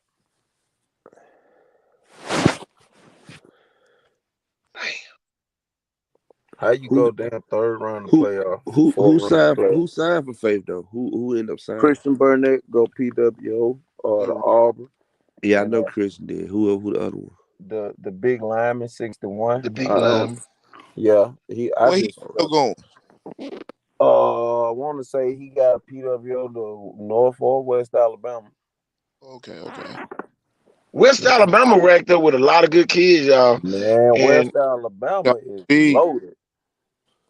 How you go down 3rd round of playoff? Who signed for Faith though? Who ended up signing? Christian Burnett go PWO or the Auburn. Yeah, I know Christian did. Who the other one? The big lineman, 61. The big lineman. Yeah, Where he still going? I want to say he got PWO to North or West Alabama. Okay. West Alabama racked up with a lot of good kids, y'all. Man, And West Alabama Got is big. loaded.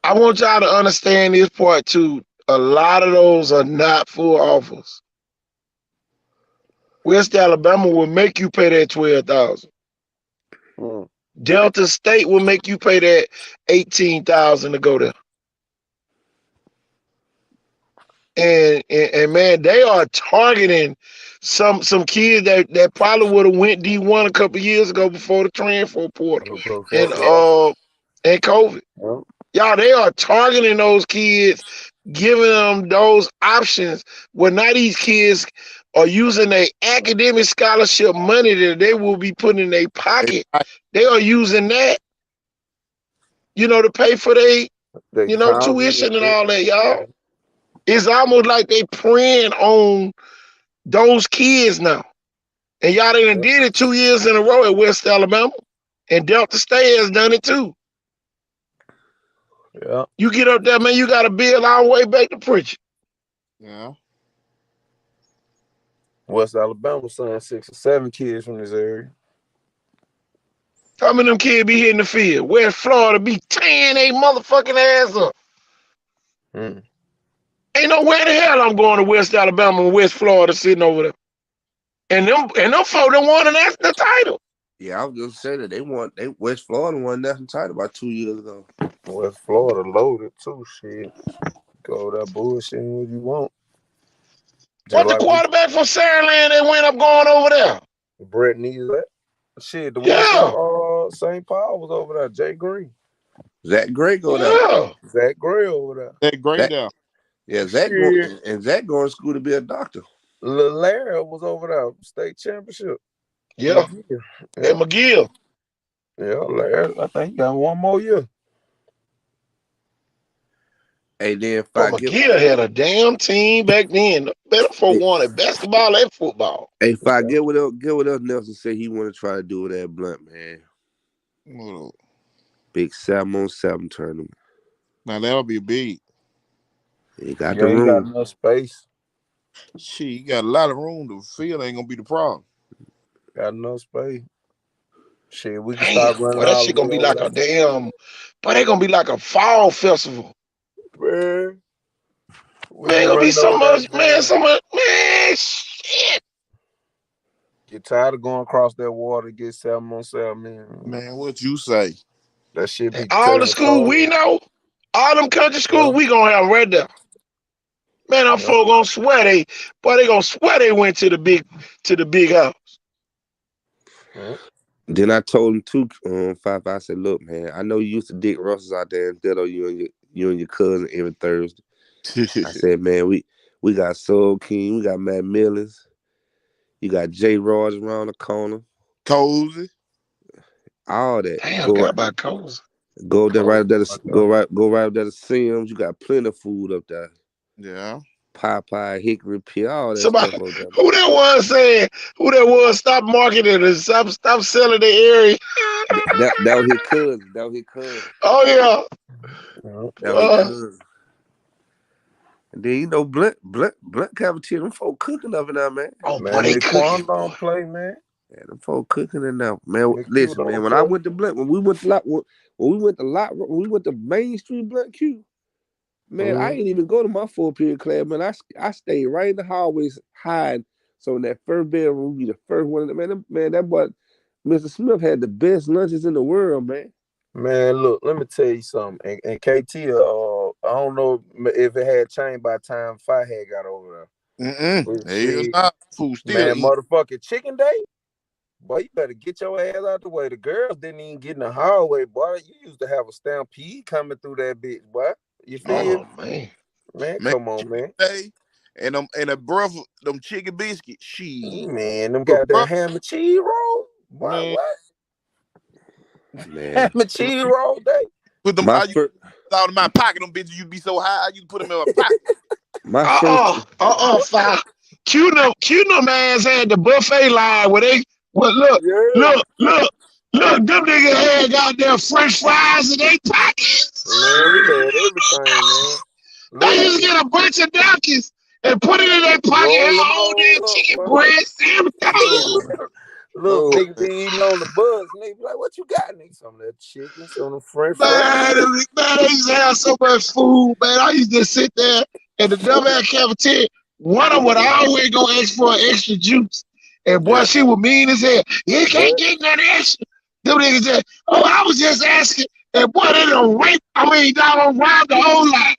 I want y'all to understand this part too. A lot of those are not full offers. West Alabama will make you pay that $12,000. Mm. Delta State will make you pay that $18,000 to go there. And man, they are targeting some kids that probably would have went D1 a couple years ago before the transfer portal and COVID. Yeah. Y'all, they are targeting those kids, giving them those options where now these kids are using their academic scholarship money that they will be putting in their pocket. They are using that, to pay for their, tuition and all that, y'all. It's almost like they preying on those kids now. And y'all done did it 2 years in a row at West Alabama. And Delta State has done it too. Yeah. You get up there, man, you got to build all the way back to Pritchard. Yeah. West Alabama signed 6 or 7 kids from this area. How many of them kids be hitting the field? West Florida be tearing they motherfucking ass up. Mm. Ain't nowhere the hell I'm going to West Alabama and West Florida sitting over there. And them folk done won the national title. Yeah, I was gonna say that West Florida won that title about 2 years ago. West Florida loaded too, shit. Go that bullshit what you want. What the quarterback from Saraland that went up going over there? Brett needs that. Shit, the one from St. Paul was over there. Jay Green. Zach Gray go there. Zach Gray over there. Zach Gray there. Yeah, Zach going to school to be a doctor. Lil Larry was over there. State championship. Yeah. At McGill. Yeah, Larry. I think he got one more year. Hey, then McGill had a damn team back then. Better folk wanted basketball and football. Hey, if I get what else Nelson said he want to try to do with that Blunt, man. Big 7-on-7 tournament. Now that'll be big. He got the room. He got enough space. Shit, you got a lot of room. The field ain't gonna be the problem. Got enough space. Shit, we can start running. That shit gonna be like a damn. But they gonna be like a fall festival. Man, gonna be so much, man. Shit. Get tired of going across that water. Get 7-on-7, man. Man, what you say? That shit be all the school we know, all them country schools we gonna have right there. Man, them folk gonna swear they gonna swear they went to the big house. Then I told him too, Five. I said, look, man, I know you used to Dick Russell's out there and Ditto you and your cousin every Thursday. I said, man, we got Soul King, we got Matt Millers, you got Jay Rogers around the corner, Cozy, all that. Damn, got about Cozy. Go there right up there. Go right up there to Sims. You got plenty of food up there. Yeah. Popeye, Hickory Pie, all that Somebody, stuff over there. Who that was stop marketing and stop selling the area. that was his cousin. Oh yeah. That was his cousin. And then Blunt cafeteria, them folk cooking up in there, man. Oh man, they cooking. Don't play, man. Yeah, them folk cooking in there, man. Listen, man. When I went to Blunt, when we went to Main Street Blunt Q, man, I didn't even go to my 4-period class, man. I stayed right in the hallways hiding. So in that first bedroom would be the first one. Man, that boy, Mr. Smith had the best lunches in the world, man. Man, look, let me tell you something. And KT, I don't know if it had changed by the time Firehead got over there. Food still man, motherfucking chicken day. Boy, you better get your ass out the way. The girls didn't even get in the hallway, boy. You used to have a stampede coming through that bitch, boy. You feel? Oh, man, come on, man. And a breath of them chicken biscuits. Shit. Man, them goddamn ham and cheese roll. Boy, what? Man. Ham and cheese roll day. Put them out of my pocket. Them bitches, you be so high, you put them in my pocket. Fine. Q-Num ass had the buffet line where they look, them niggas had goddamn French fries in their pockets. Man, we had everything, man. They Look, used to get a bunch of napkins and put it in their pocket and roll them all their all up, chicken bro. breasts, everything. Look, Oh, nigga be eating on the bus. Nigga be like, what you got, nigga? Some of that chicken, some of the french fries. Man, they used to have so much food, man. I used to sit there in the dumbass cafeteria. One of them would always go ask for an extra juice. And boy, Yeah. she was mean as hell. You can't What? get none extra. Them niggas said, oh, I was just asking. And boy, they done rape. They done robbed the whole line.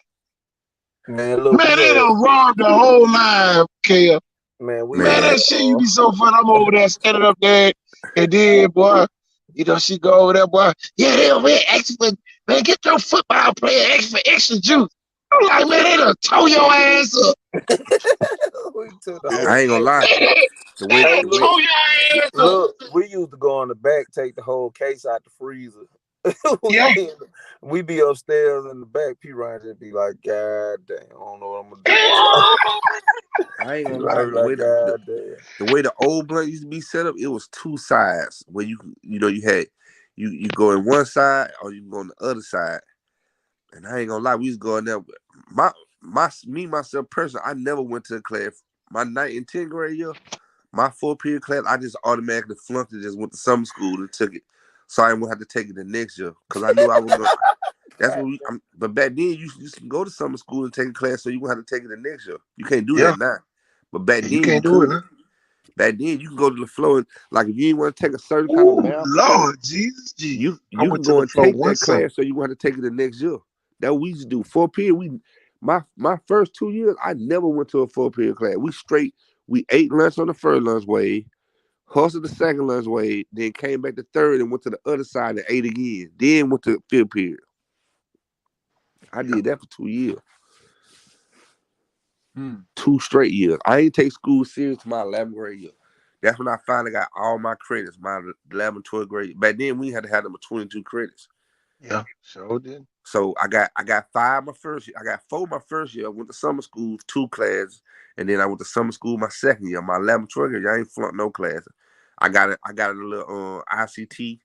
Man, look, Man, we they had, done robbed the whole line, Kale. man, we Man, had, man. that shit, you be so fun. I'm over there standing up there. And then, boy, she go over there, boy. Yeah, they over here asking for, man, get your football player extra juice. I'm like, man, they done tore your ass up. we took the whole I ain't gonna lie. They The way Hey, the done way tore your ass up. look, we used to go on the back, take the whole case out the freezer. Yeah. we be upstairs in the back. P. Ryan just be like, God damn, I don't know what I'm gonna do. I ain't gonna I lie. was like, God damn. The way the old blunt used to be set up, it was two sides where you had you go in one side or you go on the other side. And I ain't gonna lie, we used to go in there. Myself personally, I never went to a class. My 9th and 10th grade year, my 4 period class, I just automatically flunked it, just went to summer school and took it. So I didn't have to take it the next year. Cause I knew I was gonna that's what but back then you can go to summer school and take a class so you won't have to take it the next year. You can't do Yeah. that now. But back You then you can't do it, could. huh? Back then you can go to the floor and like if you didn't want to take a certain kind of Oh, math, Lord, Jesus. you I can went to go the and floor take one that summer. class so you won't have to take it the next year. That we used to do 4 period. My first 2 years, I never went to a 4 period class. We ate lunch on the first lunch wave, hustled the second lunch wave, then came back to third and went to the other side and ate again. Then went to 5th period. I did that for 2 years. 2 straight years. I ain't take school serious to my 11th grade year. That's when I finally got all my credits, my 11th, 12th grade. Back then we had to have them with 22 credits. Yeah, sure did. So I got 5 my first year. I got 4 my first year. I went to summer school, 2 classes, and then I went to summer school my second year. My 11th, 12th year, I ain't flunked no classes. I got a little ICT,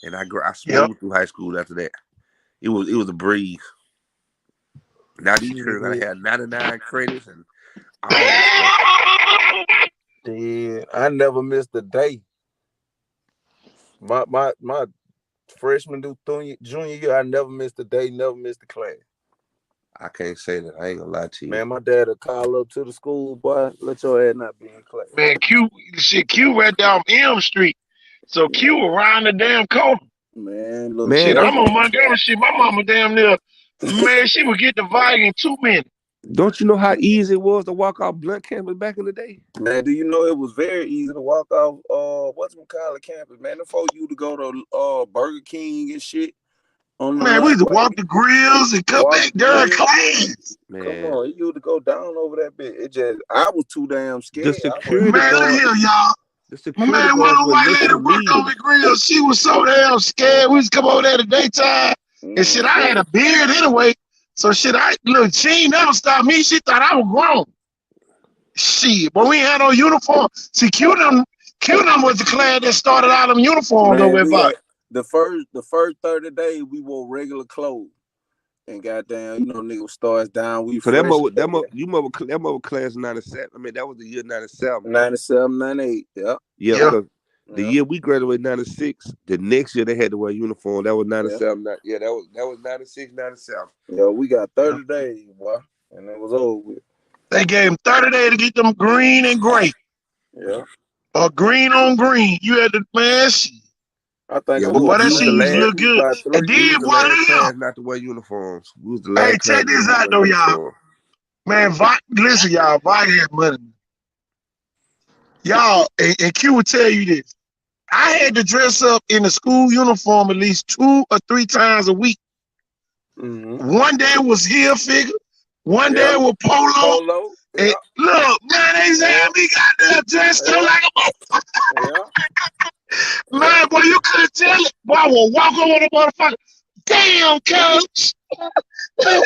and I smooth through high school after that. It was a breeze. Now these children gotta have 99 credits and all that stuff. Yeah, I never missed a day. My freshman through junior year, I never missed a day, never missed a class. I can't say that. I ain't gonna lie to you. Man, my dad would call up to the school, boy, let your ass not be in class. Man, Q right down Elm Street. So Q around the damn corner. Man, look, Man, Shit, that's- I'm on Montgomery. Shit, my mama damn near, man, she would get the Viking in 2 minutes. don't you know how easy it was to walk off Blunt campus back in the day? man, do you know it was very easy to walk off whatchamacallit campus, man? Before you to go to Burger King and shit. Man, we used to walk the grills and come back during class. Man, Come on, you used to go down over that bit. I was too damn scared. the security Man, look guard, here, y'all. the security Man, guards one would white let lady you worked leave. on the grill. She was so damn scared. We used to come over there the daytime. And shit, I had a beard anyway. So shit, she ain't never stopped me. She thought I was grown. Shit, but we ain't had no uniform. See, Q them was the class that started out them uniforms over there. The first 30 days we wore regular clothes. And goddamn, nigga starts down. We So that mother class 97. I mean, that was the year 97. 97, 98. Yeah. Yeah, because the year we graduated 96, the next year they had to wear uniform. That was 97. Yeah, that was 96, 97. Yeah, we got 30 days, boy. And it was over with. They gave them 30 days to get them green and gray. Yeah. Or green on green. You had to, man, shit. I think boy, that shit used to look good. And then, boy, class not to wear uniforms. We was the last class. Hey, check this out, though, y'all. Man, listen, y'all, Vi had money. Y'all, and Q will tell you this. I had to dress up in a school uniform at least 2 or 3 times a week. Mm-hmm. One day was heel figure. One day was polo. And look, man, they had me goddamn dressed up like a motherfucker. Man, boy, you couldn't tell it. Boy, I will walk over the motherfucker. Damn, coach. Man,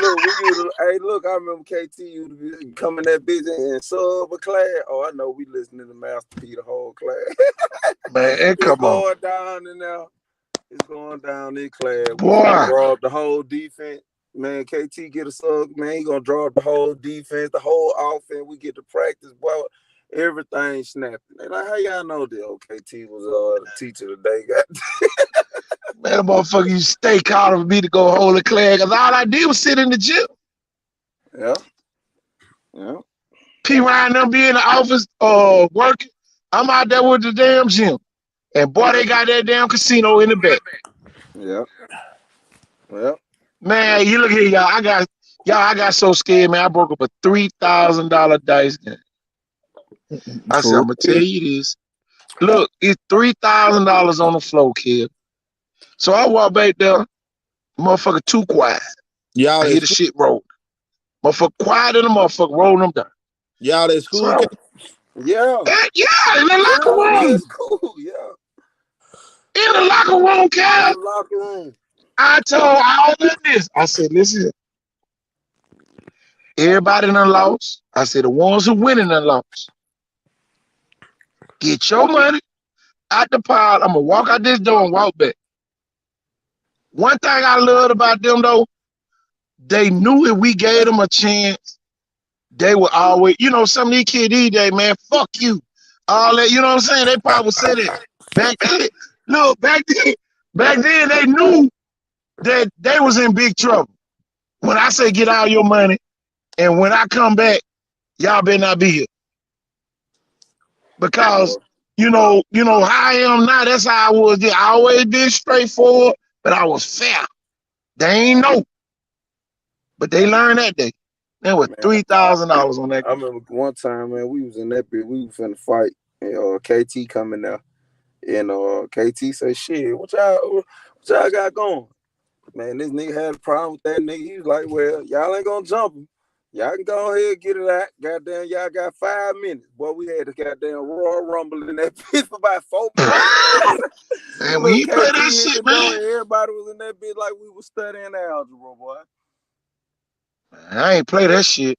look, I remember KT used to come in that bitch and sub a class. Oh, I know we listening to Master P the whole class. Man, come on. Going down in there. It's going down in class. Boy. Robbed the whole defense. man, KT get a sub, man, he gonna draw up the whole defense, the whole offense. We get to practice, boy. Everything snapping. And like, how y'all know that? KT was the teacher today. Man, the motherfucker used to stay calling for me to go hold a class because all I did was sit in the gym. Yeah. Yeah. P. Ryan them be in the office working. I'm out there with the damn gym. And boy, they got that damn casino in the back. Yeah. Well. Man, you look here, y'all. I got so scared, man. I broke up a $3,000 dice game. I said, I'm gonna tell you this. Look, it's $3,000 on the floor, kid. So I walk back there, motherfucker too quiet. Y'all I hear the shit roll. Motherfucker quiet in the motherfucker rolling them down. Y'all at school? So yeah, in the locker room. That's cool. Yeah. In the locker room, Cal. In the locker room. I told all of this. I said, listen, everybody done lost. I said, the ones who winning done lost. Get your money out the pile. I'm gonna walk out this door and walk back. One thing I loved about them though, they knew if we gave them a chance, they would always, you know, some of these kids these days, man, fuck you. All that, you know what I'm saying? They probably would say that. Back then they knew that they was in big trouble. When I say get all your money, and when I come back, y'all better not be here. Because you know how I am now, that's how I was. I always been straightforward, but I was fair. They ain't know. But they learned that day. There was $3,000 on that. I remember one time, man, we was in that bit, we was finna fight, and KT coming there. And KT said, shit, what y'all got going? Man, this nigga had a problem with that nigga. He was like, well, y'all ain't gonna jump him. Y'all can go ahead and get it out. Goddamn, y'all got 5 minutes. Boy, we had a goddamn Royal Rumble in that bitch for about 4 minutes. Man, when you play that shit, man. Everybody was in that bitch like we was studying algebra, boy. I ain't play that shit.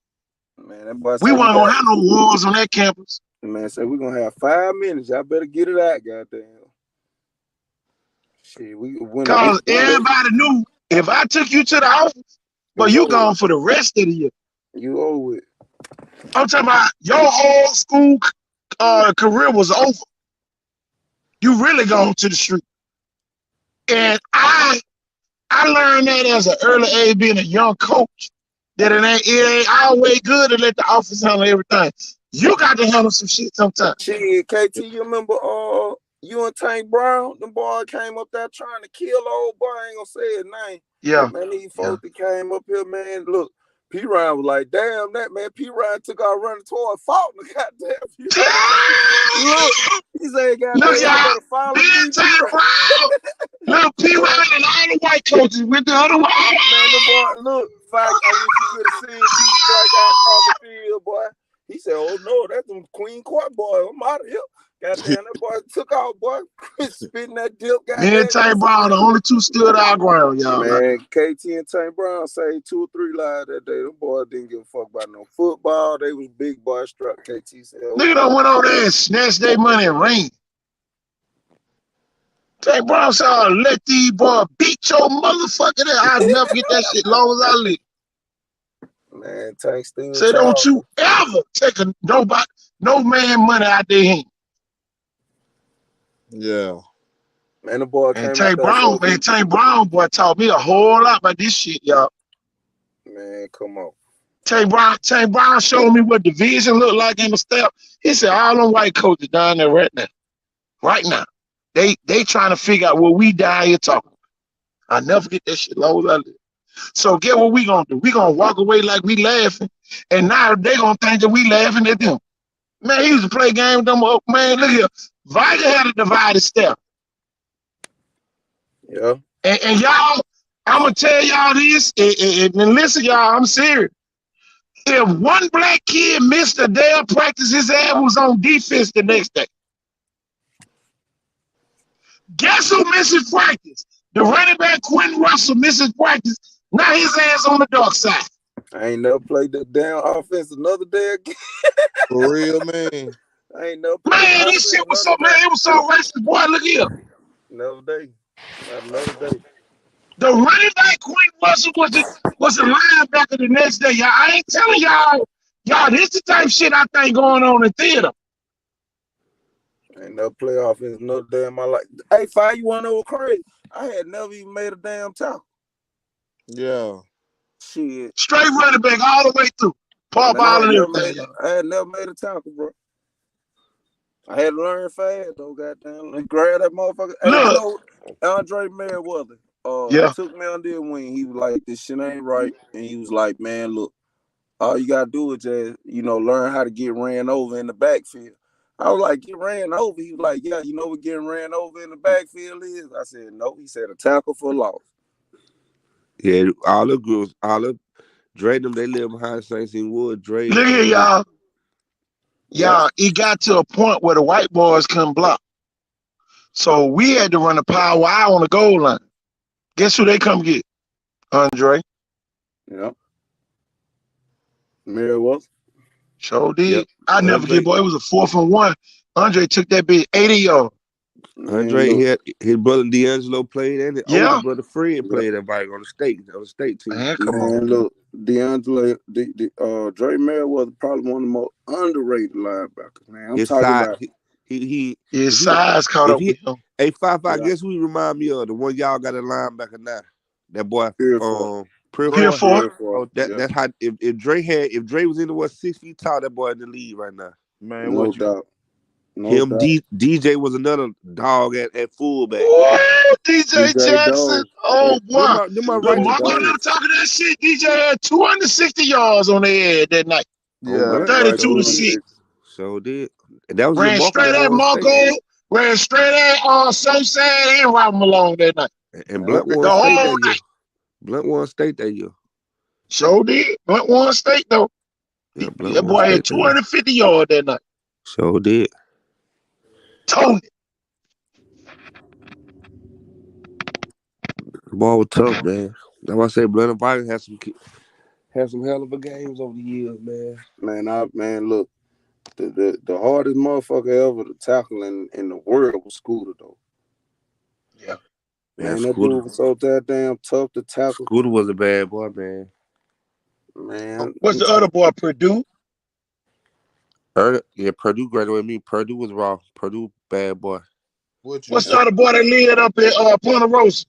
Man, that boy we wasn't gonna have no wars on that campus. Man said we're gonna have 5 minutes. Y'all better get it out, goddamn. Shit, because everybody knew if I took you to the office, but you gone for the rest of the year. You over it. I'm talking about your whole school career was over. You really gone to the street. And I learned that as an early age, being a young coach, that it ain't always good to let the office handle everything. You got to handle some shit sometimes. Shit, KT, you remember you and Tank Brown? Them boy came up there trying to kill old boy. I ain't gonna say his name. Yeah. Man, these folks that came up here, man, look. P. Ryan was like, damn that, man. P. Ryan took out running toward fault in the goddamn P. Look, he said, goddamn, y'all better follow me. Look, P. Ryan and all the white coaches with the other white. Man, the boy, look, I wish you could have seen P. strike out across the field, boy. He said, oh no, that's them Queen Court boy. I'm out of here. Goddamn, that boy took out, boy. Spitting that dip. Me and Tank Brown, the only two stood our ground, y'all. Man, KT and Tank Brown saved 2 or 3 lives that day. Them boys didn't give a fuck about no football. They was big boy struck. KT said, nigga done went over there and snatched their money and ran. Tank Brown said, let these boys beat your motherfucker there. I'll never get that shit long as I live. Man, Tank still say, don't you ever take no man money out their hand. Yeah. Man, the boy and Tank Brown, boy, taught me a whole lot about this shit, y'all. Man, come on. Tank Brown showed me what division looked like in the step. He said, all them white coaches down there right now. They trying to figure out what we down here talking about. I never forget that shit long as I live. So get what we gonna do. We gonna walk away like we laughing, and now they gonna think that we laughing at them. Man, he used to play game with them. Man, look here. Viger had a divided step. Yeah. And y'all, I'm gonna tell y'all this, and listen, y'all, I'm serious. If one black kid missed a day of practice, his ass was on defense the next day. Guess who misses practice? The running back Quentin Russell misses practice. Now his ass on the dark side. I ain't never played the damn offense another day again. For real, man. I ain't never played. Man, this shit was so, man, it was so racist. Boy, look here. Another day. Not another day. The running back Quinn Russell was a linebacker the next day. Y'all, I ain't telling y'all, this the type of shit I think going on in theater. Ain't no playoff in no day in my life. Hey, Fi, you wanna know what crazy? I had never even made a damn tackle. Yeah. Shit. Straight running back all the way through. Pop Man, ball and everything. I had never made a tackle, bro. I had to learn fast though, goddamn. And grab that motherfucker. Hey, you Look, know, Andre Merriweather yeah. took me on there when he was like, this shit ain't right. And he was like, man, look, all you gotta do is just, learn how to get ran over in the backfield. I was like, get ran over? He was like, yeah, you know what getting ran over in the backfield is? I said, no. He said, a tackle for loss. Yeah, all the girls, Dre them, they live behind St. Wood. Dre. Look here, y'all. Y'all, it got to a point where the white boys couldn't block. So we had to run a power out on the goal line. Guess who they come get? Andre. Yeah. Merriweather. Sure did. Yep. I never forget, boy. It was a 4th and 1. Andre took that bitch 80 yards. Andre had his brother D'Angelo played and his older brother Fred played that bike on the state team. Man, come on. Look, D'Angelo, Dre Merriweather probably one of the most underrated linebackers, man. I'm talking about his size caught up with him. Hey, Five, guess who he remind me of? The one y'all got a linebacker now. That boy, Purifoy. Oh, that's how if Dre was in the 6 feet tall, that boy in the league right now. Man, no doubt. DJ was another dog at fullback. Whoa, DJ Jackson. Oh, boy. Them my right Marco never talking that shit. DJ had 260 yards on their head that night. Yeah, 32-6. So did. And that was ran straight at Marco. Ran straight at Southside and Robert Malone that night. And Blunt won state that year. Blunt won state that year. So did. Blunt won state though. Yeah, that boy had 250 yards that night. So did. Tony. The ball was tough, man. That's why I say Blunt and Vikings had some hell of a games over the years, man. Man, look, the hardest motherfucker ever to tackle in the world was Scooter though. Yeah. Man, that dude was so goddamn tough to tackle. Scooter was a bad boy, man. Man. What's the other boy, Purdue? Yeah, Purdue graduated me. Purdue was raw. Purdue bad boy. What's the other boy that lived up at Ponderosa?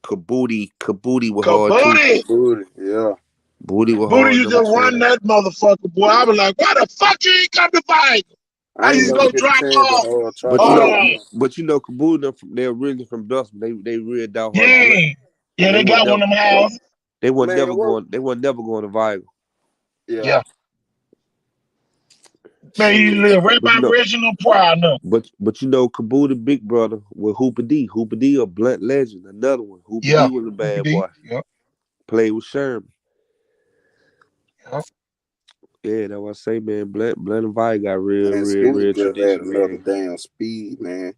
Kabooti was hard too. Kabooti, yeah. Booty was Booty hard. used to run that motherfucker, boy. I was like, why the fuck you ain't come to fight? I used to go drop off. But you know, Kabooti, they're originally from Dustin. They real down hard. Yeah, they got one of them houses. They weren't never going to Vigo. Yeah. Man, he live right by Reginald Pryor now. But you know, Kabooti big brother with Hooper D. Hooper D, a Blunt legend. Another one. Hooper D was a bad boy. Yeah. Played with Sherman. Yeah. Yeah, that's what I say, man. Blunt and Vi got real tradition, had another damn speed, man.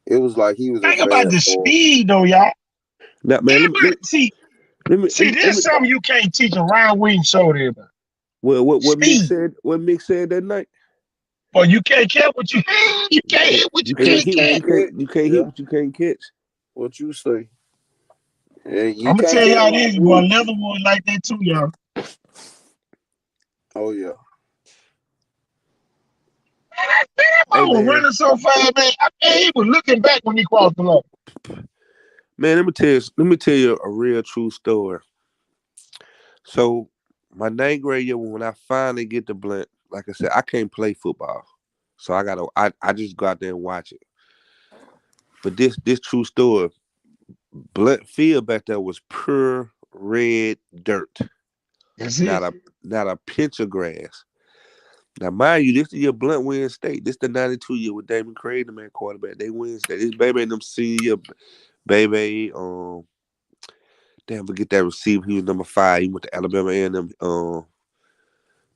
It was like he was. Think about the speed, though, y'all. Now, man, see, this is something you can't teach. And Ryan Williams showed everybody. Well, what Mick said that night? Well, you can't catch what you can't hit what you can't catch. You can't hit what you can't catch. What you say? Yeah, I'm gonna tell y'all this. Well, another one like that too, y'all. Oh yeah. Man, that running so fast, man. He was looking back when he crossed the line. Man, let me tell you a real true story. So my 9th grade year, when I finally get to Blunt, like I said, I can't play football. So I just go out there and watch it. But this true story, Blunt field back there was pure red dirt. Not a pinch of grass. Now, mind you, this is your Blunt win state. This the 92 year with Damon Craig, the man quarterback. They win state. This baby and them senior baby. Forget that receiver. He was number 5. He went to Alabama A&M.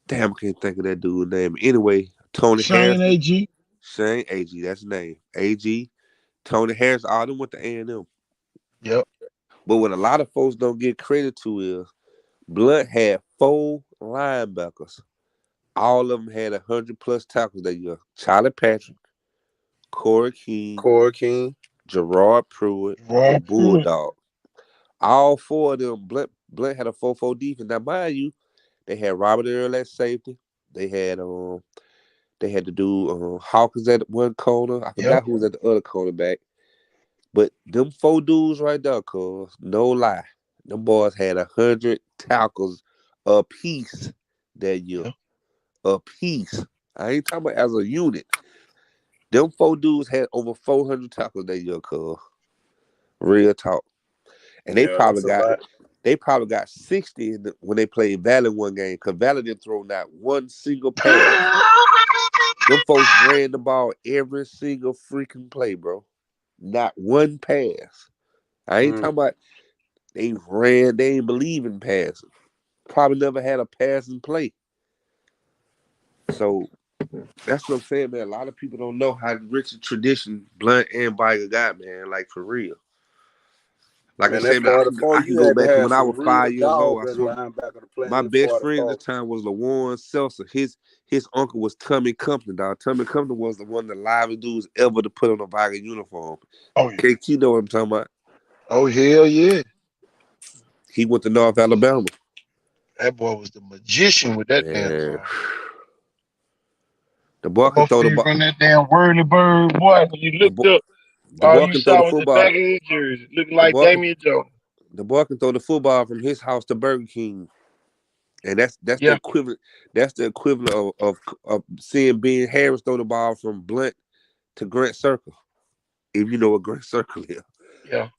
I can't think of that dude's name. Anyway, Tony Harris. Shane AG, that's his name. AG. Tony Harris, all them went to A&M. Yep. But what a lot of folks don't get credit to is Blunt had 4 linebackers. All of them had 100+ tackles that year. Charlie Patrick, Corey King, Gerard Pruitt, and Bulldog. All four of them, Blunt had a 4-4 defense. Now, mind you, they had Robert Earl at safety. They had to do Hawkins at one corner. I Yep. forgot who was at the other cornerback. But them 4 dudes right there, cuz, no lie, them boys had 100 tackles a piece that year. Yep. A piece. I ain't talking about as a unit. Them 4 dudes had over 400 tackles that year, cuz. Real talk. And they Yeah, probably that's a lot. got 60 when they played Valley one game, because Valley didn't throw not one single pass. Them folks ran the ball every single freaking play, bro. Not one pass. I ain't talking about they ran, they ain't believe in passing. Probably never had a passing play. So that's what I'm saying, man. A lot of people don't know how rich a tradition Blunt and Biger got, man. Like, for real. Like Man, I that said, man, 44, I can you go had to back to have when I some was real 5 years old. dog I at saw linebacker to play my in best friend at 44. the time was LaWarren Seltzer. His uncle was Tommy Compton, dog. Tommy Compton was the one of the livest dudes ever to put on a Viking uniform. Oh yeah. KT know what I'm talking about. Oh hell yeah. He went to North Alabama. That boy was the magician with that damn Yeah. phone. The boy That can throw the motherfucker ball. from that damn whirly bird, boy. When you looked up, The all boy you can throw the saw was the football. back of his jersey, looking The like boy can, Damian Jones. the boy can throw the football from his house to Burger King. And that's the Yeah. equivalent. That's the equivalent of seeing Ben Harris throw the ball from Blunt to Grant Circle. If you know what Grant Circle is. Yeah.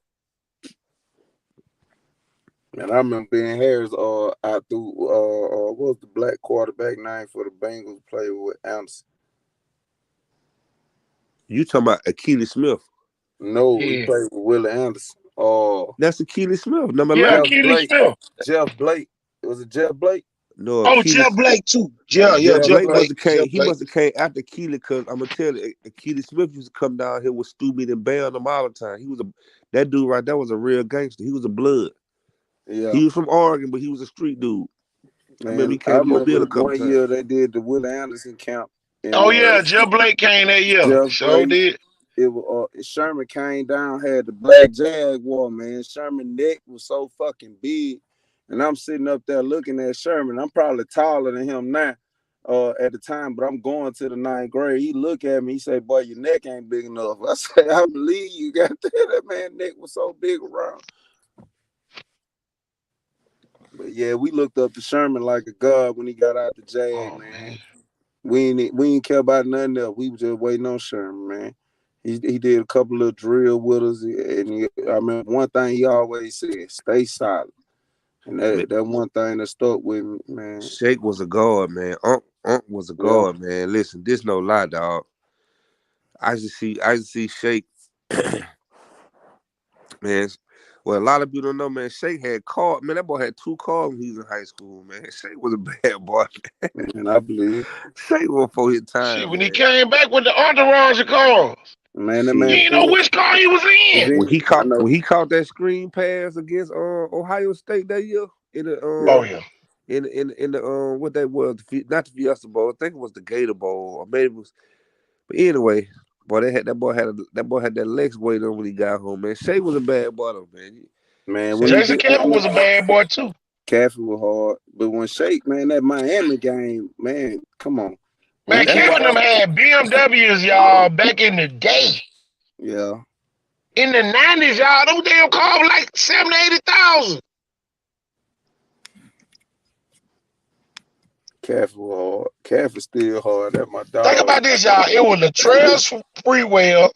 Man, I remember Ben Harris out through what was the black quarterback name for the Bengals played with Anderson? You talking about Akili Smith? No, he Yeah. played with Willie Anderson. That's Akili Smith, number Yeah, 11. Keely Smith. Jeff Blake. Was it Jeff Blake? No, Oh, Akili. Jeff Blake too. Yeah, Jeff Jeff Blake Blake. must have came. Jeff He Blake. must have came after Keely, because I'm gonna tell you, Akili Smith used to come down here with Stupid and Bam them all the time. That dude right there was a real gangster. He was a blood. Yeah. He was from Oregon, but he was a street dude. I remember he I came to remember Mobile a couple one times. year they did the Willie Anderson camp. And, Oh yeah, Jeff Blake came that year. Jeff Sure Blake. did. It was Sherman came down, had the black Jaguar, man. Sherman's neck was so fucking big. And I'm sitting up there looking at Sherman. I'm probably taller than him now at the time, but I'm going to the 9th grade. He look at me, he say, "Boy, your neck ain't big enough." I say, "I believe you got that." That man's neck was so big around. But yeah, we looked up to Sherman like a god when he got out the Jag, man. We ain't care about nothing else. We was just waiting on Sherman, man. He did a couple of drill with us, and I remember one thing he always said: "Stay solid." And that one thing that stuck with me, man. Shake was a god, man. Unc was a god, man. Listen, this no lie, dog. I just see Shake, man. Well, a lot of people don't know, man. Shake had cars. Man, that boy had 2 cars when he was in high school, man. Shake was a bad boy, man. And I believe, Shake was for his time, Shit, when man. he came back with the entourage of cars, man, that you man. didn't know which car he was in. When he caught that screen pass against Ohio State that year in the Oh yeah. in the what that was, not the Fiesta Bowl, I think it was the Gator Bowl, or maybe it was. But anyway, boy, that boy had that legs weight on when he got home, man. Shay was a bad boy though, man. Man, when Jason Campbell was a bad boy too. Caffey was hard, but when Shake, man, that Miami game, man, come on. Man, Kevin them had BMWs, y'all, back in the day. Yeah. In the 90s, y'all, them damn cars were like 70,000-80,000. Caffey was hard. Caffey still hard. That's my dog. Think about this, y'all. It was Latrell Sprewell.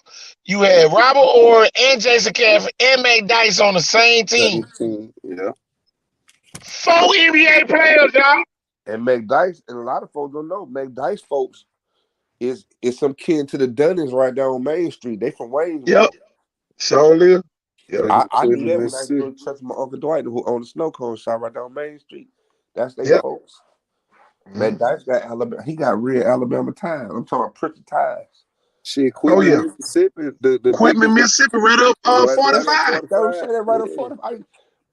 You had Robert Orr and Jason Caffey and McDyess on the same team. Yeah. 4 NBA players, y'all. And McDyess, and a lot of folks don't know, McDyess folks is some kin to the Dunnings right down on Main Street. They from Waynesville. Yep. So live. Yeah. I knew that when I used to go to church with my Uncle Dwight, who owned a snow cone shop right down Main Street. That's their folks. McDyess got Alabama. He got real Alabama ties. I'm talking about pretty ties. Shit, Quitman, Mississippi. The Quitman, Mississippi, right up 45. That was saying that right up 45.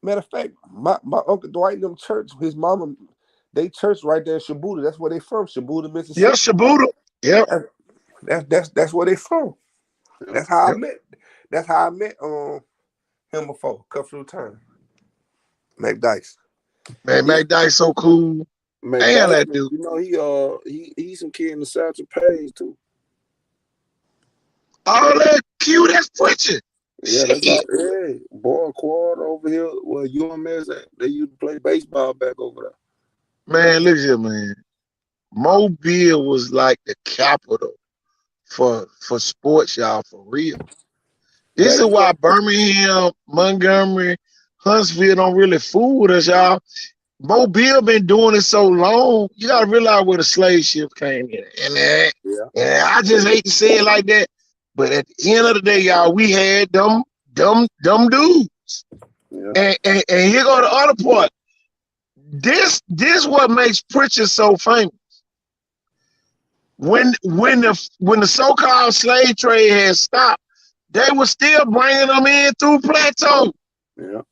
Matter of fact, my Uncle Dwight and them church, his mama, they church right there in Shibuda. That's where they from, Shibuda, Mississippi. Yeah, Shibuda. Yeah. That's where they from. That's how I met. That's how I met him before, a couple of times. McDyess. Man, He- McDyess so cool. Damn, that dude. You know, he's some kid in the Satchel Paige too. All that cute, that's Pritchard. Yeah, that's all. Hey, boy, quad over here. Well, UMS, they used to play baseball back over there. Man, look here, man. Mobile was like the capital for sports, y'all, for real. This is why Birmingham, Montgomery, Huntsville don't really fool with us, y'all. Mobile been doing it so long. You gotta realize where the slave ship came in. And I just hate to say it like that, but at the end of the day, y'all, we had them dudes. Yeah. And here go the other part. This what makes Pritchard so famous. When the so-called slave trade had stopped, they were still bringing them in through Plateau. Yeah.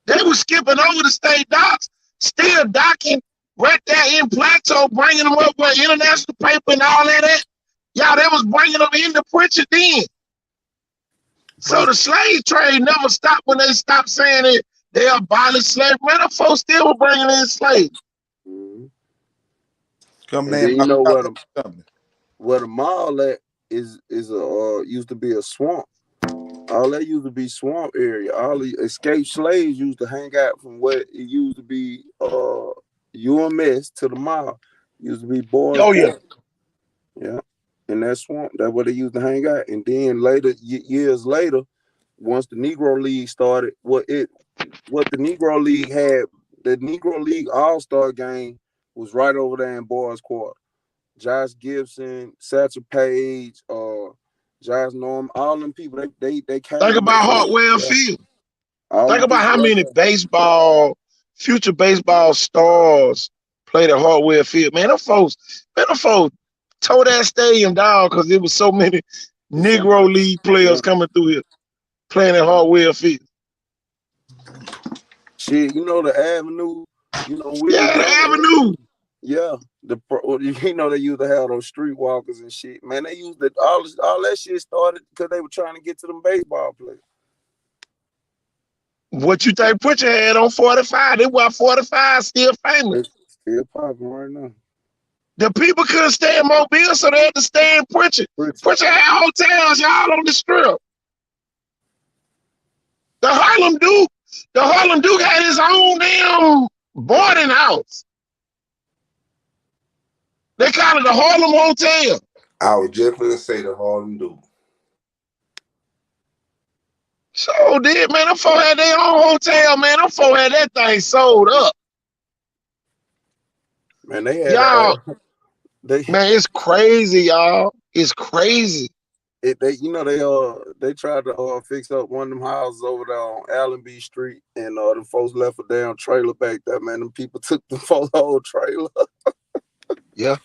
They were skipping over the state docks, still docking right there in Plateau, bringing them up with international paper and all that. Y'all, they was bringing them into Pritchard then. So the slave trade never stopped when they stopped saying it. They abolished slavery. Man, the folks still were bringing in slaves. Mm-hmm. Come in. You know where the mall at is used to be a swamp. All that used to be swamp area. All the escaped slaves used to hang out from what it used to be UMS to the mall. Used to be boys. Oh yeah. Yeah. In that swamp, that's where they used to hang out. And then later, years later, once the Negro League started, what the Negro League had, the Negro League All-Star game was right over there in Boys Quarter. Josh Gibson, Satchel Paige, Josh Norman, all them people, they came. Think about Hartwell Field. Think about how many future baseball stars played at Hartwell Field. Man, them folks tore that stadium down because there was so many Negro League players coming through here playing at Hartwell Field. Shit, you know the Avenue, the Avenue. Yeah, they used to have those streetwalkers and shit. Man, they used all that shit started because they were trying to get to them baseball players. What you think Pritchard had on 45? They were 45 still famous. It's still popping right now. The people couldn't stay in Mobile, so they had to stay in Pritchard. Pritchard had hotels, y'all, on the strip. The Harlem Duke had his own damn boarding house. They call it the Harlem Hotel. I was just gonna say the Harlem Duke. So did, man. Them folk had their own hotel, man. Them folk had that thing sold up. Man, they had y'all. Man, it's crazy, y'all. It's crazy. They tried to fix up one of them houses over there on Allenby Street, and them folks left a damn trailer back there. Man, them people took the folks' whole trailer. Yeah.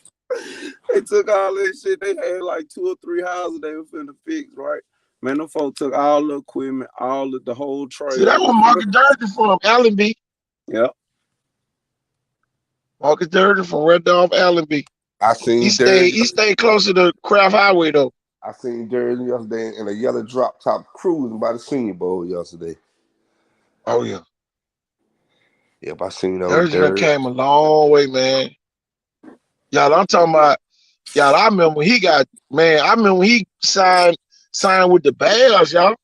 They took all that shit. They had like 2 or 3 houses they were finna fix, right? Man, them folks took all the equipment, the whole trailer. See, that was Marcus Durden from Allenby. Yeah. Marcus Durden from Red Dog Allenby. I seen he stayed closer to Craft Highway though. I seen Durden yesterday in a yellow drop top cruising by the Senior Bowl yesterday. Oh yeah. Yep, I seen Durden came a long way, man. Y'all, I'm talking about. Y'all, I remember when he signed with the Bears, y'all.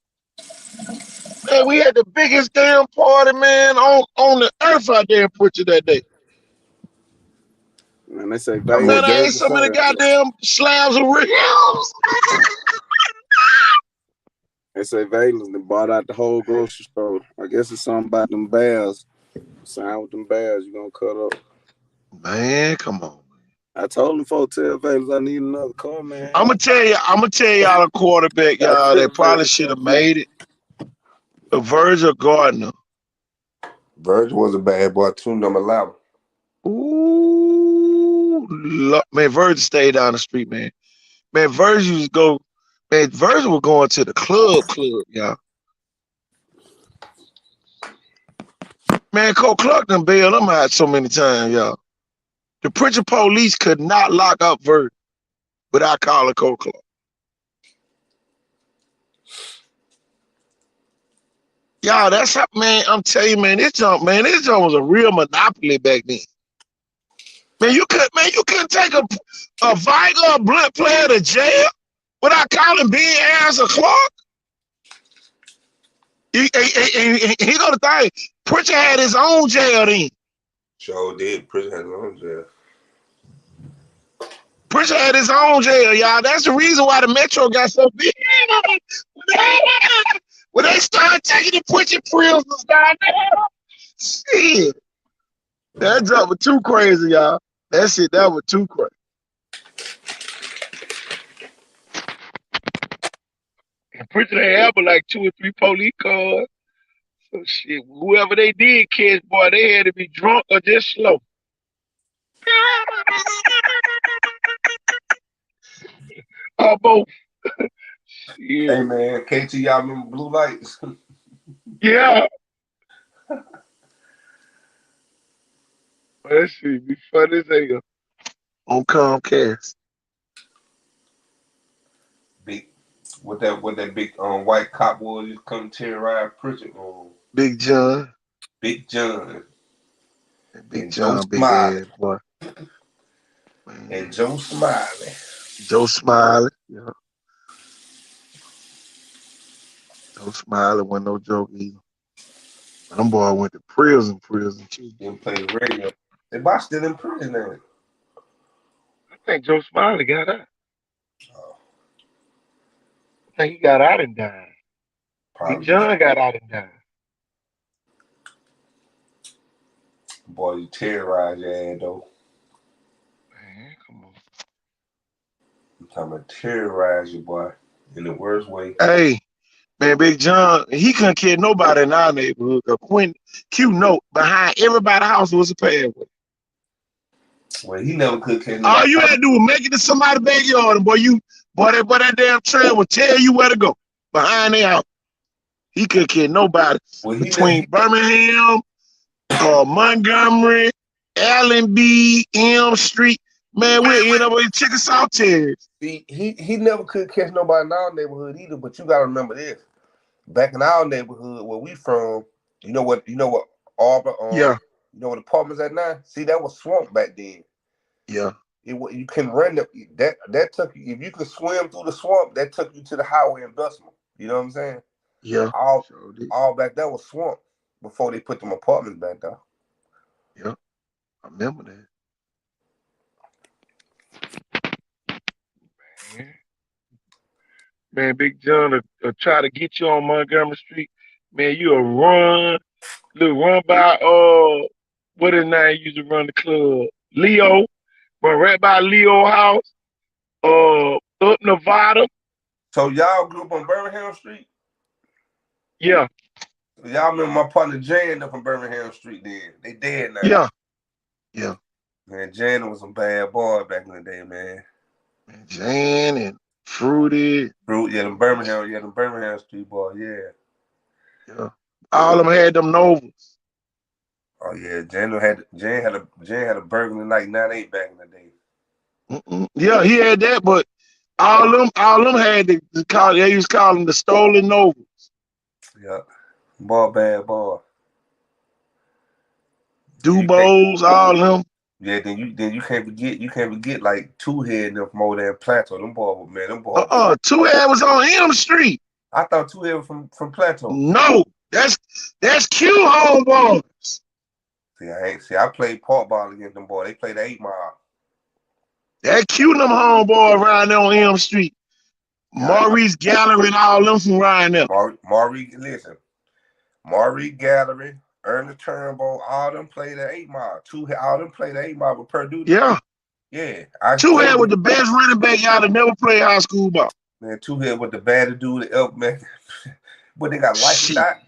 Man, we had the biggest damn party, man, on the earth out there in Pritchard that day. Man, they say man, I ate so many goddamn slabs of ribs. They say Valens bought out the whole grocery store. I guess it's something about them Bears. Sign with them Bears, you gonna cut up. Man, come on. I told them folks, tell Valens I need another car, man. I'm gonna tell y'all a quarterback, y'all, that probably should have made it. Virgil Gardner. Virgil was a bad boy too, number 11. Ooh, man, Virgil stayed down the street, man. Man, Virgil was going to the club, y'all. Man, Cole Clark done bailed them out so many times, y'all. The Pritchard police could not lock up Virgil without calling Cole Clark. Y'all, that's how, man. I'm telling you, man. This jump was a real monopoly back then. Man, you couldn't take a Viger or Blunt player to jail without calling Ben Ayers or Clark. He go to think Pritchard had his own jail then. Sure did. Pritchard had his own jail. Pritchard had his own jail, y'all. That's the reason why the Metro got so big. When they started taking the Pritchard prisoners down there, shit. That jump was too crazy, y'all. That was too crazy. And Pritchard had like 2 or 3 police cars. So shit, whoever they did catch, boy, they had to be drunk or just slow. Both. Yeah. Hey man, KT, y'all remember Blue Lights? Yeah. That shit be funny as hell. On Comcast. Big, what that big white cop was just come terrorize Pritchard on. Big John. Big John. Big and John, Joe big Smiley. ass boy. And Joe Smiley. Joe Smiley. Yeah. Joe Smiley wasn't no joke either. Them boy went to prison too. Didn't play the radio. They boy still in prison now. I think Joe Smiley got out. I think he got out and died. Probably. Big John got out and died. Boy, you terrorize your ass though. Man, come on. I'm talking about terrorize you, boy, in the worst way. Hey, man, Big John, he couldn't kill nobody in our neighborhood. Quentin Q note behind everybody's house was a password. Well, he never could kill All nobody. you had to do was make it to somebody's backyard, and boy, that damn trail would tell you where to go behind their house. He couldn't kill nobody between Birmingham, Montgomery, Allenby, Elm Street. Man, we end up with Chickasaw Terrace. See, he never could catch nobody in our neighborhood either. But you gotta remember this: back in our neighborhood, where we from, you know what Arbor, yeah, you know what apartments at now? See, that was swamp back then. Yeah, you can run that took you. If you could swim through the swamp, that took you to the highway in Bessemer. You know what I'm saying? Yeah, all back there was swamp before they put them apartments back there. Yeah, I remember that. Man, Big John will try to get you on Montgomery Street. Man, you'll run by what his name used to run the club? Leo. Run right by Leo house. Up Nevada. So y'all grew up on Birmingham Street? Yeah. Y'all remember my partner Jan up on Birmingham Street then. They dead now. Yeah. Yeah. Man, Jan was some bad boy back in the day, man. Jan and Fruity. Yeah, them Birmingham Street boy, yeah. Yeah. All of them had them Novas. Oh yeah, Jan had a burglary like 98 back in the day. Yeah, he had that, but all them had the call. They used to call them the stolen Novas. Yeah, boy, bad boy. Dubos, all them. Yeah, then you can't forget like Two Head them from over there in Plateau. Them boy. Two Head was on Elm Street. I thought Two Head was from Plateau. No, that's Q homeboys. I played park ball against them boy. They played the 8 Mile. That Q them homeboy around there on Elm Street. Maurice Gallery and all them from around there. Maurice Gallery, Ernest Turnbull, all them played the 8 Mile. All them played the 8 Mile with Purdue. Yeah. Yeah. Two Head was the best running back y'all that never played high school ball. Man, Two Head with the bad dude, the elk man. But they got life shot.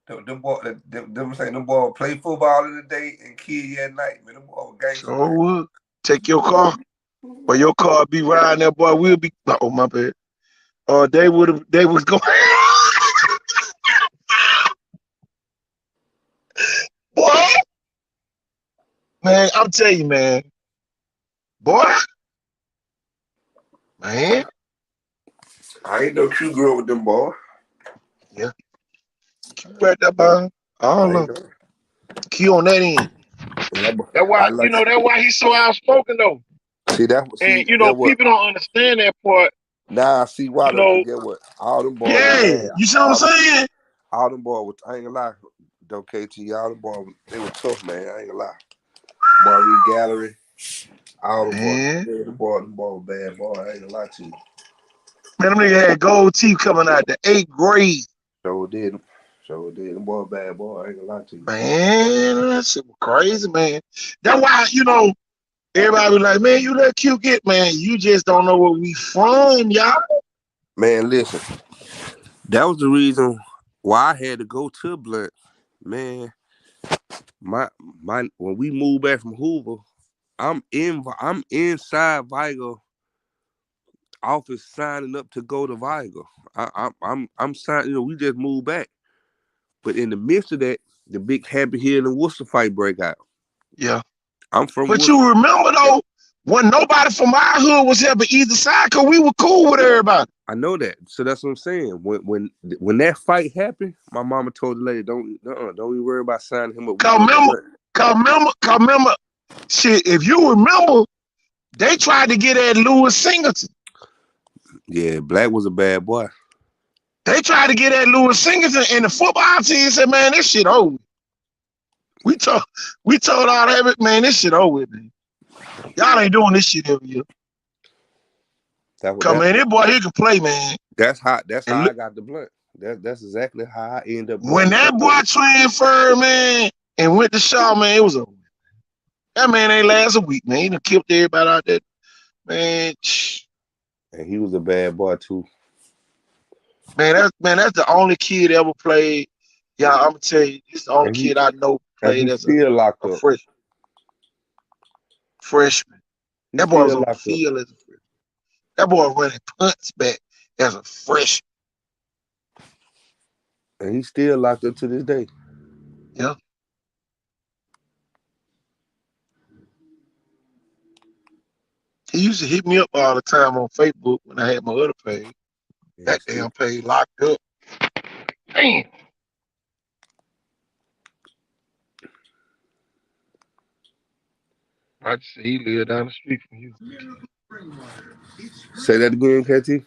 Them boy play football in the day and kill you at night, man. Them boy were gangsters. Sure would. Take your car. But your car be riding there, boy. We'll be my bad. They was going. Boy. Man, I'm telling you, man. Boy. Man. I ain't no Q girl with them boy. Yeah. Right there, man. I All ain't of gonna. Q on that end. That's why I like. that's why he's so outspoken though. See that. And See get what. people don't understand that part. Nah, I see why You though. Cause know, get what. All them boys were yeah. mad. You see what I'm saying? All them boys. I ain't gonna lie. Though KT, all them boys, they were tough, man. I ain't gonna lie. Marie Gallery, all them boys. Man, Yeah, them boys were bad boy. I ain't gonna lie to you. man, them niggas had gold teeth coming out the 8th grade. So did. Them boys bad boy. I ain't gonna lie to you. Man, that shit was crazy, man. That's why, everybody be like, man, you let Q get, man. You just don't know where we from, y'all. Man, listen. That was the reason why I had to go to Blunt. Man, my when we moved back from Hoover, I'm inside Vigo office signing up to go to Vigo. I'm signing. We just moved back, but in the midst of that, the big Happy Hill and Worcester fight break out. Yeah. I'm from But Worcester. you remember though, when nobody from our hood was helping either side, cause we were cool with everybody. I know that, so that's what I'm saying. When that fight happened, my mama told the lady, don't even worry about signing him up. Cause remember, shit. If you remember, they tried to get at Lewis Singleton. Yeah, Black was a bad boy. They tried to get at Lewis Singleton, and the football team said, "Man, this shit over." We told all that, man, this shit over, man. Y'all ain't doing this shit every year. Man, this boy, he can play, man. That's how I got the Blunt. That's exactly how I end up. When that boy transferred, man, and went to Shaw, man, it was over. That man ain't last a week, man. He done killed everybody out there, man. And he was a bad boy too. Man, that's the only kid ever played. Yeah, I'm gonna tell you, this is the only kid I know played as a freshman. That boy was on the field as a freshman. That boy running punts back as a freshman. And he's still locked up to this day. Yeah. He used to hit me up all the time on Facebook when I had my other page. That damn page locked up. Damn. I just said he lived down the street from you. Say that again, KT.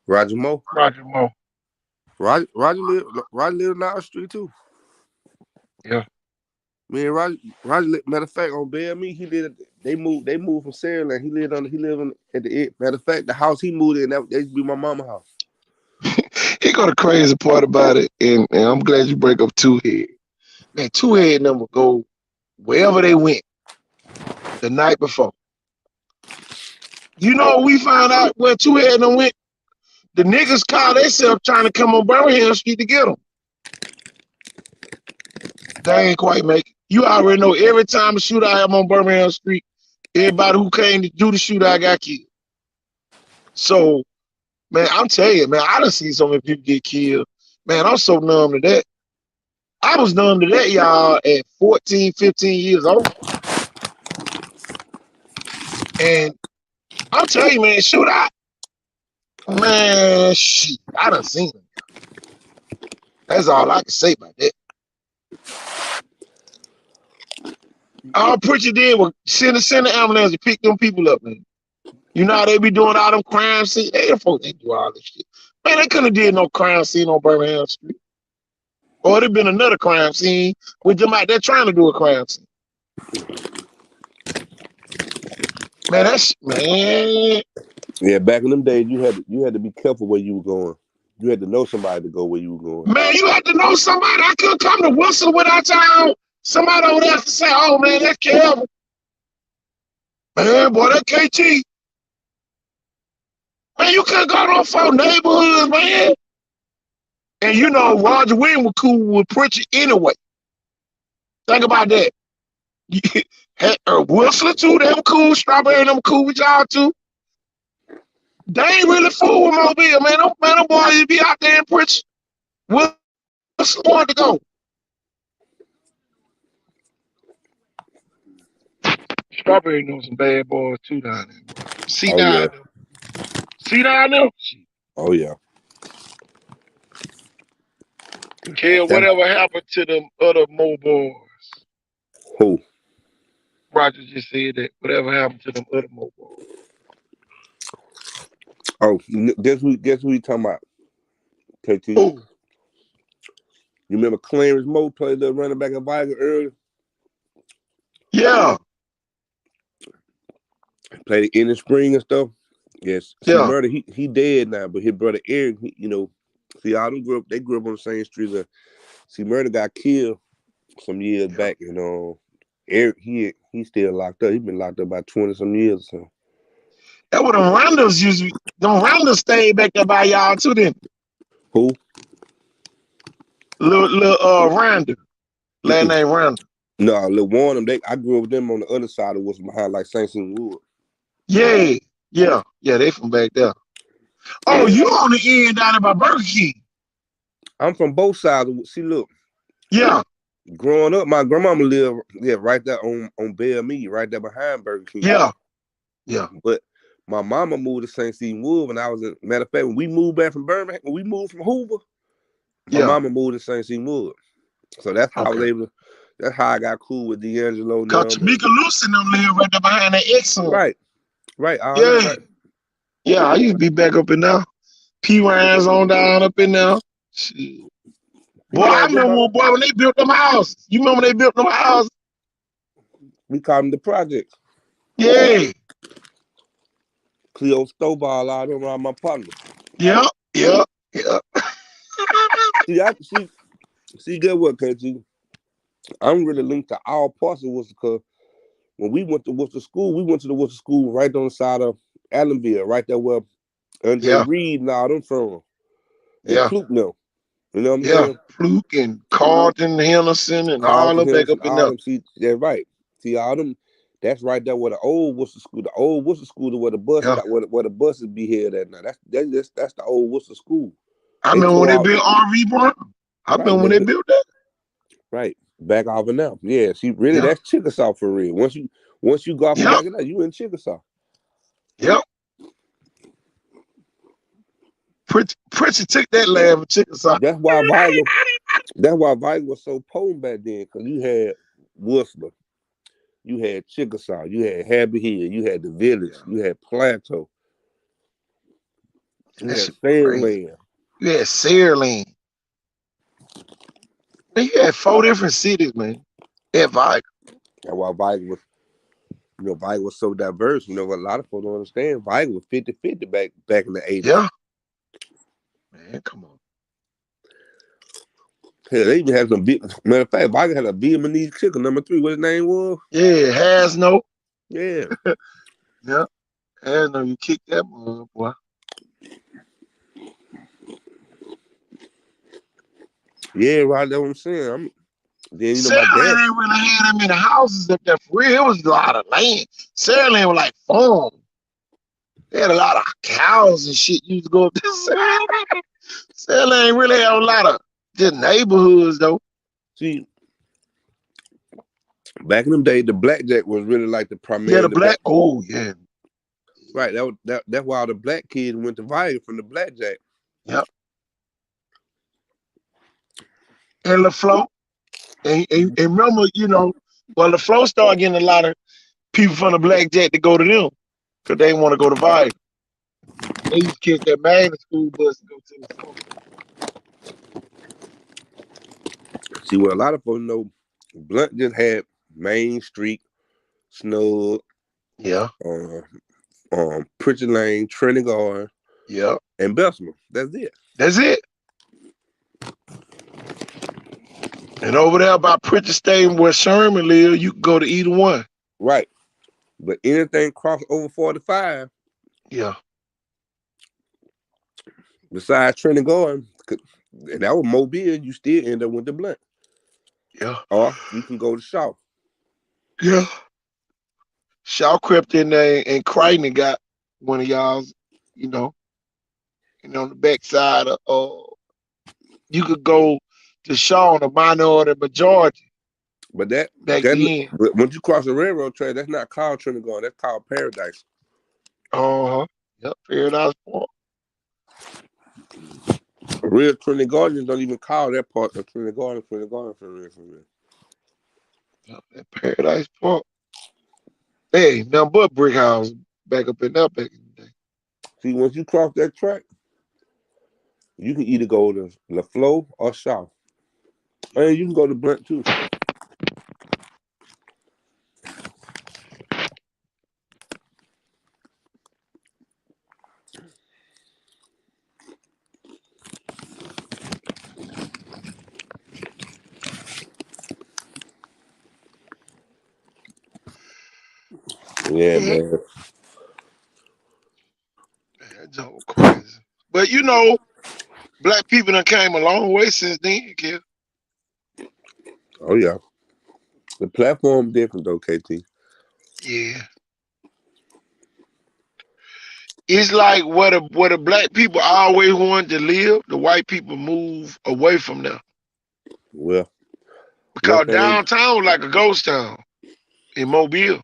Roger Moore. Roger Moore. Roger lived down the street too. Yeah. Man, Roger. Matter of fact, on Bear Me, he lived. They moved from Saraland. He lived at the end. Matter of fact, the house he moved in, that used to be my mama's house. He got a crazy part about it, and I'm glad you break up Two Head. Man, Two Head number go wherever they went the night before. You know, we found out where Two Head them went. The niggas called themselves trying to come on Birmingham Street to get them. They ain't quite make it. You already know every time a shootout happened on Birmingham Street, everybody who came to do the shootout got killed. So, man, I'm telling you, man, I done seen so many people get killed. Man, I'm so numb to that. I was numb to that, y'all, at 14, 15 years old. And I'm telling you, man, shootout, man, shit, I done seen them. That's all I can say about that. All Pritchard did was send the ambulance to pick them people up, man. You know how they be doing all them crime scenes? They folks ain't do all this shit. Man, they couldn't have did no crime scene on Birmingham Street. Or it'd been another crime scene with them out there trying to do a crime scene. Man, man. Yeah, back in them days, you had to be careful where you were going. You had to know somebody to go where you were going. Man, you had to know somebody. I couldn't come to Wilson without y'all. Somebody over there to say, oh, man, that's Kelvin. Man, boy, that KT. Man, you couldn't go to no four neighborhoods, man. And you know, Roger Williams was cool with Pritchard anyway. Think about that. Wilson, too, them cool. Strawberry, them cool with y'all, too. They ain't really fool with Mobile, man. Them boys be out there in Pritchard. Wilson wanted to go. Strawberry knows some bad boys, too, down there. See down there. Oh, yeah. Kid, That, whatever happened to them other Mo boys? who? Roger just said that. Whatever happened to them other Mo boys? Oh, guess who you talking about? KT. Oh, You remember Clarence Moe played the running back at Viking earlier? yeah, Played in the spring and stuff. Yes. See, yeah. Murder, he dead now, but his brother Eric, see, all them they grew up on the same street. See, Murder got killed some years Yeah. back, Eric, he still locked up. He been locked up about 20 some years. So That what them Rounders usually. Them Rounders stayed back there by y'all too. Then who? little Rounder, last Mm-mm. name Rounder. No, Lil Warren, I grew up with them on the other side of what's behind like St. St. Wood. Yeah, yeah. They from back there. Oh, you on the end down there by Burger King? I'm from both sides. See, look. Yeah. Growing up, my grandmama lived right there on Bell Mead, right there behind Burger King. Yeah. But my mama moved to St. Stephen Wood when I was matter of fact, when we moved back from Birmingham, when we moved from Hoover, my mama moved to St. Stephen Wood. So that's how I was able to, that's how I got cool with D'Angelo and Cause Tamika Luce and them live right there behind that Exxon. Right. Yeah. Right. Yeah, I used to be back up in there. P Ryan's on down up in there. Shit. Boy, I remember when they built them houses. You remember when they built them houses? We called them the projects. Yeah. Cleo Stovall, all them around my partner. Yeah. See, get what, KG? I'm really linked to all parts of Worcester because when we went to Worcester School, we went to the Worcester School right on the side of Allenville, right there where Andre Reed and all them from. And Fluke now. You know what I'm saying? Fluke and Carlton Henderson and all them back up in there. See, that's right. See, all them, that's right there where the old Worcester School is where the bus where the buses be held at now. That's the old Worcester School. I remember when they built RV Brown. I remember when they built that. Right. Back off and now. Yeah, see, really, that's Chickasaw for real. Once you go off and back it up, you in Chickasaw. Yep. Pritchard took that land for Chickasaw. That's why Viking was so potent back then, because you had Worcester, you had Chickasaw, you had Happy Hill, you had the Village, you had Plateau, you had Fairland. You had Saraland. Man, you had 4 different cities, man. At Viking. That's why Viking was, Viking was so diverse. A lot of folks don't understand. Viking was 50-50 back in the 80s. Yeah. Man, come on. Hell, they even had some big. Matter of fact, Viking had a Vietnamese chicken, number 3. What his name was? Yeah, Hasno. Yeah. Yeah. Hasno, you kicked that mud, boy. Yeah, right. That's what I'm saying. Then Saraland ain't really had that many houses up there for real. It was a lot of land. Saraland was like farm. They had a lot of cows and shit. You used to go up there. Saraland ain't really had a lot of just neighborhoods though. See, back in them days, the blackjack was really like the primary. Yeah, the black. Oh yeah. Right. That's why all the black kids went to Viking from the blackjack. Yep. And LaFleur. And remember, LaFleur started getting a lot of people from the blackjack to go to them because they want to go to Viking. They used to catch that magnet school bus to go to the school. See, what a lot of folks know, Blunt just had Main Street, Snug, Pritchard Lane, Trinity Garden, and Bessemer. That's it. And over there by Pritchard Stadium where Sherman live, you can go to either one. Right. But anything cross over 45, besides Trinity Garden, and that was Mobile, you still end up with the Blunt. Yeah. Or you can go to Shaw. Yeah. Shaw crept in there and Crichton got one of y'all's, on the backside of you could go to Shaw on the minority majority. But back then. But once you cross the railroad track, that's not called Trinity Garden, that's called Paradise. Yep, Paradise Park. Real Trinity Gardens don't even call that part of Trinity Garden for real. That Paradise Park. Hey, nothing but brick house back up in there back in the day. See, once you cross that track, you can either go to LaFleur or Shaw. And you can go to Brent too. Yeah, man. That joke crazy. But you know, black people done came a long way since then, kid. Oh yeah. The platform different though, KT. Yeah. It's like where the black people always wanted to live, the white people move away from them. Well, one Because thing downtown was like a ghost town in Mobile.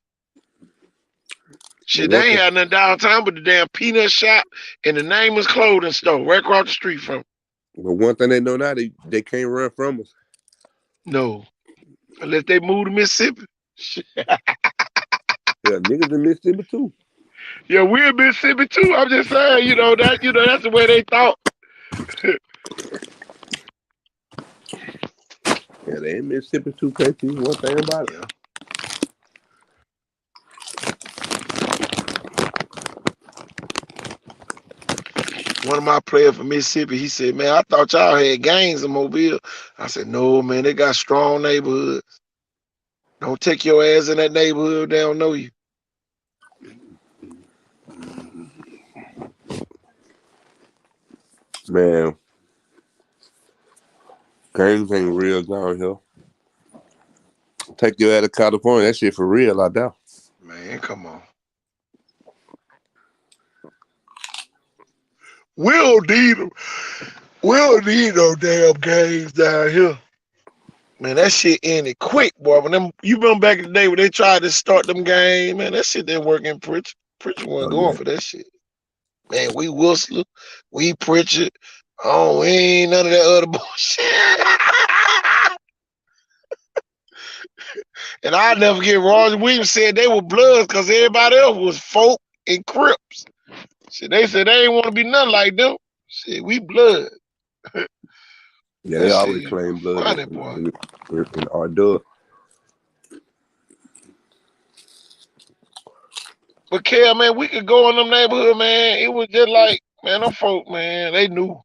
Shit, they ain't had nothing downtown but the damn peanut shop and the Neiman's clothing store right across the street from. But one thing they know now, they can't run from us. No. Unless they move to Mississippi. Yeah, niggas in Mississippi too. Yeah, we're in Mississippi too. I'm just saying, that's the way they thought. Yeah, they in Mississippi too, KT. One thing about it. Yeah. One of my players from Mississippi, he said, man, I thought y'all had gangs in Mobile. I said, no, man, they got strong neighborhoods. Don't take your ass in that neighborhood, they don't know you. Man, gangs ain't real down here. Take you out of California, that shit for real out there. Man, come on. We don't need them. We don't need no damn gangs down here. Man, that shit ended quick, boy. When you remember back in the day when they tried to start them gangs, man, that shit didn't work in Pritchard. Pritchard wasn't going for that shit. Man, we Whistler, we Pritchard. Oh, we ain't none of that other bullshit. And I never get Roger Williams said they were Bloods because everybody else was folk and Crips. Shit, they said they ain't want to be nothing like them. Shit, we Blood. Yeah, they always claim blood funny, boy. in our dub. But Kel, man, we could go in them neighborhood, man. It was just like, man, them folk, man, they knew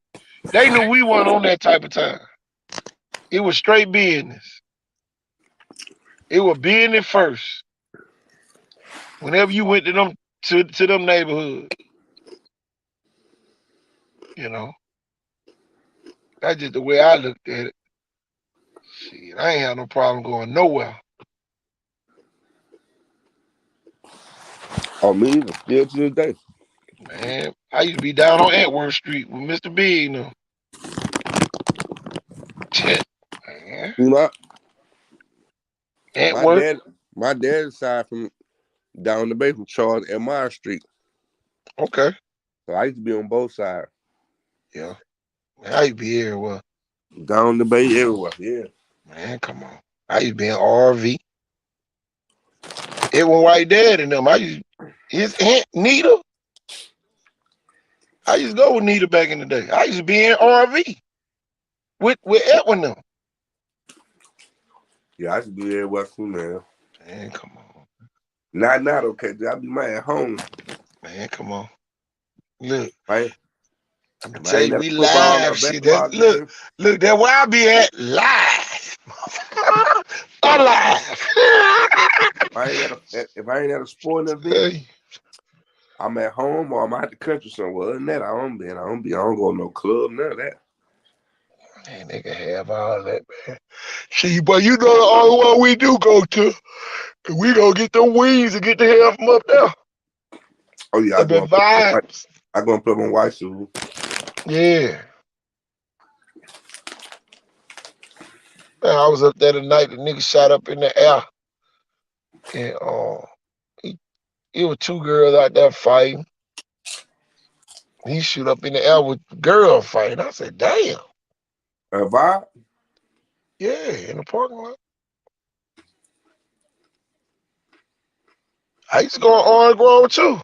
we weren't on that type of time. It was straight business. It was business first. Whenever you went to them neighborhoods, that's just the way I looked at it. Shit, I ain't had no problem going nowhere. Oh, me either. Still to this day. Man, I used to be down on Antwerp Street with Mr. Big, man. Antwerp. My dad's side from down the bay from Charles Elmira Street. Okay. So I used to be on both sides. Yeah. Man, I used to be everywhere. Down the bay everywhere, yeah. Man, come on. I used to be in RV. It was White Dad and them. His aunt Nita. I used to go with Nita back in the day. I used to be in RV with Edwin them. Yeah, I used to be everywhere too, man. Man, come on. Not okay. I be my at home. Man, come on. Look. Right. I'm gonna tell you, we live. Shit, look, that's where I be at live. Alive. If I ain't at a sporting event, I'm at home or I'm out the country somewhere. Other than that, I don't go to no club, none of that. Man, they can have all that, man. See, but you know the only one we do go to, we gonna get them wings and get the hell from up there. Oh yeah, I go and play on White Shoes. Yeah. Man, I was up there tonight. The nigga shot up in the air, and it was two girls out there fighting. He shoot up in the air with girl fight. I said, damn. Vibe? Yeah, in the parking lot. I used to go on Orange Grove too,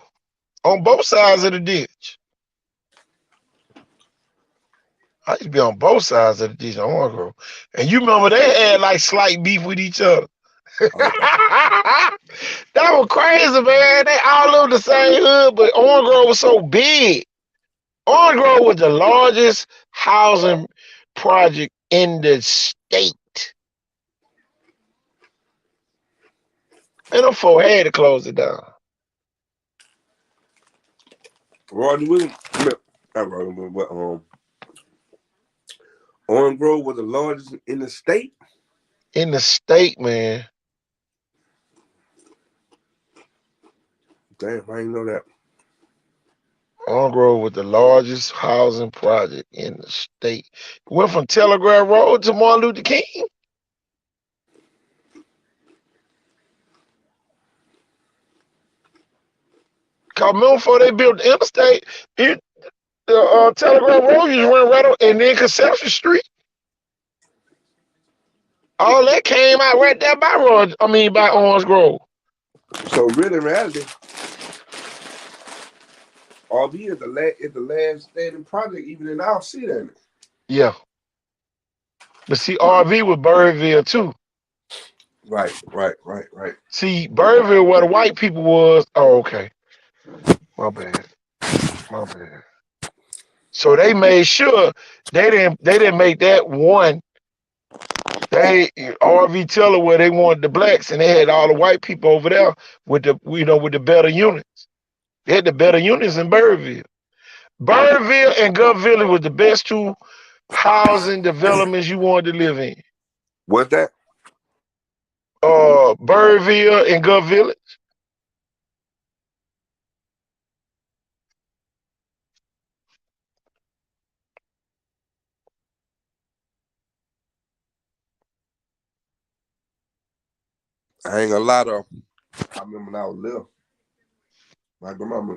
on both sides of the ditch. I used to be on both sides of the ditch on Orange Grove. And you remember they had like slight beef with each other. Oh, That was crazy, man. They all live the same hood, but Orange Grove was so big. Orange Grove was the largest housing project in the state. And them folk had to close it down. Rodney Williams. Not Rodney Williams, but Orange Grove was the largest in the state. In the state, man. Damn, I didn't know that. Orange Grove was the largest housing project in the state. Went from Telegraph Road to Martin Luther King. Cause remember before they built the interstate, Telegraph Road used to run right on, and then Conception Street. All that came out right there by by Orange Grove. So really, in reality, RV is the last standing project, even in our city, ain't it? Yeah. But see, RV was Birdville too. Right. See, Birdville where the white people was. Oh, okay. My bad. So they made sure they didn't make that one. They RV Teller where they wanted the blacks, and they had all the white people over there with the better units. They had the better units in Birdville. Birdville and Gulf Village was the best two housing developments you wanted to live in. What's that? Birdville and Gulf Village. I ain't gonna lie though. I remember when I was little. My grandmama,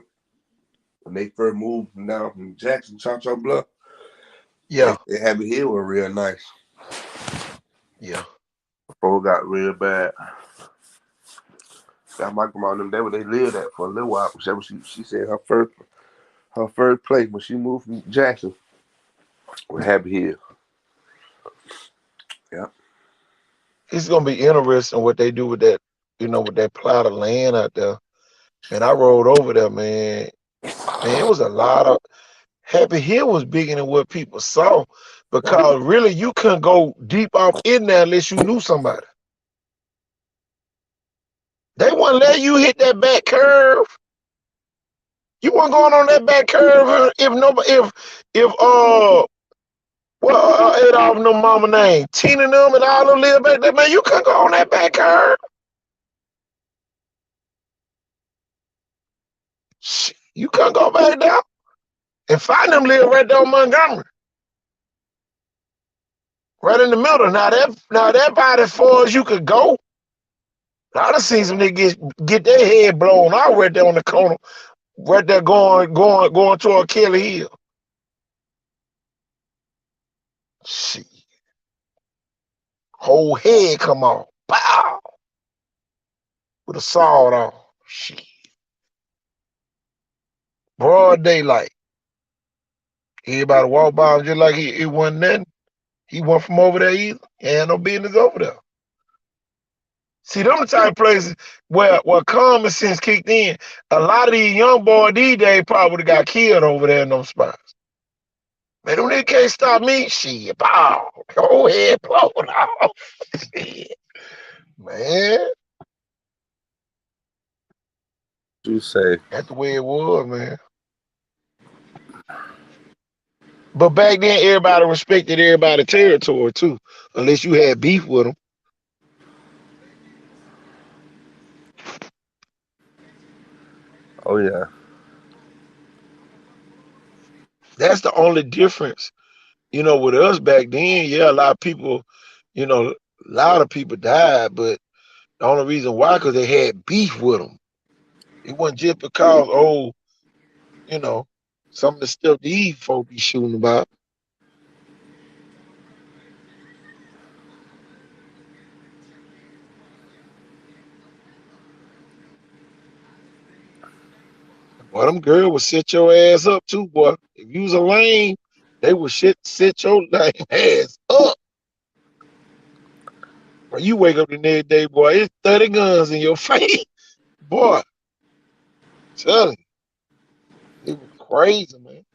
when they first moved down from Jackson, Chacho Bluff, Yeah. they Happy Hill was real nice. Yeah. Before it got real bad. Got my grandma and them, they lived at for a little while. She said her first place when she moved from Jackson was Happy Hill. Yeah. It's gonna be interesting what they do with that, with that plot of land out there. And I rode over there, man. Man, it was a lot of Happy Hill was bigger than what people saw, because really you couldn't go deep off in there unless you knew somebody. They wouldn't let you hit that back curve. You weren't going on that back curve if Adolph no mama name, Tina and them and all them live back there, man. You couldn't go on that back curve. Shit, you couldn't go back there. And find them live right there on Montgomery. Right in the middle. Now that about as far as you could go. I done seen some niggas get their head blown out right there on the corner. Right there going toward Kelly Hill. Shit. Whole head come off. Pow! With a sawed on. Shit. Broad daylight. Everybody walk by him just like it wasn't nothing. He wasn't from over there either. He had no business over there. See, them the type of places where common sense kicked in. A lot of these young boys these days probably would have got killed over there in those spots. Man, them niggas can't stop me. Shit, pow. Whole head blown off. Shit. Man. You say. That's the way it was, man. But back then, everybody respected everybody's territory, too. Unless you had beef with them. Oh, yeah. That's the only difference. With us back then, yeah, a lot of people died, but the only reason why, because they had beef with them. It wasn't just because, Some of the stuff these folk be shooting about. Boy, them girls will set your ass up too, boy. If you was a lame, they would set your lame ass up. Or you wake up the next day, boy, it's 30 guns in your face. Boy, tell you, it was crazy, man.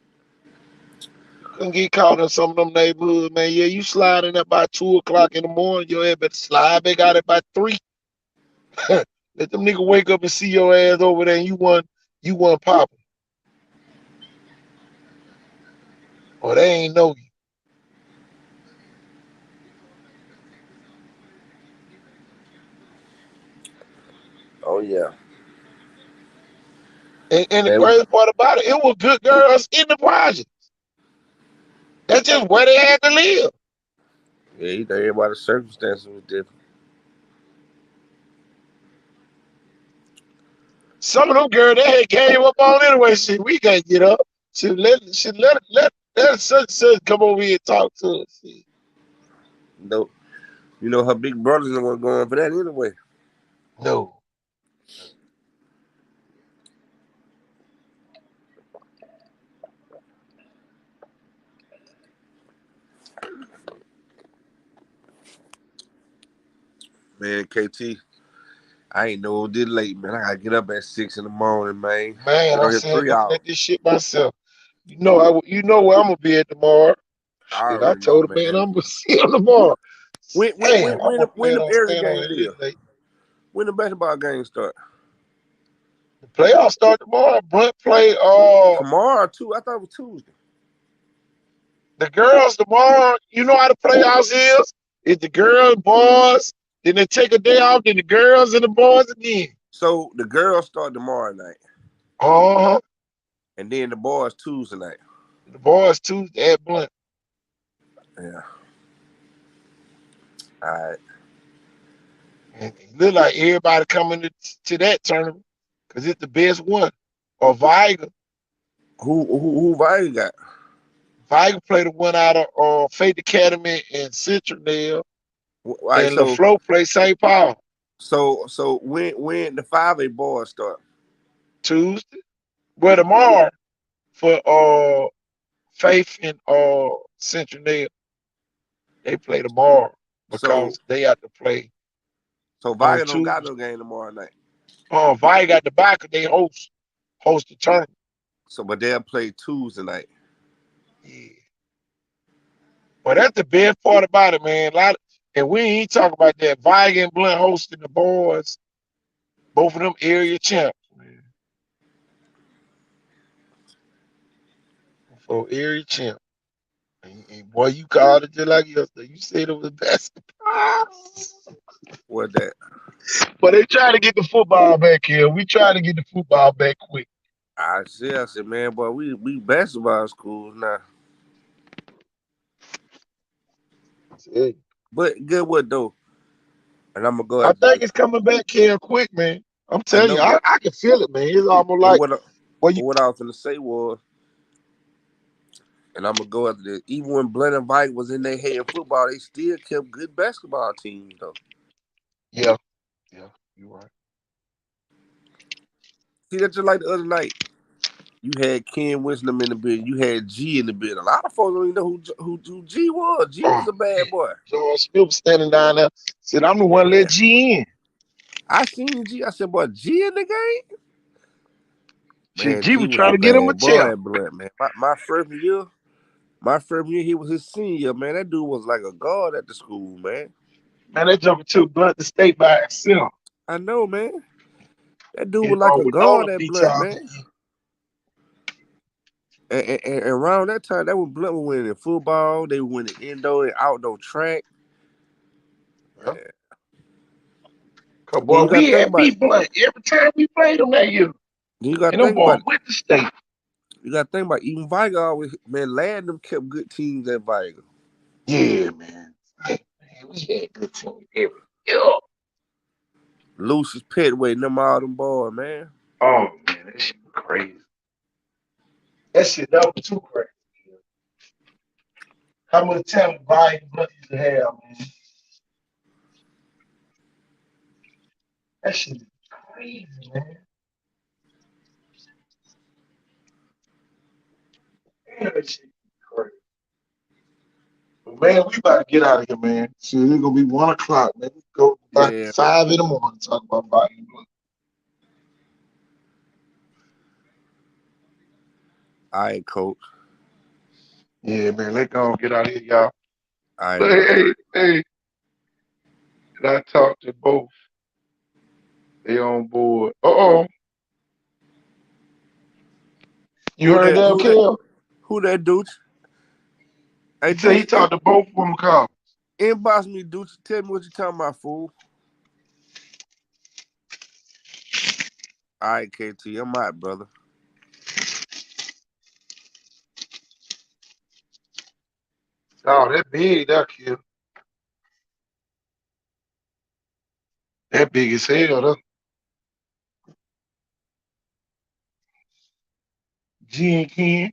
You couldn't get caught in some of them neighborhoods, man. Yeah, you sliding up by 2 o'clock in the morning, your ass better slide back out at by 3. Let them niggas wake up and see your ass over there and you want popping. Or they ain't know you. Oh yeah. And the Man, crazy part about it, it was good girls in the project. That's just where they had to live. yeah, you know, everybody's circumstances was different. Some of them girls they had came up on anyway. Shit, we can't get up. Let such come over here and talk to us. Shit. No, you know her big brothers the one going for that anyway. No. Man, KT, I ain't know it did late, man. I gotta get up at 6 in the morning, man. Man, Been on I'm here saying 3 looking hours. at this shit myself. You know where I'm gonna be at tomorrow. I Shit, I already know, told the man man. I'm gonna see him tomorrow. When when Damn, when I'm when gonna when plan the on early staying on game at is? least late. When the basketball game start? The playoffs start tomorrow. Brunt play Tomorrow too. I thought it was Tuesday. the girls tomorrow. You know how the playoffs is? It's the girls, boys, then they take a day off, then the girls and the boys again. So the girls start tomorrow night, Uh-huh. and then the boys Tuesday night. The boys Tuesday at Blunt. Yeah. All right. And it look like everybody coming to that tournament because it's the best one. Or Viger. Who Viger got? Viger played the one out of Faith Academy and Citronelle. All right. And LaFleur play St. Paul. So when the 5A boys start? Tuesday. Well, tomorrow for Faith and Citronelle. They play tomorrow So because they have to play on Viger don't got Tuesday. no game tomorrow night. Viger got the back because they host the tournament. So but they'll play Tuesday night. Yeah. But that's the best part about it, man. And we ain't talking about that. Viger and Blunt hosting the boys. Both of them area champs, man. For area champ. And boy, you called it just like yesterday. You said it was basketball. What that? But they trying to get the football back here. We trying to get the football back quick. I said, man, boy, we basketball schools now. Yeah. But good what though? And I'm gonna go I after think this. it's coming back here quick, man. I'm I telling know, you, but I can feel it, man. It's almost but like what I, well, but what I was gonna say was, and I'm gonna go after this. Even when Blunt and Viger was in their head in football, they still kept good basketball teams though. yeah, you're right. See, that's just like the other night. You had Ken Wisdom in the building. You had G in the building. A lot of folks don't even know who G was. G Oh was a bad man, boy. George Smith standing down there said, "I'm the one Yeah. let G in." I seen G. I said, boy, G in the game? Shit, Man, G G was was trying a to get him a bad chair. boy at Blunt, man. My first year, he was his senior, man. That dude was like a god at the school, man. Man, that jumping too Blunt the state by itself. I know, man. That dude And was like a with god Nola at beat Blunt, y'all. man. And around that time, that when Blunt was winning football, they were winning indoor and outdoor track. Yeah. Man. Cause Then boy, you got we to think had about it. beat Blunt every time we played them that year. Then you got And to them think about boys it. went to state. You got to think about it. Even Viger always, man, Ladd them kept good teams at Viger. Yeah, man. We had good teams every year. Lucius Petway, them all them boys, man. Oh man, that shit was crazy. That shit, that was too crazy. How much talent Brian Blunt used to have, man. That shit is crazy, man. Damn, that shit is crazy. But man, we about to get out of here, man. Shit, it's gonna be 1 o'clock, man. We go about Yeah, 5 in the morning talk about Brian Blunt. all right, coach. Yeah, man, let's go get out of here, y'all. All right, But bro. hey, and I talked to both. They on board. Uh-oh. You Who heard that? that, Who that? Kel? Who that, dude? Hey, He said he dude, talked to both of them callers. inbox me, dude. Tell me what you talking about, fool. All right, KT, I'm out, brother. Oh, that big, that kid. That big as hell, though. G and Ken.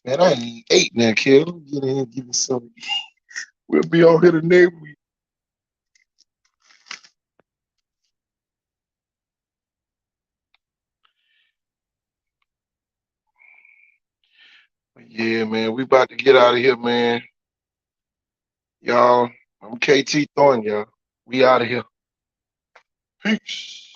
Man, I ain't ate now, kid. Let me get in here and give me some. We'll be on here the next week. But yeah, man, we about to get out of here, man. Y'all, I'm KT Thorn, y'all. We out of here. Peace.